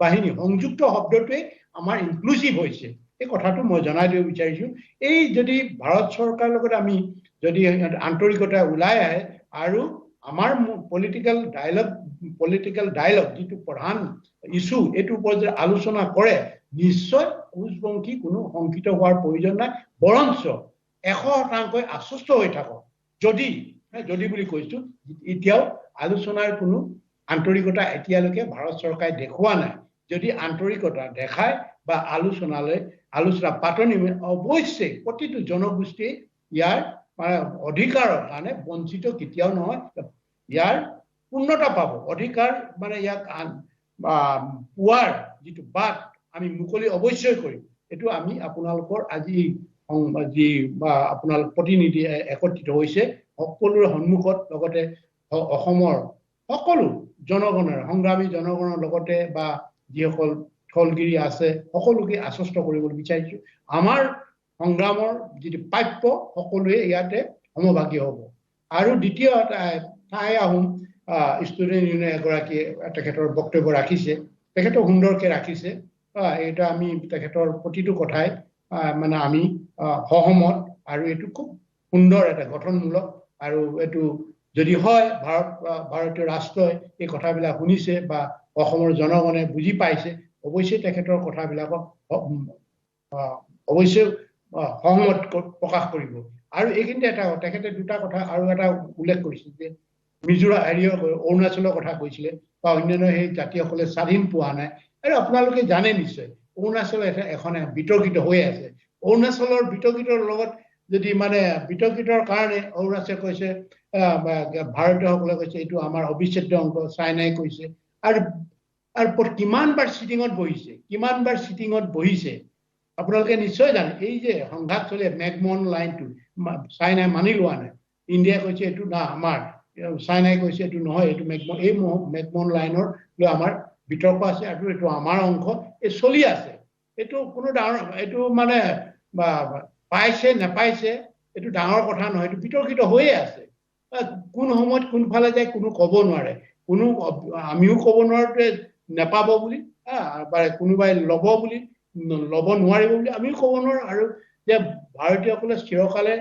বাহিনী, সংযুক্ত শব্দটোৱে আমাৰ ইনক্লুচিভ হৈছে। এই কথাটো মই জনাই দিব বিচাৰিছোঁ। এই যদি ভাৰত চৰকাৰৰ লগত আমি যদি আন্তৰিকতা ওলাই আহে আৰু আমাৰ পলিটিকেল ডায়লগ যিটো প্ৰধান ইছ্যু, এইটোৰ ওপৰত যদি আলোচনা কৰে, নিশ্চয় কোচবংশী কোনো শংকিত হোৱাৰ প্ৰয়োজন নাই, বৰঞ্চ 100% আশ্বস্ত হৈ থাকক। যদি বুলি কৈছো, এতিয়াও আলোচনাৰ কোনো আন্তৰিকতা এতিয়ালৈকে ভাৰত চৰকাৰে দেখুওৱা নাই। যদি আন্তৰিকতা দেখায় বা আলোচনা পাতনি অৱশ্যে প্ৰতিটো জনগোষ্ঠীয়ে ইয়াৰ মানে অধিকাৰৰ কাৰণে বঞ্চিত কেতিয়াও নহয়, ইয়াৰ পূৰ্ণতা পাব। অধিকাৰ মানে ইয়াক পোৱাৰ যিটো বাট আমি মুকলি অৱশ্যই কৰিম। এইটো আমি আপোনালোকৰ আজি যি আপোনালোক প্ৰতিনিধি একত্ৰিত হৈছে সকলোৰে সন্মুখত, লগতে অসমৰ সকলো জনগণৰ, সংগ্ৰামী জনগণৰ লগতে বা যিসকল থলগিৰি আছে সকলোকে আশ্বস্ত কৰিবলৈ বিচাৰিছো। আমাৰ সংগ্ৰামৰ যিটো প্ৰাপ্য সকলোৱে ইয়াতে সমভাগী হ'ব। আৰু দ্বিতীয় ঠাই আহোম ষ্টুডেণ্ট ইউনিয়ন এগৰাকীয়ে তেখেতৰ বক্তব্য ৰাখিছে, তেখেতৰ সুন্দৰকৈ ৰাখিছে। এটা আমি তেখেতৰ প্ৰতিটো কথাই মানে আমি সহমত, আৰু এইটো খুব সুন্দৰ এটা গঠনমূলক। আৰু এইটো যদি হয় ভাৰতীয় ৰাষ্ট্ৰই এই কথাবিলাক শুনিছে বা অসমৰ জনগণে বুজি পাইছে, অৱশ্যে তেখেতৰ কথাবিলাকক অৱশ্যে সহমত প্ৰকাশ কৰিব। আৰু এইখিনিতে তেখেতে দুটা কথা আৰু এটা উল্লেখ কৰিছিল যে অৰুণাচলৰ কথা কৈছিলে বা অন্যান্য সেই জাতিসকলে স্বাধীন পোৱা নাই। আৰু আপোনালোকে জানে নিশ্চয় অৰুণাচল এখন বিতৰ্কিত হৈ আছে। অৰুণাচলৰ বিতৰ্কিতৰ লগত যদি মানে বিতৰ্কিতৰ কাৰণে অৰুণাচলে কৈছে, ভাৰতীয়সকলে কৈছে এইটো আমাৰ অবিচ্ছেদ্য অংগ, চাইনাই কৈছে। আৰু কিমান বাৰ চিটিঙত বহিছে আপোনালোকে নিশ্চয় জানে। এই যে সংঘাত চলি মেকমন লাইনটো চাইনাই মানি লোৱা নাই, ইণ্ডিয়াই কৈছে এইটো না আমাৰ, চাইনাই কৈছে এইটো নহয়, এইটো মেকমন লাইনৰ লৈ আমাৰ বিতৰ্ক আছে আৰু এইটো আমাৰ অংশ। এই চলি আছে, এইটো কোনো ডাঙৰ, এইটো মানে পাইছে নাপাইছে এইটো ডাঙৰ কথা নহয়, এইটো বিতৰ্কিত হৈয়ে আছে। কোন সময়ত কোনফালে যায় কোনো ক'ব নোৱাৰে, আমিও ক'ব নোৱাৰো নেপাব বুলি, কোনোবাই ল'ব নোৱাৰিব বুলি আমিও ক'ব নোৱাৰো, আৰু যে ভাৰতীয়সকলে চিৰকালে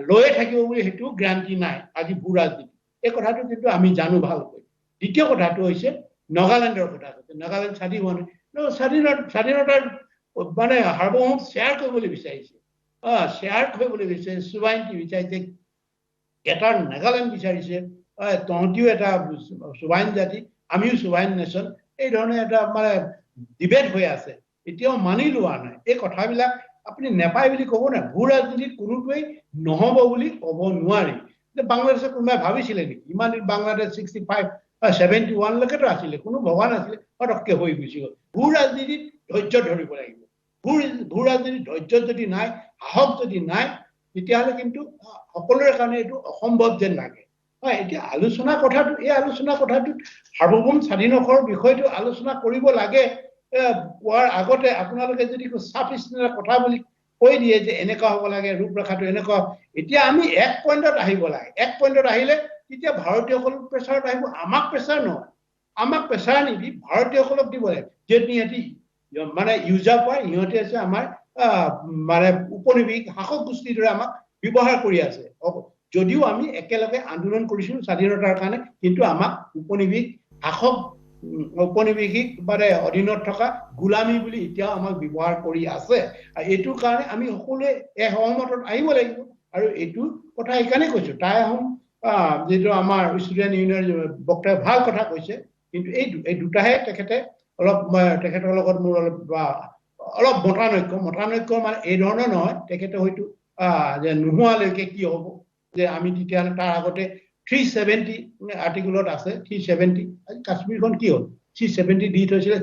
লৈয়ে থাকিব বুলি সেইটো গ্যাৰাণ্টি নাই আজি ভূ ৰাজনীতি। এই কথাটো কিন্তু আমি জানো ভালকৈ। দ্বিতীয় কথাটো হৈছে নাগালেণ্ডৰ কথা কৈছে, নাগালেণ্ড স্বাধীন হোৱা নাই, স্বাধীনতাৰ মানে সাৰ্বভৌম শ্বেয়াৰ কৰিবলৈ বিচাৰিছে, চুবাইনটি বিচাৰিছে, এটা নাগালেণ্ড বিচাৰিছে, তহঁতিও এটা চুবাইন জাতি, আমিও চুবাইন নেশ্যন, এই ধৰণে এটা মানে ডিবেট হৈ আছে, এতিয়াও মানি লোৱা নাই। এই কথাবিলাক আপুনি নেপায় বুলি ক'ব না। ভূ ৰাজনীতিত কোনোটোৱেই নহ'ব বুলি ক'ব নোৱাৰি। বাংলাদেশে কোনোবাই ভাবিছিলে নেকি? ইমান দিন বাংলাদেশ 65 71লৈকেতো আছিলে, কোনো ভবা নাছিলে, পটককে হৈ গুচি গ'ল। ভূ ৰাজনীতিত ধৈৰ্য ধৰিব লাগিব। ভূ ৰাজনীতিত ধৈৰ্য যদি নাই, সাহস যদি নাই, তেতিয়াহ'লে কিন্তু সকলোৰে কাৰণে এইটো অসম্ভৱ যেন লাগে। হয়, এতিয়া আলোচনা কথাটো, এই আলোচনা কথাটোত সাৰ্বভৌম স্বাধীনতাৰ বিষয়টো আলোচনা কৰিব লাগে। কোৱাৰ আগতে আপোনালোকে যদি চাফ চিকুণৰ কথা বুলি কৈ দিয়ে যে এনেকুৱা হ'ব লাগে, ৰূপৰেখাটো এনেকুৱা, এতিয়া আমি এক পইণ্টত আহিব লাগে। এক পইণ্টত আহিলে তেতিয়া ভাৰতীয়সকলৰ প্ৰেছাৰত আহিব, আমাক প্ৰেছাৰ নহয়। আমাক প্ৰেছাৰ নিদি ভাৰতীয়সকলক দিব লাগে। যিহেতু সিহঁতি মানে ইউজাৰ পায়, সিহঁতে আছে আমাৰ মানে উপনিৱেশিক শাসক গোষ্ঠীৰ দৰে আমাক ব্যৱহাৰ কৰি আছে। যদিও আমি একেলগে আন্দোলন কৰিছিলো স্বাধীনতাৰ কাৰণে, কিন্তু আমাক উপনিৱেশিক মানে অধীনত থকা গোলামী বুলি এতিয়াও আমাক ব্যৱহাৰ কৰি আছে। এইটোৰ কাৰণে আমি সকলোৱে সহমতত আহিব লাগিব। আৰু এইটো কথা সেইকাৰণে কৈছো, টাই আহোম যিটো আমাৰ ষ্টুডেণ্ট ইউনিয়নৰ বক্তাই ভাল কথা কৈছে, কিন্তু এই দুটাহে তেখেতে অলপ তেখেতৰ লগত মোৰ অলপ মতানৈক্য মানে এই ধৰণৰ নহয়। তেখেতে হয়তো যে নোহোৱালৈকে কি হ'ব, যে আমি তেতিয়াহ'লে তাৰ আগতে 370 আৰ্টিকুলত আছে, 370 কাশ্মীৰখন কি হ'ল, 370 দি থৈছিলে,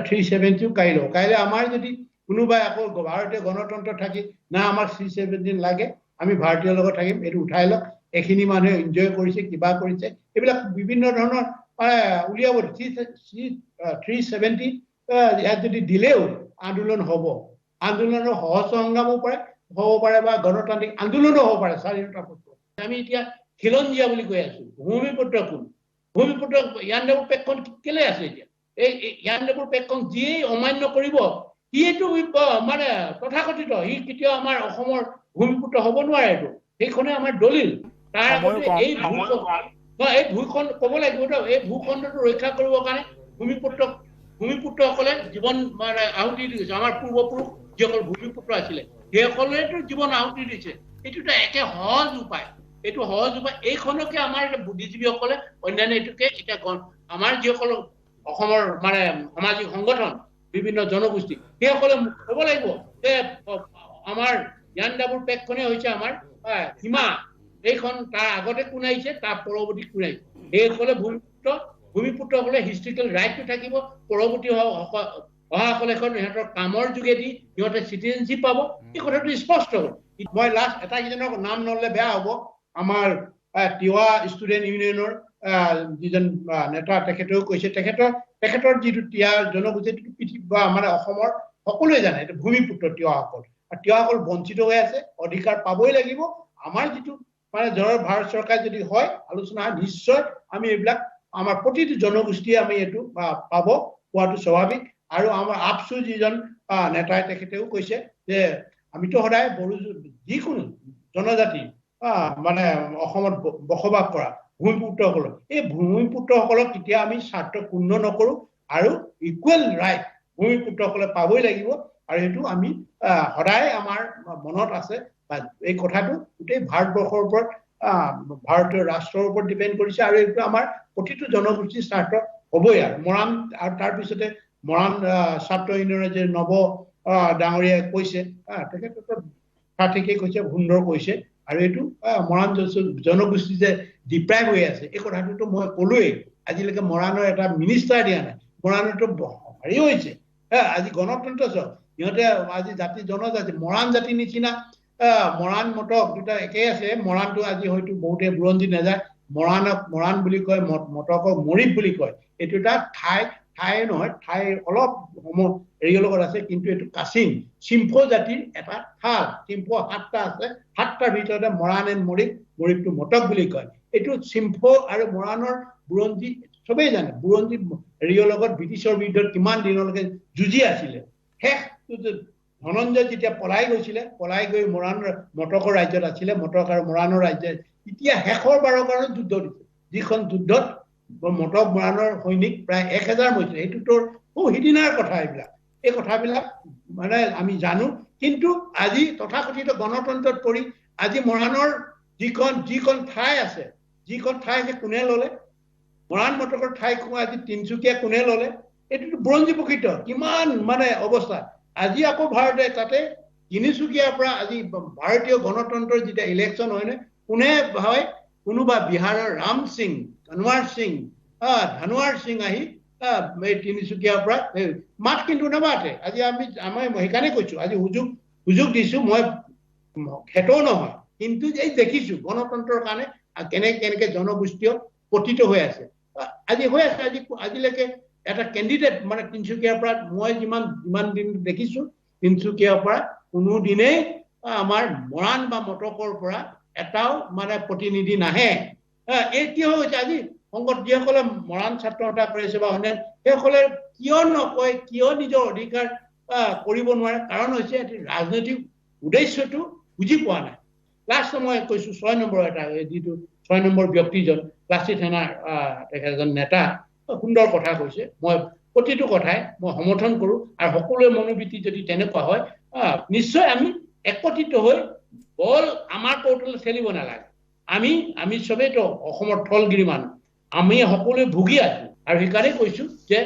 370ও কাইলৈ আমাৰ যদি কোনোবাই আকৌ ভাৰতীয় গণতন্ত্ৰ থাকি না আমাৰ 370 লাগে, আমি ভাৰতীয়ৰ লগত থাকিম, এইটো উঠাই লওক, এইখিনি মানুহে এনজয় কৰিছে, কিবা কৰিছে, এইবিলাক বিভিন্ন ধৰণৰ উলিয়াব। 370 ইয়াত যদি দিলেও আন্দোলন হ'ব, আন্দোলনৰ সহজ সংগ্ৰামো হ'ব পাৰে বা গণতান্ত্ৰিক আন্দোলনো হ'ব পাৰে স্বাধীনতাৰ পক্ষত। আমি এতিয়া খিলঞ্জীয়া বুলি কৈ আছো। ভূমিপুত্ৰ কোন? ভূমিপুত্ৰ ইয়াণ্ডাবুৰ পেকখন কেলে আছে? এতিয়া এই ইয়াণ্ডাবুৰ পেকখন যিয়েই অমান্য কৰিব, সিয়েতো মানে তথাকথিত সি কেতিয়াও আমাৰ অসমৰ ভূমিপুত্ৰ হ'ব নোৱাৰে। এইটো সেইখনে আমাৰ দলিল। তাৰ আগতে এই ভূখন ক'ব লাগিব, এই ভূখণ্ডটো ৰক্ষা কৰিবৰ কাৰণে ভূমিপুত্ৰসকলে জীৱন মানে আহুতি দিছে। আমাৰ পূৰ্বপুৰুষ যিসকল ভূমিপুত্ৰ আছিলে সেইসকলেতো জীৱন আহুতি দিছে। এইটোতো একে সহজ উপায়, এইটো সহজ উপায়। এইখনকে আমাৰ বুদ্ধিজীৱীসকলে অন্যান্য এইটোকে এতিয়া আমাৰ যিসকল অসমৰ মানে সামাজিক সংগঠন, বিভিন্ন জনগোষ্ঠী, সেইসকলে ক'ব লাগিব যে আমাৰ ইয়াণ্ডাবুৰ পেকখনে হৈছে আমাৰ সীমা। এইখন তাৰ আগতে কোন আহিছে, তাৰ পৰৱৰ্তী কোন আহিছে। সেইসকলে ভূমিপুত্ৰসকলে হিষ্ট্ৰিকেল ৰাইটটো থাকিব, পৰৱৰ্তী অহাসকলে এখন সিহঁতৰ কামৰ যোগেদি সিহঁতে চিটিজেনশ্বিপ পাব। এই কথাটো স্পষ্ট হ'ল। মই লাষ্ট এটাকেইজনৰ নাম নললে বেয়া হ'ব। আমাৰ তিৱা ষ্টুডেণ্ট ইউনিয়নৰ যিজন নেতা, তেখেতেও কৈছে তেখেতৰ যিটো তিৱা জনগোষ্ঠী পৃথিৱী বা মানে অসমৰ সকলোৱে জানে এইটো ভূমিপুত্ৰ তিৱাসকল। আৰু তিৱাসকল বঞ্চিত হৈ আছে, অধিকাৰ পাবই লাগিব। আমাৰ যিটো মানে ভাৰত চৰকাৰ যদি হয় আলোচনা, নিশ্চয় আমি এইবিলাক আমাৰ প্ৰতিটো জনগোষ্ঠীয়ে আমি এইটো পাব, পোৱাটো স্বাভাৱিক। আৰু আমাৰ আপচু যিজন নেতাই তেখেতেও কৈছে যে আমিতো সদায় বড়ো যিকোনো জনজাতি মানে অসমত বসবাস কৰা ভূমিপুত্ৰসকলক, এই ভূমিপুত্ৰসকলক কেতিয়া আমি স্বাৰ্থ ক্ষুণ্ণ নকৰো আৰু ইকুৱেল ৰাইট ভূমিপুত্ৰসকলে পাবই লাগিব। আৰু সেইটো আমি সদায় আমাৰ মনত আছে। এই কথাটো গোটেই ভাৰতবৰ্ষৰ ওপৰত ভাৰতীয় ৰাষ্ট্ৰৰ ওপৰত ডিপেণ্ড কৰিছে। আৰু এইটো আমাৰ প্ৰতিটো জনগোষ্ঠীৰ স্বাৰ্থ হ'বই। আৰু মৰাণ, আৰু তাৰপিছতে মৰাণ ছাত্ৰ ইউনিয়নৰ যে নৱ ডাঙৰীয়াই কৈছে, তেখেততো ঠিকেই কৈছে, সুন্দৰ কৈছে। আৰু এইটো মৰাণ জনগোষ্ঠী যে ডিপ্ৰাইভ হৈ আছে, এই কথাটোতো মই ক'লোৱেই। আজিলৈকে মৰাণৰ এটা মিনিষ্টাৰ দিয়া নাই। মৰাণতো হেৰি হৈছে, আজি গণতন্ত্ৰ চাওক, সিহঁতে আজি জাতি জনজাতি মৰাণ জাতিৰ নিচিনা মৰাণ মটক দুটা একেই আছে। মৰাণটো আজি হয়তো বহুতে বুৰঞ্জী নাযায়, মৰাণক মৰাণ বুলি কয়, মটকক মৰিপ বুলি কয়। এইটো এটা ঠাই নহয়, ঠাই অলপ হেৰিৰ লগত আছে, কিন্তু এইটো কাচিং চিম্ফো জাতিৰ এটা ঠাল। চিম্ফো 7টা আছে, 7টাৰ ভিতৰতে মৰাণ এণ্ড মৰিপটো মটক বুলি কয়। এইটো চিম্ফো আৰু মৰাণৰ বুৰঞ্জী চবেই জানে। বুৰঞ্জী হেৰিৰ লগত ব্ৰিটিছৰ বিৰুদ্ধে কিমান দিনলৈকে যুঁজি আছিলে। শেষটো ধনঞ্জয় যেতিয়া পলাই গৈছিলে, পলাই গৈ মটকৰ ৰাজ্যত আছিলে, মটক আৰু মৰাণৰ ৰাজ্যত এতিয়া শেষৰ বাৰৰ কাৰণে যুদ্ধ দিছে, যিখন যুদ্ধত মটক মৰাণৰ সৈনিক প্ৰায় 1000 মৰিছিলে। এইটোতো সিদিনাৰ কথা। এই কথাবিলাক মানে আমি জানো। কিন্তু আজি তথাকথিত গণতন্ত্ৰত পৰি আজি মৰাণৰ যিখন ঠাই আছে, কোনে ললে? মৰাণ মটকৰ ঠাই আজি তিনিচুকীয়া কোনে ললে? এইটোতো বুৰঞ্জী প্ৰকৃত কিমান মানে অৱস্থা। আজি আকৌ ভাৰতে তাতে তিনিচুকীয়াৰ পৰা আজি ভাৰতীয় গণতন্ত্ৰৰ যেতিয়া ইলেকশ্যন হয়নে, কোনে হয়, কোনোবা বিহাৰৰ ৰাম সিং, কনৱাৰ সিং, ধনৱাৰ সিং আহি এই তিনিচুকীয়াৰ পৰা মাত কিন্তু নামাতে। আজি আমি সেইকাৰণে কৈছো, আজি সুযোগ দিছো, মই খেতও নহয়, কিন্তু এই দেখিছো গণতন্ত্ৰৰ কাৰণে কেনেকে জনগোষ্ঠীয় পতিত হৈ আছে। আজি আজিলৈকে এটা কেণ্ডিডেট মানে তিনিচুকীয়াৰ পৰা মই যিমান দিন দেখিছো, তিনিচুকীয়াৰ পৰা কোনোদিনেই আমাৰ মৰাণ বা মটকৰ পৰা এটাও মানে প্ৰতিনিধি নাহে। এই কি হৈছে আজি সংগত যিসকলে মৰাণ ছাত্ৰ সন্থা কৰিছে বা অন্যান্য সেইসকলে কিয় নকয়, কিয় নিজৰ অধিকাৰ কৰিব নোৱাৰে? কাৰণ হৈছে ৰাজনৈতিক উদ্দেশ্যটো বুজি পোৱা নাই। লাষ্ট মই কৈছো 6 নম্বৰ এটা যিটো 6 নম্বৰ ব্যক্তিজন লাচিত সেনাৰ এজন নেতা সুন্দৰ কথা কৈছে, মই প্ৰতিটো কথাই মই সমৰ্থন কৰো। আৰু সকলোৰে মনোবৃত্তি যদি তেনেকুৱা হয় নিশ্চয় আমি একত্ৰিত হৈ বল আমাৰ কৌটলে চেলিব নালাগে। আমি চবেইতো অসমৰ থলগিৰি মানুহ, আমি সকলোৱে ভুগি আছো। আৰু সেইকাৰণে কৈছো যে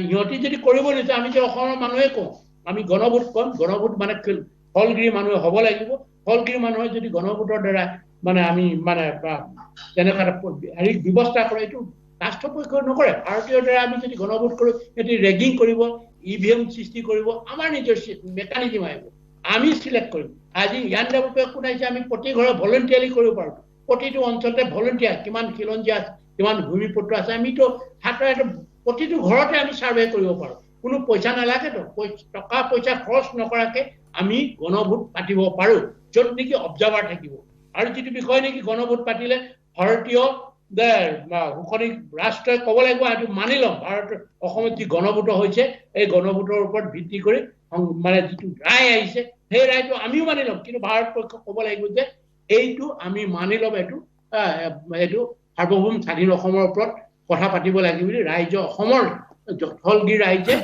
সিহঁতি যদি কৰিব নিশ্চয় আমি যে অসমৰ মানুহে কওঁ, আমি গণভোট কম, গণভোট মানে থলগিৰি মানুহে হ'ব লাগিব। থলগিৰি মানুহে যদি গণভোটৰ দ্বাৰা মানে আমি মানে তেনেকুৱা হেৰি ব্যৱস্থা কৰে, এইটো ৰাষ্ট্ৰপক্ষই নকৰে। ভাৰতীয়ৰ দ্বাৰা আমি যদি গণভোট কৰো, সিহঁতি ৰেগিং কৰিব, EVM সৃষ্টি কৰিব, আমাৰ নিজৰ মেকানিজিম আহিব, আমি চিলেক্ট কৰিম। আজি ইয়ান ডেভেলপে শুনাইছে আমি প্ৰতি ঘৰে ভলেণ্টিয়াৰলি কৰিব পাৰো। প্ৰতিটো অঞ্চলতে ভলেণ্টিয়াৰ কিমান খিলঞ্জীয়া আছে, কিমান ভূমিপুত্ৰ আছে, আমিতো হাতৰে প্ৰতিটো ঘৰতে আমি ছাৰ্ভে কৰিব পাৰো। কোনো পইচা নালাগেতো, টকা পইচা খৰচ নকৰাকে আমি গণভোট পাতিব পাৰো, য'ত নেকি অবজাৰ্ভাৰ থাকিব। আৰু যিটো বিষয় নেকি গণভোট পাতিলে ভাৰতীয় সুখনিক ৰাষ্ট্ৰই ক'ব লাগিব, সেইটো মানি ল'ম। অসমত যি গণভোট হৈছে, এই গণভোটৰ ওপৰত ভিত্তি কৰি মানে যিটো ৰায় আহিছে, সেই ৰায়টো আমিও মানি ল'ম। কিন্তু ভাৰত পক্ষক ক'ব লাগিব যে এইটো আমি মানি ল'ম, এইটো সাৰ্বভৌম স্বাধীন অসমৰ ওপৰত কথা পাতিব লাগিব বুলি অসমৰ থলগিৰি ৰাইজে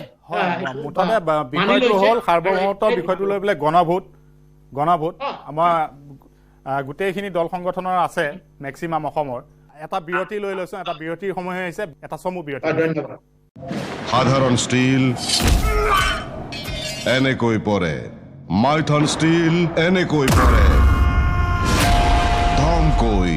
মুঠতে বিষয়টো হ'ল সাৰ্বভৌমত্ব বিষয়টো লৈ পেলাই গণভোট। আমাৰ গোটেইখিনি দল সংগঠনৰ আছে মেক্সিমাম অসমৰ। এটা বিৰতি লৈ লৈছো, এটা বিৰতিৰ সময় হৈছে, এটা চমু বিৰতি। ধন্যবাদ। সাধাৰণ ষ্টীল এনেকৈ পৰে, মাইথন ষ্টীল এনেকৈ পৰে, ধমকৈ।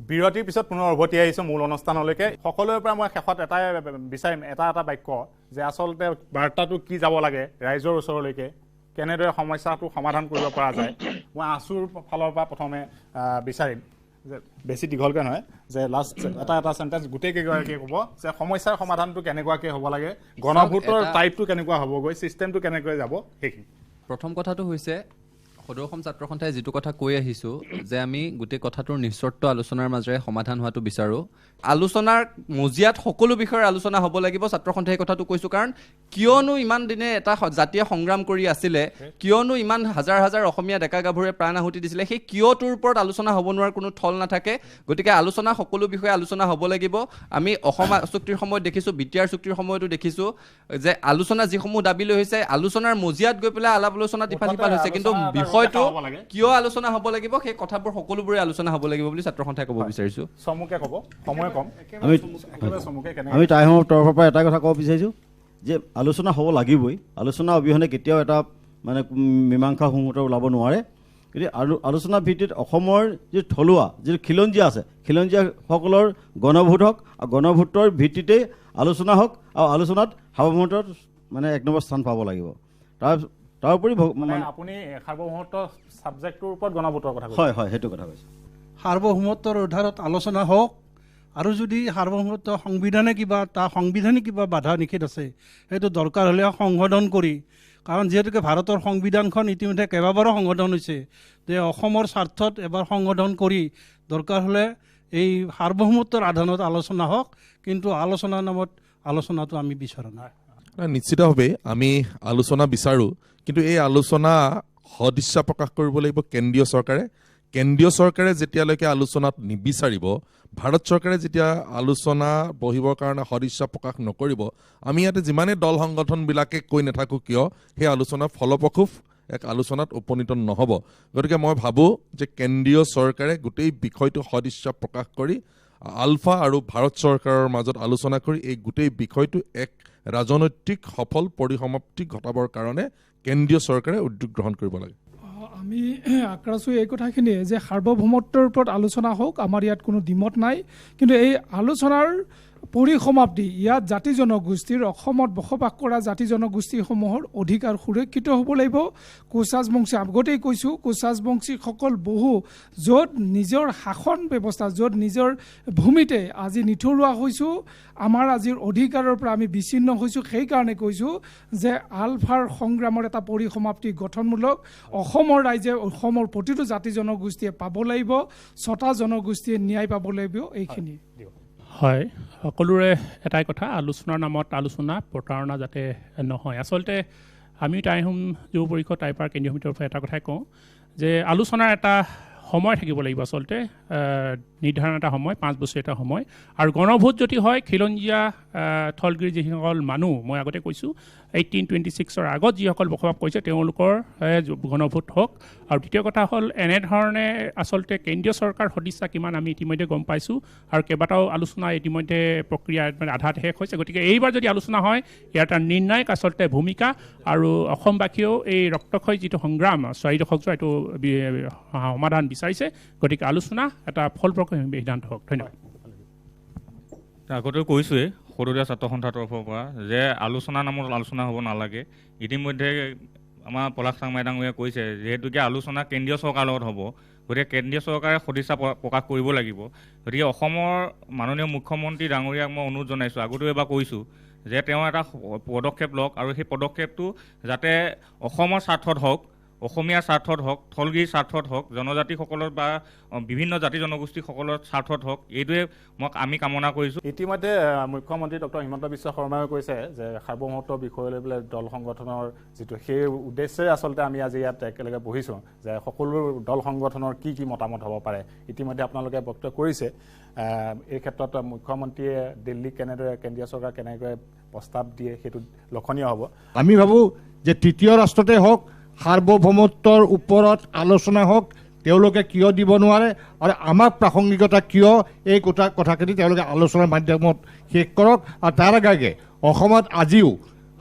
বিৰতিৰ পিছত পুনৰ উভতি আহিছোঁ মূল অনুষ্ঠানলৈকে। সকলোৰে পৰা মই শেষত এটাই বিচাৰিম, এটা বাক্য, যে আচলতে বাৰ্তাটো কি যাব লাগে ৰাইজৰ ওচৰলৈকে, কেনেদৰে সমস্যাটো সমাধান কৰিব পৰা যায়। মই আছুৰ ফালৰ পৰা প্ৰথমে বিচাৰিম, যে বেছি দীঘলকৈ নহয়, যে লাষ্ট এটা চেণ্টেঞ্চ গোটেইকেইগৰাকীয়ে ক'ব যে সমস্যাৰ সমাধানটো কেনেকুৱাকৈ হ'ব লাগে, গণভোটৰ টাইপটো কেনেকুৱা হ'বগৈ, ছিষ্টেমটো কেনেকৈ যাব, সেইখিনি। প্ৰথম কথাটো হৈছে সদৌ অসম ছাত্ৰ সন্থাই যিটো কথা কৈ আহিছোঁ যে আমি গোটেই কথাটোৰ নিঃচৰ্ত আলোচনাৰ মাজেৰে সমাধান হোৱাটো বিচাৰোঁ। আলোচনাৰ মজিয়াত সকলো বিষয়ৰ আলোচনা হ'ব লাগিব, ছাত্ৰ সন্থাই কথাটো কৈছোঁ। কাৰণ কিয়নো ইমান দিনে এটা জাতীয় সংগ্ৰাম কৰি আছিলে, কিয়নো ইমান হাজাৰ হাজাৰ অসমীয়া ডেকা গাভৰুৱে প্ৰাণ আহুতি দিছিলে, সেই কিয়টোৰ ওপৰত আলোচনা হ'ব নোৱাৰাৰ কোনো থল নাথাকে। গতিকে আলোচনা সকলো বিষয়ে আলোচনা হ'ব লাগিব। আমি অসম চুক্তিৰ সময়ত দেখিছোঁ, বিটিআৰ চুক্তিৰ সময়তো দেখিছোঁ যে আলোচনা যিসমূহ দাবী লৈ হৈছে, আলোচনাৰ মজিয়াত গৈ পেলাই আলাপ আলোচনাত ইফাল সিফাল হৈছে, কিন্তু বিষয়টো কিয় আলোচনা হ'ব লাগিব সেই কথাবোৰ সকলোবোৰে আলোচনা হ'ব লাগিব বুলি ছাত্ৰ সন্থাই ক'ব বিচাৰিছোঁ। চমুকে ক'ব, সময় কম। আমি টাইমৰ তৰফৰ পৰা এটা কথা ক'ব বিচাৰিছোঁ যে আলোচনা হ'ব লাগিবই। আলোচনা অবিহনে কেতিয়াও এটা মানে মীমাংসা সংহত ওলাব নোৱাৰে। গতিকে আলোচনাৰ ভিত্তিত অসমৰ যি থলুৱা যিটো খিলঞ্জীয়া আছে, খিলঞ্জীয়াসকলৰ গণভোট হওক, আৰু গণভোটৰ ভিত্তিতেই আলোচনা হওক, আৰু আলোচনাত সাৰ্বভৌমত্বৰ মানে 1 নম্বৰ স্থান পাব লাগিব। তাৰোপৰি আপুনি সাৰ্বভৌমত্ব ছাবজেক্টটোৰ ওপৰত গণভোটৰ কথা কৈছে? হয়, সেইটো কথা কৈছে। সাৰ্বভৌমত্বৰ আধাৰত আলোচনা হওক, আৰু যদি সাৰ্বভৌমত্ব সাংবিধানিক কিবা বাধা নিষেধ আছে, সেইটো দৰকাৰ হ'লে সংশোধন কৰি, কাৰণ যিহেতুকে ভাৰতৰ সংবিধানখন ইতিমধ্যে কেইবাবাৰো সংশোধন হৈছে, যে অসমৰ স্বাৰ্থত এবাৰ সংশোধন কৰি দৰকাৰ হ'লে এই সাৰ্বভৌমত্বৰ আধাৰত আলোচনা হওক, কিন্তু আলোচনাৰ নামত আলোচনাটো আমি বিচৰা নাই। নিশ্চিতভাৱে আমি আলোচনা বিচাৰোঁ, কিন্তু এই আলোচনা সদিচ্ছা প্ৰকাশ কৰিব লাগিব কেন্দ্ৰীয় চৰকাৰে। কেন্দ্ৰীয় চৰকাৰে যেতিয়ালৈকে আলোচনাত নিবিচাৰিব, ভাৰত চৰকাৰে যেতিয়া আলোচনা বহিবৰ কাৰণে সদিচ্ছা প্ৰকাশ নকৰিব, আমি ইয়াতে যিমানেই দল সংগঠনবিলাকে কৈ নাথাকোঁ কিয়, সেই আলোচনা ফলপ্ৰসূ এক আলোচনাত উপনীত নহ'ব। গতিকে মই ভাবোঁ যে কেন্দ্ৰীয় চৰকাৰে গোটেই বিষয়টো সদিচ্ছা প্ৰকাশ কৰি আলফা আৰু ভাৰত চৰকাৰৰ মাজত আলোচনা কৰি এই গোটেই বিষয়টো এক ৰাজনৈতিক সফল পৰিসমাপ্তি ঘটাবৰ কাৰণে কেন্দ্ৰীয় চৰকাৰে উদ্যোগ গ্ৰহণ কৰিব লাগে। আমি আক্ৰাছোঁ এই কথাখিনিয়ে যে সাৰ্বভৌমত্বৰ ওপৰত আলোচনা হওক, আমাৰ ইয়াত কোনো দ্বিমত নাই, কিন্তু এই আলোচনাৰ পৰিসমাপ্তি ইয়াত জাতি জনগোষ্ঠীৰ, অসমত বসবাস কৰা জাতি জনগোষ্ঠীসমূহৰ অধিকাৰ সুৰক্ষিত হ'ব লাগিব। কোচ ৰাজবংশী, আগতেই কৈছোঁ, কোচ ৰাজবংশীসকল বহু য'ত নিজৰ শাসন ব্যৱস্থা, য'ত নিজৰ ভূমিতে আজি নিথৰুৱা হৈছোঁ, আমাৰ আজিৰ অধিকাৰৰ পৰা আমি বিচ্ছিন্ন হৈছোঁ। সেইকাৰণে কৈছোঁ যে আলফাৰ সংগ্ৰামৰ এটা পৰিসমাপ্তি গঠনমূলক অসমৰ ৰাইজে, অসমৰ প্ৰতিটো জাতি জনগোষ্ঠীয়ে পাব লাগিব, 6টা জনগোষ্ঠীয়ে ন্যায় পাব লাগিব। এইখিনি হয়, সকলোৰে এটাই কথা, আলোচনাৰ নামত আলোচনা প্ৰতাৰণা যাতে নহয়। আচলতে আমি টাইহোম যুৱ পৰিষদ টাইপাৰ কেন্দ্ৰীয় সমিতিৰ পৰা এটা কথাই কওঁ যে আলোচনাৰ এটা সময় থাকিব লাগিব, আচলতে নিৰ্ধাৰণ এটা সময়, 5 বছৰ এটা সময়। আৰু গণভোট যদি হয়, খিলঞ্জীয়া থলগিৰি যিসকল মানুহ, মই আগতে কৈছোঁ 1826ৰ আগত যিসকল বসবাস কৰিছে তেওঁলোকৰ গণভোট হওক। আৰু দ্বিতীয় কথা হ'ল, এনেধৰণে আচলতে কেন্দ্ৰীয় চৰকাৰ সদিচ্ছা কিমান আমি ইতিমধ্যে গম পাইছোঁ, আৰু কেইবাটাও আলোচনা ইতিমধ্যে প্ৰক্ৰিয়া মানে আধাত শেষ হৈছে। গতিকে এইবাৰ যদি আলোচনা হয়, ইয়াৰ এটা নিৰ্ণায়ক আচলতে ভূমিকা, আৰু অসমবাসীয়েও এই ৰক্তক্ষয়ী যিটো সংগ্ৰাম 4 দশক যোৱা এইটো সমাধান বিচাৰিছে। গতিকে আলোচনা এটা ফলপ্ৰসূ সিদ্ধান্ত হওক। ধন্যবাদ। আগতেও কৈছোঁৱেই সদৌদীয়া ছাত্ৰ সন্থাৰ তৰফৰ পৰা যে আলোচনা নামত আলোচনা হ'ব নালাগে। ইতিমধ্যে আমাৰ পলাশ চাংমাই ডাঙৰীয়াই কৈছে যিহেতুকে আলোচনা কেন্দ্ৰীয় চৰকাৰৰ লগত হ'ব, গতিকে কেন্দ্ৰীয় চৰকাৰে সদিচ্ছা প্ৰকাশ কৰিব লাগিব। গতিকে অসমৰ মাননীয় মুখ্যমন্ত্ৰী ডাঙৰীয়াক মই অনুৰোধ জনাইছোঁ, আগতেও এবাৰ কৈছোঁ যে তেওঁ এটা পদক্ষেপ লওক, আৰু সেই পদক্ষেপটো যাতে অসমৰ স্বাৰ্থত হওক, অসমীয়াৰ স্বাৰ্থত হওক, থলগিৰিৰ স্বাৰ্থত হওক, জনজাতিসকলৰ বা বিভিন্ন জাতি জনগোষ্ঠীসকলৰ স্বাৰ্থত হওক, এইটোৱে আমি কামনা কৰিছোঁ। ইতিমধ্যে মুখ্যমন্ত্ৰী ডক্টৰ হিমন্ত বিশ্ব শৰ্মাই কৈছে যে সাৰ্বভৌমত্ব বিষয় লৈ পেলাই দল সংগঠনৰ যিটো, সেই উদ্দেশ্যে আচলতে আমি আজি ইয়াত একেলগে বহিছোঁ যে সকলো দল সংগঠনৰ কি কি মতামত হ'ব পাৰে। ইতিমধ্যে আপোনালোকে বক্তব্য কৰিছে, এই ক্ষেত্ৰত মুখ্যমন্ত্ৰীয়ে দিল্লীক কেনেদৰে, কেন্দ্ৰীয় চৰকাৰ কেনেকৈ প্ৰস্তাৱ দিয়ে সেইটো লক্ষণীয় হ'ব। আমি ভাবোঁ যে তৃতীয় ৰাষ্ট্ৰতে হওক, সাৰ্বভৌমত্বৰ ওপৰত আলোচনা হওক, তেওঁলোকে কিয় দিব নোৱাৰে, আৰু আমাক প্ৰাসংগিকতা কিয়, এই কথাখিনি তেওঁলোকে আলোচনাৰ মাধ্যমত শেষ কৰক। আৰু তাৰ আগে অসমত আজিও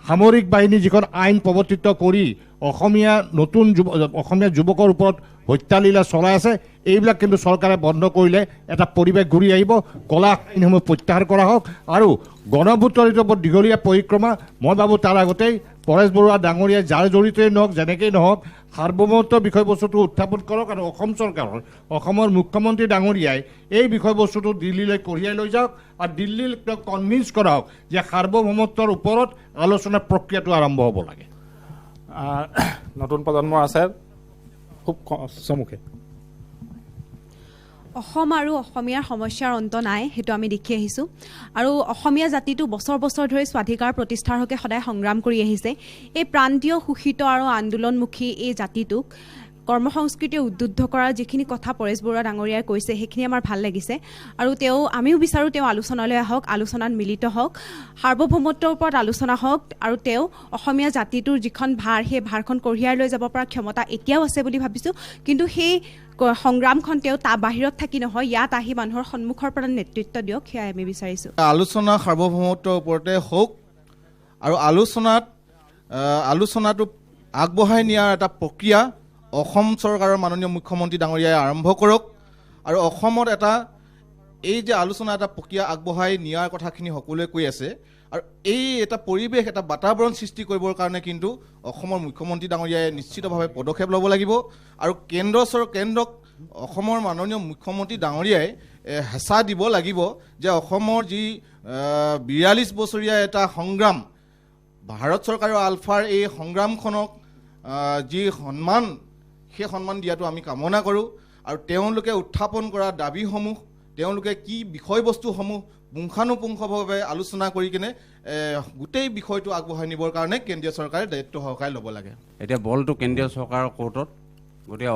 সামৰিক বাহিনী যিখন আইন প্ৰৱৰ্তিত কৰি অসমীয়া যুৱকৰ ওপৰত হত্যালীলা চলাই আছে, এইবিলাক কিন্তু চৰকাৰে বন্ধ কৰিলে এটা পৰিৱেশ ঘূৰি আহিব। কলা আইনসমূহ প্ৰত্যাহাৰ কৰা হওক আৰু গণভোটৰ ওপৰত দীঘলীয়া পৰিক্ৰমা, মই ভাবোঁ তাৰ আগতেই পৰেশ বৰুৱা ডাঙৰীয়াই যাৰ জড়িতই নহওক, যেনেকেই নহওক, সাৰ্বভৌমত্ব বিষয়বস্তুটো উত্থাপন কৰক আৰু অসম চৰকাৰৰ, অসমৰ মুখ্যমন্ত্ৰী ডাঙৰীয়াই এই বিষয়বস্তুটো দিল্লীলৈ কঢ়িয়াই লৈ যাওক আৰু দিল্লীক কনভিন্স কৰাওক যে সাৰ্বভৌমত্বৰ ওপৰত আলোচনাৰ প্ৰক্ৰিয়াটো আৰম্ভ হ'ব লাগে। নতুন প্ৰজন্মৰ আছে খুব চমুকে। অসম আৰু অসমীয়াৰ সমস্যাৰ অন্ত নাই, সেইটো আমি দেখি আহিছোঁ। আৰু অসমীয়া জাতিটো বছৰ বছৰ ধৰি স্বাধিকাৰ প্ৰতিষ্ঠাৰ হকে সদায় সংগ্ৰাম কৰি আহিছে। এই প্ৰান্তীয় শোষিত আৰু আন্দোলনমুখী এই জাতিটোক কৰ্মসংস্কৃতিয়ে উদ্বুদ্ধ কৰাৰ যিখিনি কথা পৰেশ বৰুৱা ডাঙৰীয়াই কৈছে, সেইখিনি আমাৰ ভাল লাগিছে। আৰু আমিও বিচাৰোঁ তেওঁ আলোচনালৈ আহক, আলোচনাত মিলিত হওক, সাৰ্বভৌমত্বৰ ওপৰত আলোচনা হওক আৰু তেওঁ অসমীয়া জাতিটোৰ যিখন ভাৰ, সেই ভাৰখন কঢ়িয়াই লৈ যাব পৰা ক্ষমতা এতিয়াও আছে বুলি ভাবিছোঁ। কিন্তু সেই সংগ্ৰামখন তেওঁ বাহিৰত থাকি নহয়, ইয়াত আহি মানুহৰ সন্মুখৰ পৰা নেতৃত্ব দিয়ক, সেয়াই আমি বিচাৰিছোঁ। আলোচনা সাৰ্বভৌমত্বৰ ওপৰতে হওক আৰু আলোচনাটো আগবঢ়াই নিয়াৰ এটা প্ৰক্ৰিয়া অসম চৰকাৰৰ মাননীয় মুখ্যমন্ত্ৰী ডাঙৰীয়াই আৰম্ভ কৰক। আৰু অসমত এই যে আলোচনা এটা প্ৰক্ৰিয়া আগবঢ়াই নিয়াৰ কথাখিনি সকলোৱে কৈ আছে, আৰু এই এটা পৰিৱেশ, এটা বাতাবৰণ সৃষ্টি কৰিবৰ কাৰণে কিন্তু অসমৰ মুখ্যমন্ত্ৰী ডাঙৰীয়াই নিশ্চিতভাৱে পদক্ষেপ ল'ব লাগিব। আৰু কেন্দ্ৰক অসমৰ মাননীয় মুখ্যমন্ত্ৰী ডাঙৰীয়াই হেঁচা দিব লাগিব যে অসমৰ যি 42 বছৰীয়া এটা সংগ্ৰাম, ভাৰত চৰকাৰৰ আলফাৰ এই সংগ্ৰামখনক যি সন্মান, সেই সন্মান দিয়াটো আমি কামনা কৰোঁ। আৰু তেওঁলোকে উত্থাপন কৰা দাবীসমূহ, তেওঁলোকে কি বিষয়বস্তুসমূহ পুংখানুপুংখভাৱে আলোচনা কৰি কিনে গোটেই বিষয়টো আগবঢ়াই নিবৰ কাৰণে কেন্দ্ৰীয় চৰকাৰে দায়িত্ব সহকাৰে ল'ব লাগে। এতিয়া বলটো কেন্দ্ৰীয় চৰকাৰৰ কোৰ্টত। গতিকে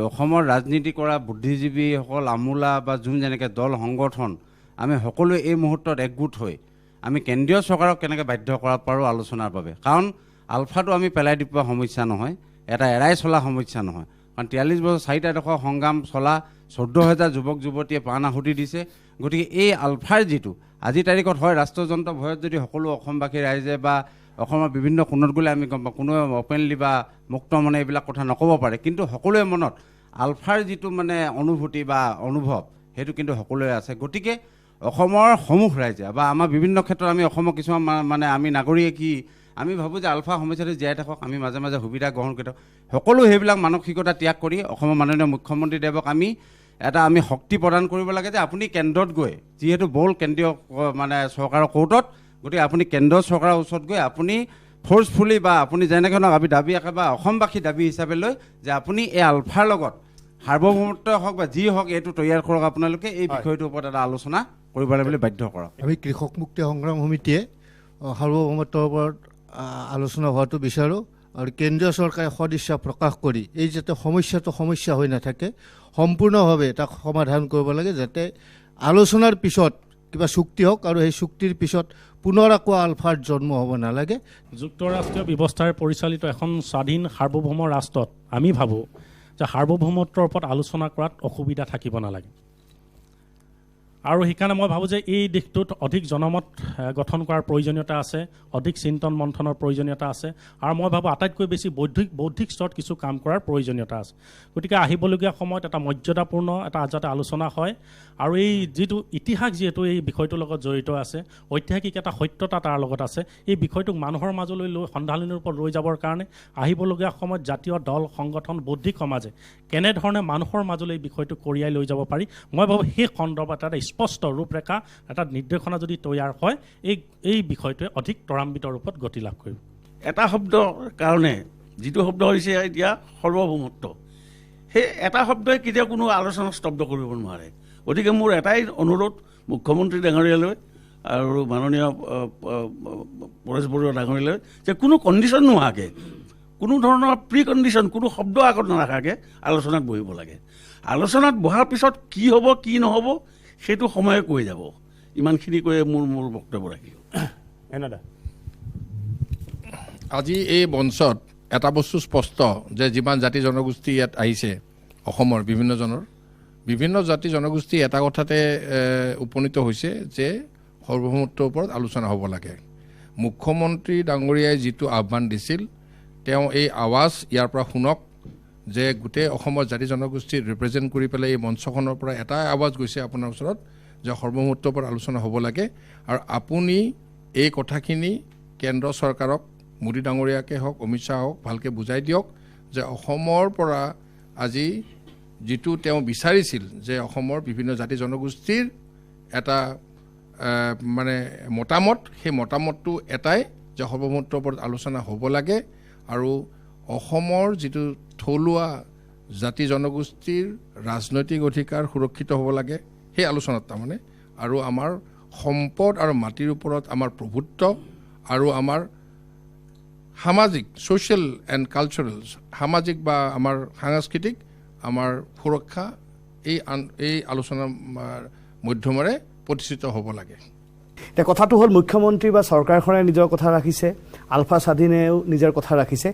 অসমৰ ৰাজনীতি কৰা বুদ্ধিজীৱীসকল, আমোলা বা যোন যেনেকৈ দল সংগঠন, আমি সকলোৱে এই মুহূৰ্তত একগোট হৈ আমি কেন্দ্ৰীয় চৰকাৰক কেনেকৈ বাধ্য কৰাব পাৰোঁ আলোচনাৰ বাবে। কাৰণ আলফাটো আমি পেলাই দিব পৰা সমস্যা নহয়, এটা এৰাই চলা সমস্যা নহয়। কাৰণ 43 বছৰ 4টা দশক সংগ্ৰাম চলা 14,000 যুৱক যুৱতীয়ে প্ৰাণ আহুতি দিছে। গতিকে এই আলফাৰ যিটো আজিৰ তাৰিখত হয় ৰাষ্ট্ৰযন্ত্ৰ ভয়ত যদি সকলো অসমবাসী ৰাইজে বা অসমৰ বিভিন্ন কোণত গ'লে আমি গম পাওঁ, কোনোৱে অপেনলি বা মুক্ত মনে এইবিলাক কথা নক'ব পাৰে, কিন্তু সকলোৱে মনত আলফাৰ যিটো মানে অনুভূতি বা অনুভৱ, সেইটো কিন্তু সকলোৱে আছে। গতিকে অসমৰ সমূহ ৰাইজে বা আমাৰ বিভিন্ন ক্ষেত্ৰত আমি অসমৰ কিছুমান মানে আমি নাগৰিকে আমি ভাবোঁ যে আলফা সমস্যাটো জীয়াই থাকক, আমি মাজে মাজে সুবিধা গ্ৰহণ কৰি থাকক। সকলো সেইবিলাক মানসিকতা ত্যাগ কৰি অসমৰ মাননীয় মুখ্যমন্ত্ৰীদেৱক আমি শক্তি প্ৰদান কৰিব লাগে যে আপুনি কেন্দ্ৰত গৈ, যিহেতু বল কেন্দ্ৰীয় মানে চৰকাৰৰ কোৰ্টত, গতিকে আপুনি কেন্দ্ৰীয় চৰকাৰৰ ওচৰত গৈ আপুনি ফ'ৰ্চফুলি বা আপুনি যেনেকৈ নহওক আমি দাবী বা অসমবাসী দাবী হিচাপে লৈ যে আপুনি এই আলফাৰ লগত সাৰ্বভৌমত্ব হওক বা যি হওক এইটো তৈয়াৰ কৰক, আপোনালোকে এই বিষয়টোৰ ওপৰত এটা আলোচনা কৰিব লাগে বুলি বাধ্য কৰক। আমি কৃষক মুক্তি সংগ্ৰাম সমিতিয়ে সাৰ্বভৌমত্বৰ ওপৰত আলোচনা হোৱাটো বিচাৰোঁ আৰু কেন্দ্ৰীয় চৰকাৰে সদিচ্ছা প্ৰকাশ কৰি এই যাতে সমস্যাটো সমস্যা হৈ নাথাকে, সম্পূৰ্ণভাৱে তাক সমাধান কৰিব লাগে, যাতে আলোচনাৰ পিছত কিবা চুক্তি হওক আৰু সেই চুক্তিৰ পিছত পুনৰ আকৌ আলফাৰ জন্ম হ'ব নালাগে। যুক্তৰাষ্ট্ৰীয় ব্যৱস্থাৰে পৰিচালিত এখন স্বাধীন সাৰ্বভৌম ৰাষ্ট্ৰত আমি ভাবোঁ যে সাৰ্বভৌমত্বৰ ওপৰত আলোচনা কৰাত অসুবিধা থাকিব নালাগে। আৰু সেইকাৰণে মই ভাবোঁ যে এই দিশটোত অধিক জনমত গঠন কৰাৰ প্ৰয়োজনীয়তা আছে, অধিক চিন্তন মন্থনৰ প্ৰয়োজনীয়তা আছে, আৰু মই ভাবোঁ আটাইতকৈ বেছি বৌদ্ধিক স্তৰত কিছু কাম কৰাৰ প্ৰয়োজনীয়তা আছে। গতিকে আহিবলগীয়া সময়ত এটা মৰ্যাদাপূৰ্ণ এটা যাতে আলোচনা হয়, আৰু এই যিটো ইতিহাস যিহেতু এই বিষয়টোৰ লগত জড়িত আছে, ঐতিহাসিক এটা সত্যতা তাৰ লগত আছে, এই বিষয়টোক মানুহৰ মাজলৈ সন্ধানলিৰ ওপৰত লৈ যাবৰ কাৰণে আহিবলগীয়া সময়ত জাতীয় দল সংগঠন বৌদ্ধিক সমাজে কেনেধৰণে মানুহৰ মাজলৈ এই বিষয়টো কঢ়িয়াই লৈ যাব পাৰি, মই ভাবোঁ সেই সন্দৰ্ভত এটা স্পষ্ট ৰূপৰেখা, এটা নিৰ্দেশনা যদি তৈয়াৰ হয়, এই বিষয়টোৱে অধিক ত্বৰান্বিত ৰূপত গতি লাভ কৰিব। এটা শব্দৰ কাৰণে যিটো শব্দ হৈছে এতিয়া সাৰ্বভৌমত্ব, সেই এটা শব্দই কেতিয়াও কোনো আলোচনা স্তব্ধ কৰিব নোৱাৰে। গতিকে মোৰ এটাই অনুৰোধ মুখ্যমন্ত্ৰী ডাঙৰীয়ালৈ আৰু মাননীয় পৰেশ বৰুৱা ডাঙৰীয়ালৈ যে কোনো কণ্ডিশ্যন নোহোৱাকৈ, কোনো ধৰণৰ প্ৰি কণ্ডিশ্যন, কোনো শব্দ আগত নাৰাখাকৈ আলোচনাত বহিব লাগে। আলোচনাত বহাৰ পিছত কি হ'ব কি নহ'ব সেইটো সময়ে কৈ যাব। ইমানখিনি কৈয়ে মোৰ বক্তব্য ৰাখিলোঁ। আজি এই মঞ্চত এটা বস্তু স্পষ্ট যে যিমান জাতি জনগোষ্ঠী ইয়াত আহিছে অসমৰ বিভিন্ন জাতি জনগোষ্ঠী এটা কথাতে উপনীত হৈছে যে সাৰ্বভৌমত্বৰ ওপৰত আলোচনা হ'ব লাগে। মুখ্যমন্ত্ৰী ডাঙৰীয়াই যিটো আহ্বান দিছিল তেওঁ এই আৱাজ ইয়াৰ পৰা শুনক যে গোটেই অসমৰ জাতি জনগোষ্ঠীক ৰিপ্ৰেজেণ্ট কৰি পেলাই এই মঞ্চখনৰ পৰা এটাই আৱাজ গৈছে আপোনাৰ ওচৰত যে সৰ্বমুহূৰ্তৰ ওপৰত আলোচনা হ'ব লাগে আৰু আপুনি এই কথাখিনি কেন্দ্ৰ চৰকাৰক মোদী ডাঙৰীয়াকে হওক অমিত শ্বাহ হওক ভালকৈ বুজাই দিয়ক যে অসমৰ পৰা আজি যিটো তেওঁ বিচাৰিছিল যে অসমৰ বিভিন্ন জাতি জনগোষ্ঠীৰ এটা মানে মতামত সেই মতামতটো এটাই যে সৰ্বমুহূৰ্তৰ ওপৰত আলোচনা হ'ব লাগে আৰু অসমৰ যিটো থলুৱা জাতি জনগোষ্ঠীৰ ৰাজনৈতিক অধিকাৰ সুৰক্ষিত হ'ব লাগে সেই আলোচনাত তাৰমানে আৰু আমাৰ সম্পদ আৰু মাটিৰ ওপৰত আমাৰ প্ৰভুত্ব আৰু আমাৰ সামাজিক ছ'চিয়েল এণ্ড কালচাৰেল সামাজিক বা আমাৰ সাংস্কৃতিক আমাৰ সুৰক্ষা এই আলোচনাৰ মাধ্যমেৰে প্ৰতিষ্ঠিত হ'ব লাগে এতিয়া কথাটো হ'ল মুখ্যমন্ত্ৰী বা চৰকাৰখনে নিজৰ কথা ৰাখিছে আলফা স্বাধীনেও নিজৰ কথা ৰাখিছে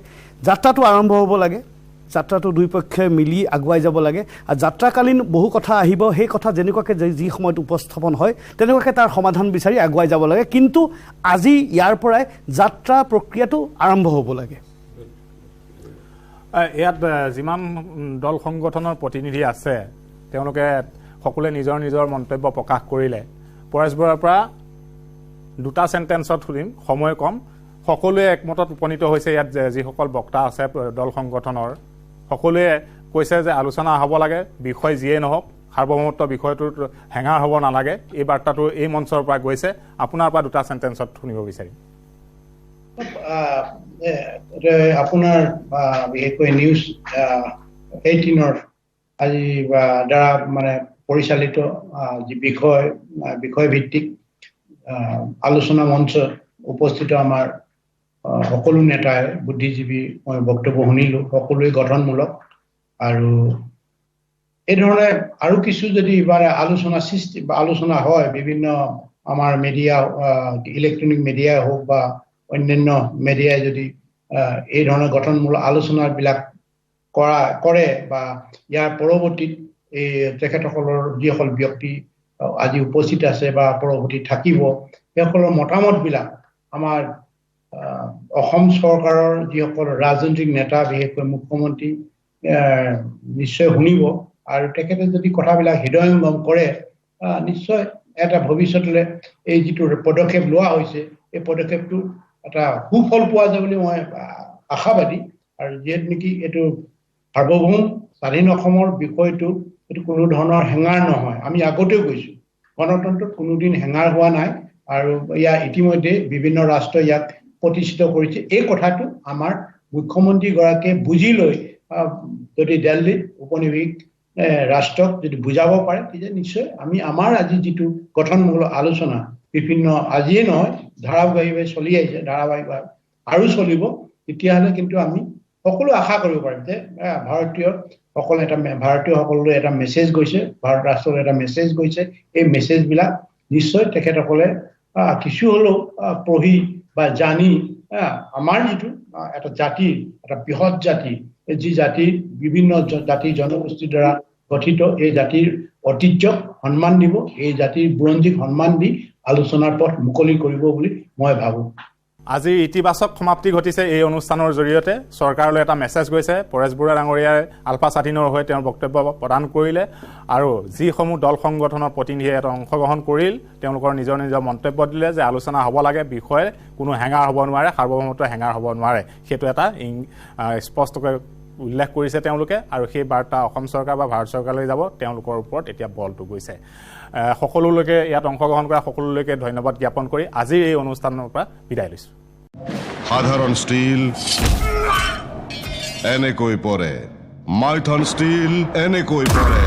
যাত্ৰাটো আৰম্ভ হ'ব লাগে যাত্ৰাটো দুই পক্ষই মিলি আগুৱাই যাব লাগে আৰু যাত্ৰাকালীন বহু কথা আহিব সেই কথা যেনেকুৱাকৈ যি সময়ত উপস্থাপন হয় তেনেকুৱাকৈ তাৰ সমাধান বিচাৰি আগুৱাই যাব লাগে কিন্তু আজি ইয়াৰ পৰাই যাত্ৰা প্ৰক্ৰিয়াটো আৰম্ভ হ'ব লাগে ইয়াত যিমান দল সংগঠনৰ প্ৰতিনিধি আছে তেওঁলোকে সকলোৱে নিজৰ নিজৰ মন্তব্য প্ৰকাশ কৰিলে পৰেশ বৰুৱাৰ পৰা দুটা চেণ্টেন্সত শুনিম সময় কম সকলোৱে একমতত উপনীত হৈছে ইয়াত যিসকল বক্তা আছে দল সংগঠনৰ সকলোৱে কৈছে যে আলোচনা হ'ব লাগে বিষয় যিয়ে নহওক সাৰ্বভৌমত্ব বিষয়টোত হেঙাৰ হ'ব নালাগে এই বাৰ্তাটো এই মঞ্চৰ পৰা গৈছে আপোনাৰ পৰা দুটা চেণ্টেন্সত শুনিব বিচাৰিম আপোনাৰ বিশেষকৈ নিউজ 18ৰ আজি দ্বাৰা মানে পৰিচালিত যি বিষয়ভিত্তিক আলোচনা মঞ্চত উপস্থিত আমাৰ সকলো নেতাই বুদ্ধিজীৱী মই বক্তব্য শুনিলোঁ সকলোৱে গঠনমূলক আৰু এই ধৰণে আৰু কিছু যদি আলোচনা সৃষ্টি বা আলোচনা হয় বিভিন্ন আমাৰ মিডিয়া ইলেক্ট্ৰনিক মিডিয়াই হওক বা অন্যান্য মিডিয়াই যদি এই ধৰণৰ গঠনমূলক আলোচনাবিলাক কৰে বা ইয়াৰ পৰৱৰ্তীত এই তেখেতসকলৰ যিসকল ব্যক্তি আজি উপস্থিত আছে বা পৰৱৰ্তী থাকিব সেইসকলৰ মতামতবিলাক আমাৰ অসম চৰকাৰৰ যিসকল ৰাজনৈতিক নেতা বিশেষকৈ মুখ্যমন্ত্ৰী নিশ্চয় শুনিব আৰু তেখেতে যদি কথাবিলাক হৃদয়ংগম কৰে নিশ্চয় এটা ভৱিষ্যতলৈ এই যিটো পদক্ষেপ লোৱা হৈছে এই পদক্ষেপটো এটা সুফল পোৱা যায় বুলি মই আশাবাদী আৰু যিহেতু নেকি এইটো সাৰ্বভৌম স্বাধীন অসমৰ বিষয়টো এইটো কোনো ধৰণৰ হেঙাৰ নহয় আমি আগতেও কৈছোঁ গণতন্ত্ৰত কোনোদিন হেঙাৰ হোৱা নাই আৰু ইয়াৰ ইতিমধ্যে বিভিন্ন ৰাষ্ট্ৰই ইয়াক প্ৰতিষ্ঠিত কৰিছে এই কথাটো আমাৰ মুখ্যমন্ত্ৰীগৰাকীয়ে বুজি লৈ যদি দিল্লীত উপনিবেশিক ৰাষ্ট্ৰক যদি বুজাব পাৰে তেতিয়া নিশ্চয় আমি আমাৰ আজি যিটো গঠনমূলক আলোচনা বিভিন্ন আজিয়ে নহয় ধাৰাবাহিকভাৱে চলি আহিছে ধাৰাবাহিকভাৱে আৰু চলিব তেতিয়াহ'লে কিন্তু আমি সকলো আশা কৰিব পাৰিম যে ভাৰতীয়সকললৈ এটা মেছেজ গৈছে ভাৰত ৰাষ্ট্ৰলৈ এটা মেছেজ গৈছে এই মেছেজবিলাক নিশ্চয় তেখেতসকলে কিছু হ'লেও পঢ়ি বা জানি আমাৰ যিটো এটা জাতিৰ এটা বৃহৎ জাতি যি জাতিৰ বিভিন্ন জাতি জনগোষ্ঠীৰ দ্বাৰা গঠিত এই জাতিৰ ঐতিহ্যক সন্মান দিব এই জাতিৰ বুৰঞ্জীক সন্মান দি আলোচনাৰ পথ মুকলি কৰিব বুলি মই ভাবোঁ আজি ইতিবাচক সমাপ্তি ঘটিছে এই অনুষ্ঠানৰ জৰিয়তে চৰকাৰলৈ এটা মেছেজ গৈছে পৰেশ বৰুৱা ডাঙৰীয়াই আলফা স্বাধীনৰ হৈ তেওঁৰ বক্তব্য প্ৰদান কৰিলে আৰু যিসমূহ দল সংগঠনৰ প্ৰতিনিধিয়ে ইয়াত অংশগ্ৰহণ কৰিল তেওঁলোকৰ নিজৰ নিজৰ মন্তব্য দিলে যে আলোচনা হ'ব লাগে বিষয়ে কোনো হেঙাৰ হ'ব নোৱাৰে সাৰ্বভৌমত্ব হেঙাৰ হ'ব নোৱাৰে সেইটো এটা স্পষ্টকৈ উল্লেখ কৰিছে তেওঁলোকে আৰু সেই বাৰ্তা অসম চৰকাৰ বা ভাৰত চৰকাৰলৈ যাব তেওঁলোকৰ ওপৰত এতিয়া বলটো গৈছে সকলোলৈকে ইয়াত অংশগ্ৰহণ কৰা সকলোলৈকে ধন্যবাদ জ্ঞাপন কৰি আজিৰ এই অনুষ্ঠানৰ পৰা বিদায় লৈছোঁ সাধাৰণ ষ্টীল এনেকৈ পৰে মাইথন ষ্টীল এনেকৈ পৰে